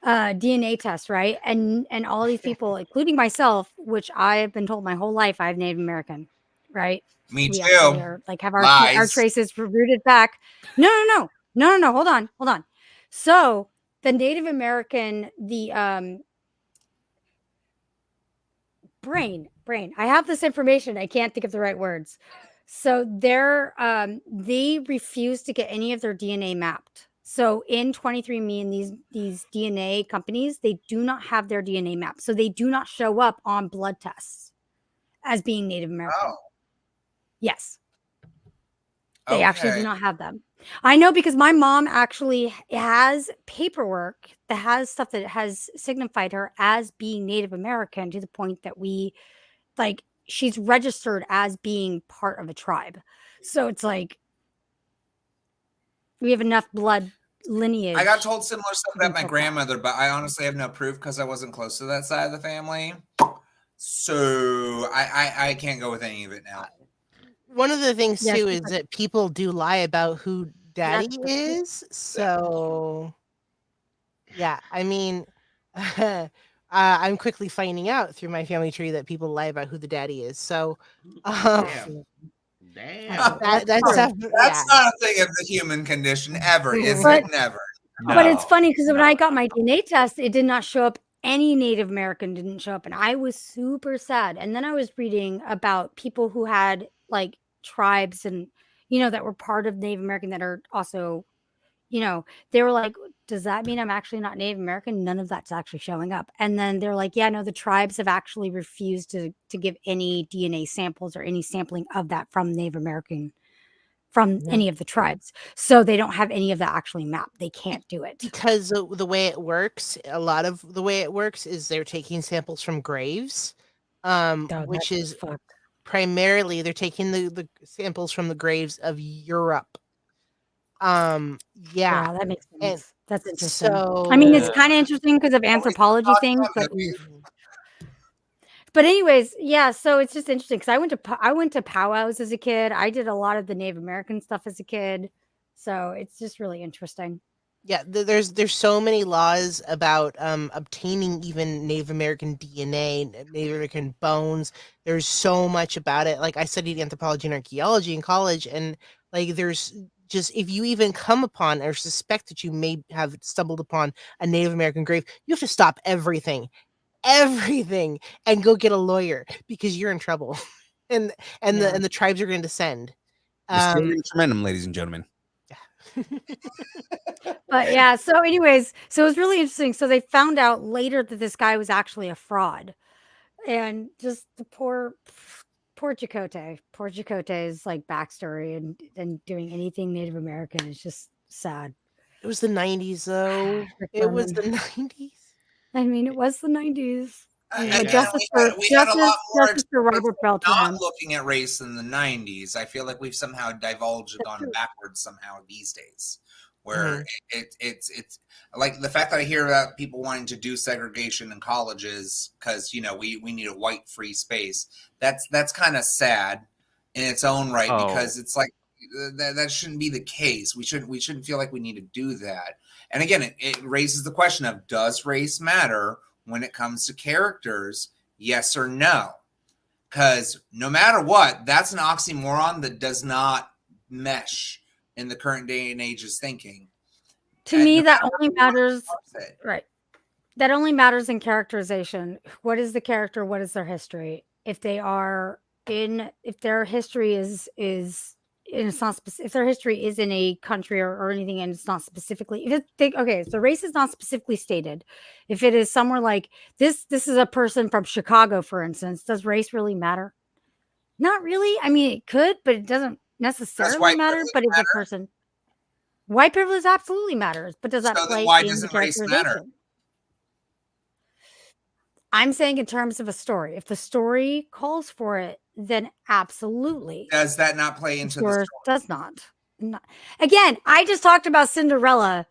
DNA tests, right? And all these people, including myself, which I've been told my whole life I have Native American, right? Me We too. actually are like have our Lies. traces rooted back. No. Hold on. So the Native American, the brain. I have this information. I can't think of the right words. So they refuse to get any of their DNA mapped. So in 23andMe and these DNA companies, they do not have their DNA mapped. So they do not show up on blood tests as being Native American. Oh, Yes. They actually do okay. not have them. I know because my mom actually has paperwork that has stuff that has signified her as being Native American to the point that she's registered as being part of a tribe. So it's like we have enough blood lineage. I got told similar stuff to be about my so far. grandmother, but I honestly have no proof because I wasn't close to that side of the family. So I can't go with any of it now. One of the things Yes, too is that people do lie about who daddy That's the is. So yeah, I mean, I'm quickly finding out through my family tree that people lie about who the daddy is. So Damn. Damn. that's true. That's not a thing of the human condition ever, is But- it? Never. But it's No. funny because when I got my DNA test, it did not show up. Any Native American didn't show up. And I was super sad. And then I was reading about people who had like tribes and, that were part of Native American that are also, they were like, does that mean I'm actually not Native American? None of that's actually showing up. And then they're like, yeah, no, the tribes have actually refused to give any DNA samples or any sampling of that from Native American, from any of the tribes. So they don't have any of that actually mapped. They can't do it. because the way it works, a lot of the way it works is they're taking samples from graves, which is primarily they're taking the samples from the graves of Europe. Yeah. That makes And sense. That's interesting. so I mean, it's kind of interesting because of anthropology things, but anyways, yeah. So it's just interesting because I went to powwows as a kid. I did a lot of the Native American stuff as a kid, so it's just really interesting. yeah, there's so many laws about obtaining even Native American DNA, Native American bones. There's so much about it. Like I studied anthropology and archaeology in college, and like there's just if you even come upon or suspect that you may have stumbled upon a Native American grave, you have to stop everything and go get a lawyer because you're in trouble. and the tribes are going to descend. Mysterium tremendum, ladies and gentlemen. But yeah, so anyways, so it was really interesting. So they found out later that this guy was actually a fraud. And just the poor Chakotay's like backstory and doing anything Native American is just sad. It was the 90s though. It was the 90s. I mean, it was the 90s. Again, Justice we had a lot more justice for Robert not Beltran. looking at race in the 90s. I feel like we've somehow divulged and gone backwards somehow these days, where it's like the fact that I hear about people wanting to do segregation in colleges because we need a white free space. That's kind of sad in its own right because it's like that shouldn't be the case. We shouldn't feel like we need to do that. And again, it raises the question of, does race matter when it comes to characters? Yes or no? Because no matter what, that's an oxymoron that does not mesh in the current day and age's thinking. To me, that only matters. Right. That only matters in characterization. What is the character? What is their history? If they are if their history is and it's not if their history is in a country or anything and it's not specifically if the race is not specifically stated, if it is somewhere like this is a person from Chicago, for instance, does race really matter? Not really. I mean, it could, but it doesn't necessarily matter. But if a person white privilege absolutely matters, but does that So then play why in the doesn't race matter? characterization? I'm saying in terms of a story. If the story calls for it, then absolutely. Does that not play into the story? Does not. Again, I just talked about Cinderella,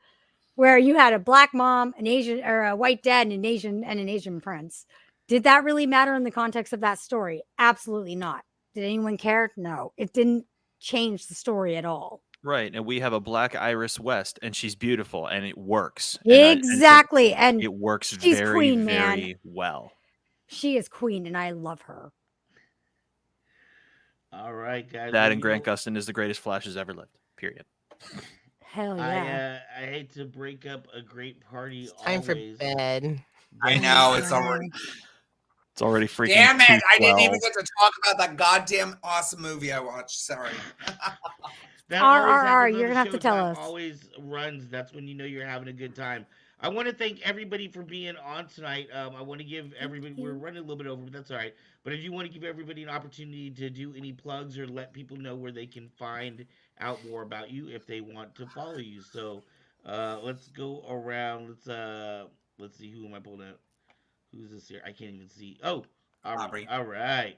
where you had a black mom, an Asian or a white dad, and an Asian prince. Did that really matter in the context of that story? Absolutely not. Did anyone care? No. It didn't change the story at all. Right, and we have a black Iris West, and she's beautiful, and it works. Exactly, and it works she's very, queen, very man. well. She is queen, and I love her. All right, guys. That and Grant Gustin is the greatest Flash has ever lived. Period. Hell yeah! I hate to break up a great party. It's time for bed. I know it's already. It's already freaking. Damn it! I didn't even get to talk about that goddamn awesome movie I watched. Sorry. You're gonna have to tell us. Always runs. That's when you know you're having a good time. I want to thank everybody for being on tonight. I want to give everybody. We're running a little bit over, but that's all right. But I do want to give everybody an opportunity to do any plugs or let people know where they can find out more about you if they want to follow you. So let's go around. Let's see, who am I pulling out? Who's this here? I can't even see. Oh, Aubrey. All right.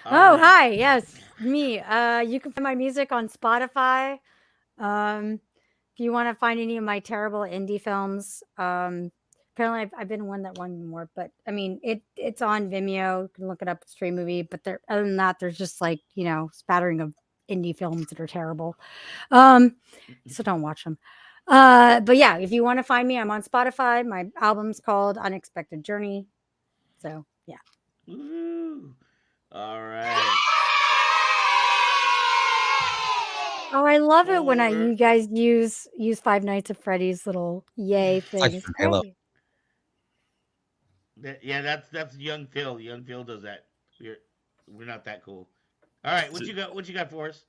Oh, hi. Yes, me. You can find my music on Spotify. If you want to find any of my terrible indie films, apparently I've been one that won more, but I mean it's on Vimeo. You can look it up, Stream Movie. But other than that, there's just like spattering of indie films that are terrible. So don't watch them. But yeah, if you want to find me, I'm on Spotify. My album's called Unexpected Journey. So yeah. Woo. All right. Oh, I love it when you guys use Five Nights at Freddy's little yay thing. It's great. That's young Phil. Young Phil does that. We're not that cool. All right, what you got for us?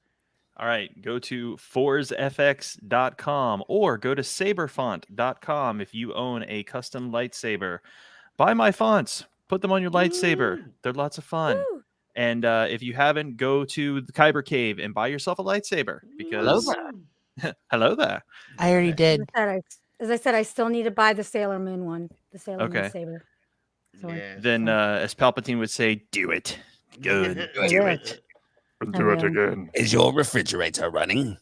All right, go to forsfx.com or go to saberfont.com if you own a custom lightsaber. Buy my fonts. Put them on your lightsaber. They're lots of fun. Woo. And if you haven't, go to the Kyber Cave and buy yourself a lightsaber. Because hello there. I already did. As I said, I still need to buy the Sailor Moon one. The Sailor Moon saber. So then, as Palpatine would say, do it. Good. Do it. Do it again. Is your refrigerator running?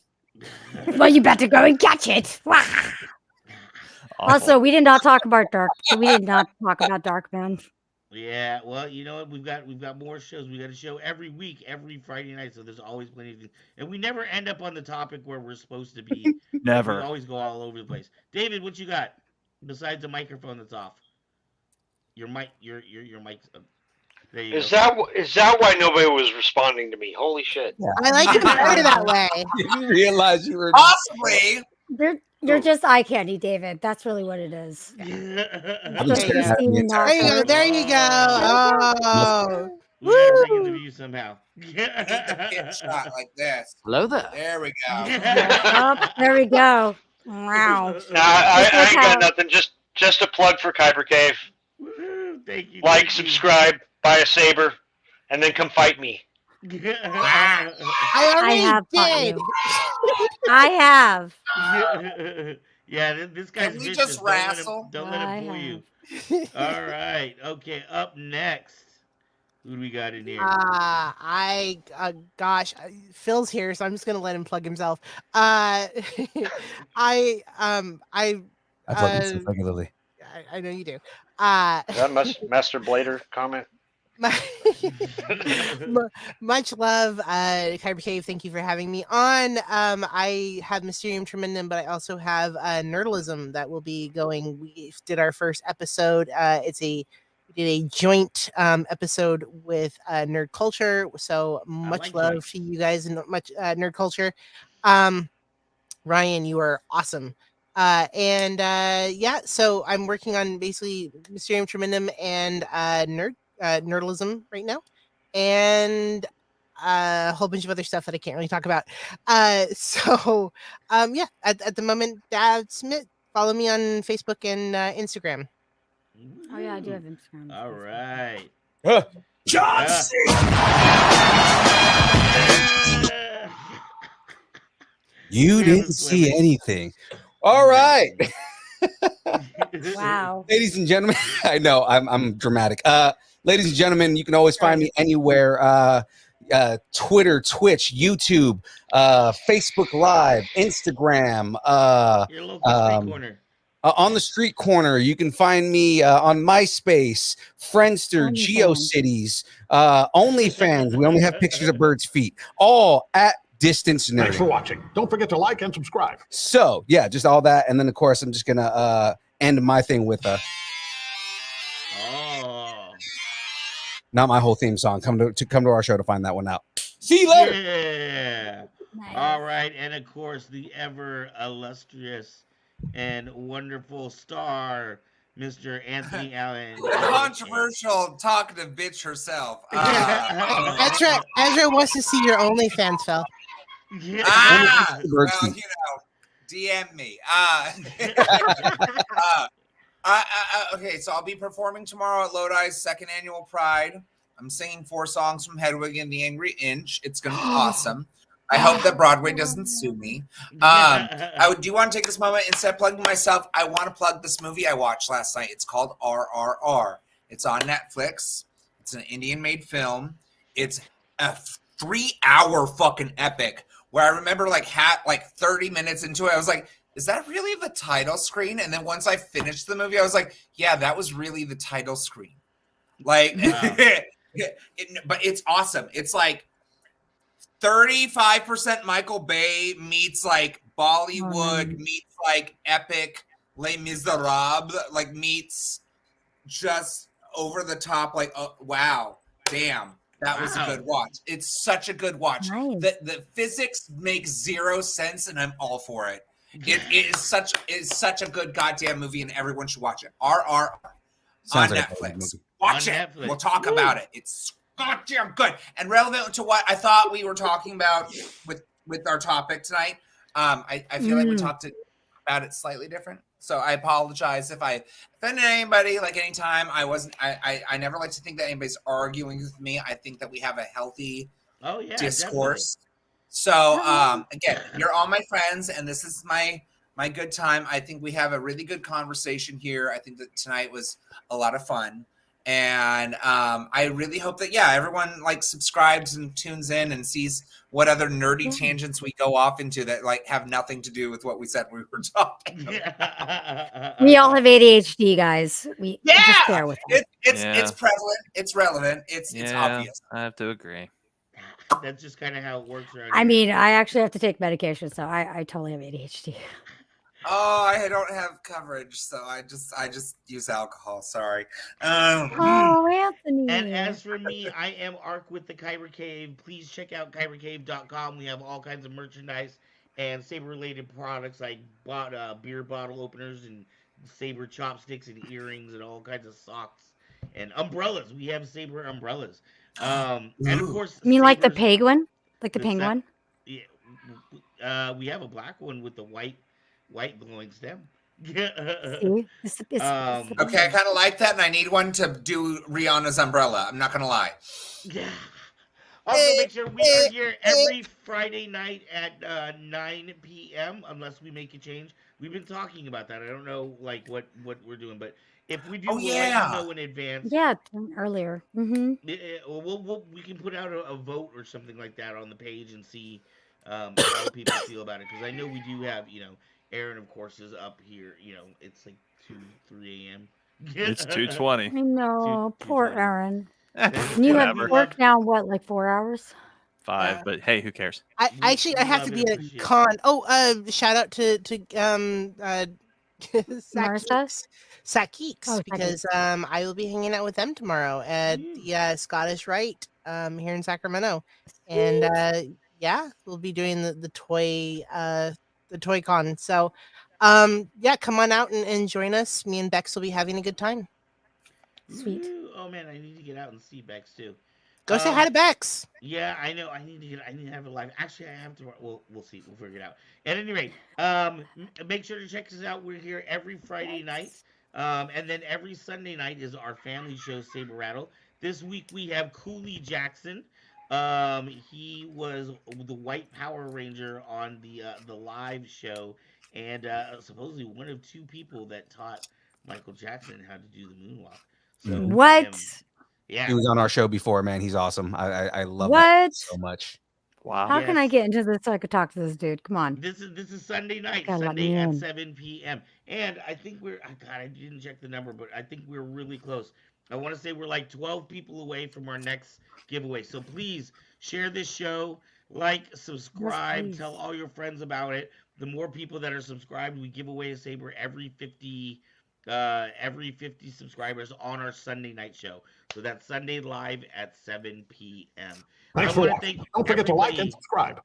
Well, you better go and catch it. Also, we did not talk about Dark. We did not talk about Darkman. Yeah, well, you know what? We've got more shows. We got a show every week, every Friday night. So there's always plenty of things, and we never end up on the topic where we're supposed to be. Never. We always go all over the place. David, what you got besides the microphone that's off? Your mic. Your mic's. There you go. Is that why nobody was responding to me? Holy shit! Yeah. I like it better that way. You realize you were possibly. You're just eye candy, David. That's really what it is. There you go. There you go. Oh. We gotta bring in the view somehow. Hit shot like this. Hello there. There we go. There we go. Wow. Nah, I ain't got nothing. Just a plug for Kyber Cave. Thank you. Like, subscribe, buy a saber, and then come fight me. I have did. I have. Yeah, this guy's vicious. Just wrestle. Don't let him fool you. All right. Okay, up next. Who do we got in here? Gosh, Phil's here, so I'm just gonna let him plug himself. I plug myself regularly. I know you do. That Master Blader comment. Much love, Kyber Cave. Thank you for having me on. I have Mysterium Tremendum, but I also have Nerdalism that will be going. We did our first episode. We did a joint episode with Nerd Culture. So much love to you guys and much Nerd Culture. Ryan, you are awesome. So I'm working on basically Mysterium Tremendum and Nerdalism right now, and a whole bunch of other stuff that I can't really talk about. So yeah, at the moment, that's it. Follow me on Facebook and Instagram. Oh yeah, I do have Instagram. All right. John Uh, C. You We have a didn't see celebrity. anything. All right. Wow. Ladies and gentlemen, I know I'm dramatic. Ladies and gentlemen, you can always find me anywhere. Twitter, Twitch, YouTube, Facebook Live, Instagram, Your local street corner. on the street corner. You can find me on MySpace, Friendster, OnlyFans. GeoCities, OnlyFans. We only have pictures of birds' feet. All at Distance Nerding. Thanks for watching. Don't forget to like and subscribe. So yeah, just all that, and then of course I'm just gonna end my thing with Oh. not my whole theme song. Come to our show to find that one out. See you later. Yeah. Nice. All right, and of course the ever illustrious and wonderful star, Mr. Anthony Allen. Controversial talkative bitch herself. Ezra wants to see your OnlyFans, Phil. Well, DM me. Okay, so I'll be performing tomorrow at Lodi's second annual Pride. I'm singing 4 songs from Hedwig and the Angry Inch. It's going to be awesome. I hope that Broadway doesn't sue me. I do want to take this moment, instead of plugging myself, I want to plug this movie I watched last night. It's called RRR. It's on Netflix. It's an Indian-made film. It's a 3-hour fucking epic where I remember like 30 minutes into it, I was like, is that really the title screen? And then once I finished the movie, I was like, yeah, that was really the title screen. Like, Wow. But it's awesome. It's like 35% Michael Bay meets like Bollywood, meets like epic Les Miserables, like meets just over the top, like, oh, wow, damn. That was a good watch. It's such a good watch. Nice. The physics make 0 sense, and I'm all for it. It is such a good goddamn movie, and everyone should watch it. RRR on Sounds like a Netflix. movie. Watch On it. Netflix. We'll talk Woo. about it. It's goddamn good and relevant to what I thought we were talking about with our topic tonight. I feel like we talked about it slightly different. So I apologize if I offended anybody. Like anytime, I never like to think that anybody's arguing with me. I think that we have a healthy Oh yeah, discourse. So again, you're all my friends, and this is my good time. I think we have a really good conversation here. I think that tonight was a lot of fun. And I really hope that everyone like subscribes and tunes in and sees what other nerdy tangents we go off into that like have nothing to do with what we said we were talking about. definitely. We all have ADHD, guys. We just bear with us. It's prevalent, it's relevant, it's obvious. I have to agree. That's just kind of how it works around I here. mean, I actually have to take medication, so I totally have ADHD. Oh, I don't have coverage, so I just use alcohol. Sorry. Oh, Anthony. And as for me, I am Ark with the Kyber Cave. Please check out kybercave.com. We have all kinds of merchandise and saber-related products like beer bottle openers and saber chopsticks and earrings and all kinds of socks and umbrellas. We have saber umbrellas. And of course, You mean like the sabers- penguin? Like the What's that? penguin? Yeah, we have a black one with the white glowing stem. See? It's Okay, I kind of like that, and I need one to do Rihanna's umbrella. I'm not gonna lie. Yeah. Also, make sure we are here every Friday night at 9 p.m. unless we make a change. We've been talking about that. I don't know, like what we're doing, but if we do, we'll let you know in advance. Yeah, earlier. Mm-hmm. We can put out a vote or something like that on the page and see how people feel about it. Because I know we do have, Aaron, of course, is up here. It's like 3 a.m. It's 2:20. I know, poor 2:20. Aaron. And you have Whatever. work now, what, like 4 hours? 5, but hey, who cares? I have love to and be at a appreciate it. con. Oh, shout out to Marissa? Sakeeks, Oh, because I will be hanging out with them tomorrow at the Scottish Rite here in Sacramento, and we'll be doing the toy con. So come on out and join us. Me and Bex will be having a good time. Sweet. Woo. Oh man, I need to get out and see Bex too. Go say hi to Bex. Yeah, I know. I need to have a live. Actually, I have to. We'll see. We'll figure it out. At any rate, make sure to check us out. We're here every Friday night, and then every Sunday night is our family show, Saber Rattle. This week we have Cooley Jackson. He was the White Power Ranger on the live show, and supposedly one of two people that taught Michael Jackson how to do the moonwalk. So I am. What? Yeah. He was on our show before, man. He's awesome. I love that What? so much. Wow. How can I Yes. get into this so I could talk to this dude? Come on. This is Sunday night, Gotta let Sunday me at in. 7 p.m. And I think God, I didn't check the number, but I think we're really close. I want to say we're like 12 people away from our next giveaway. So please share this show, like, subscribe, please. tell all your friends about it. The more people that are subscribed, we give away a saber every 50 subscribers on our Sunday night show. So that's Sunday live at 7 p.m. Thanks I for want to watching. thank Don't forget to like and everybody. subscribe.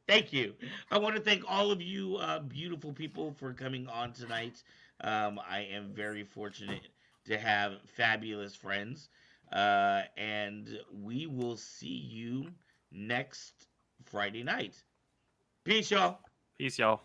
Thank you. I want to thank all of you beautiful people for coming on tonight. I am very fortunate to have fabulous friends. And we will see you next Friday night. Peace, y'all. Peace, y'all.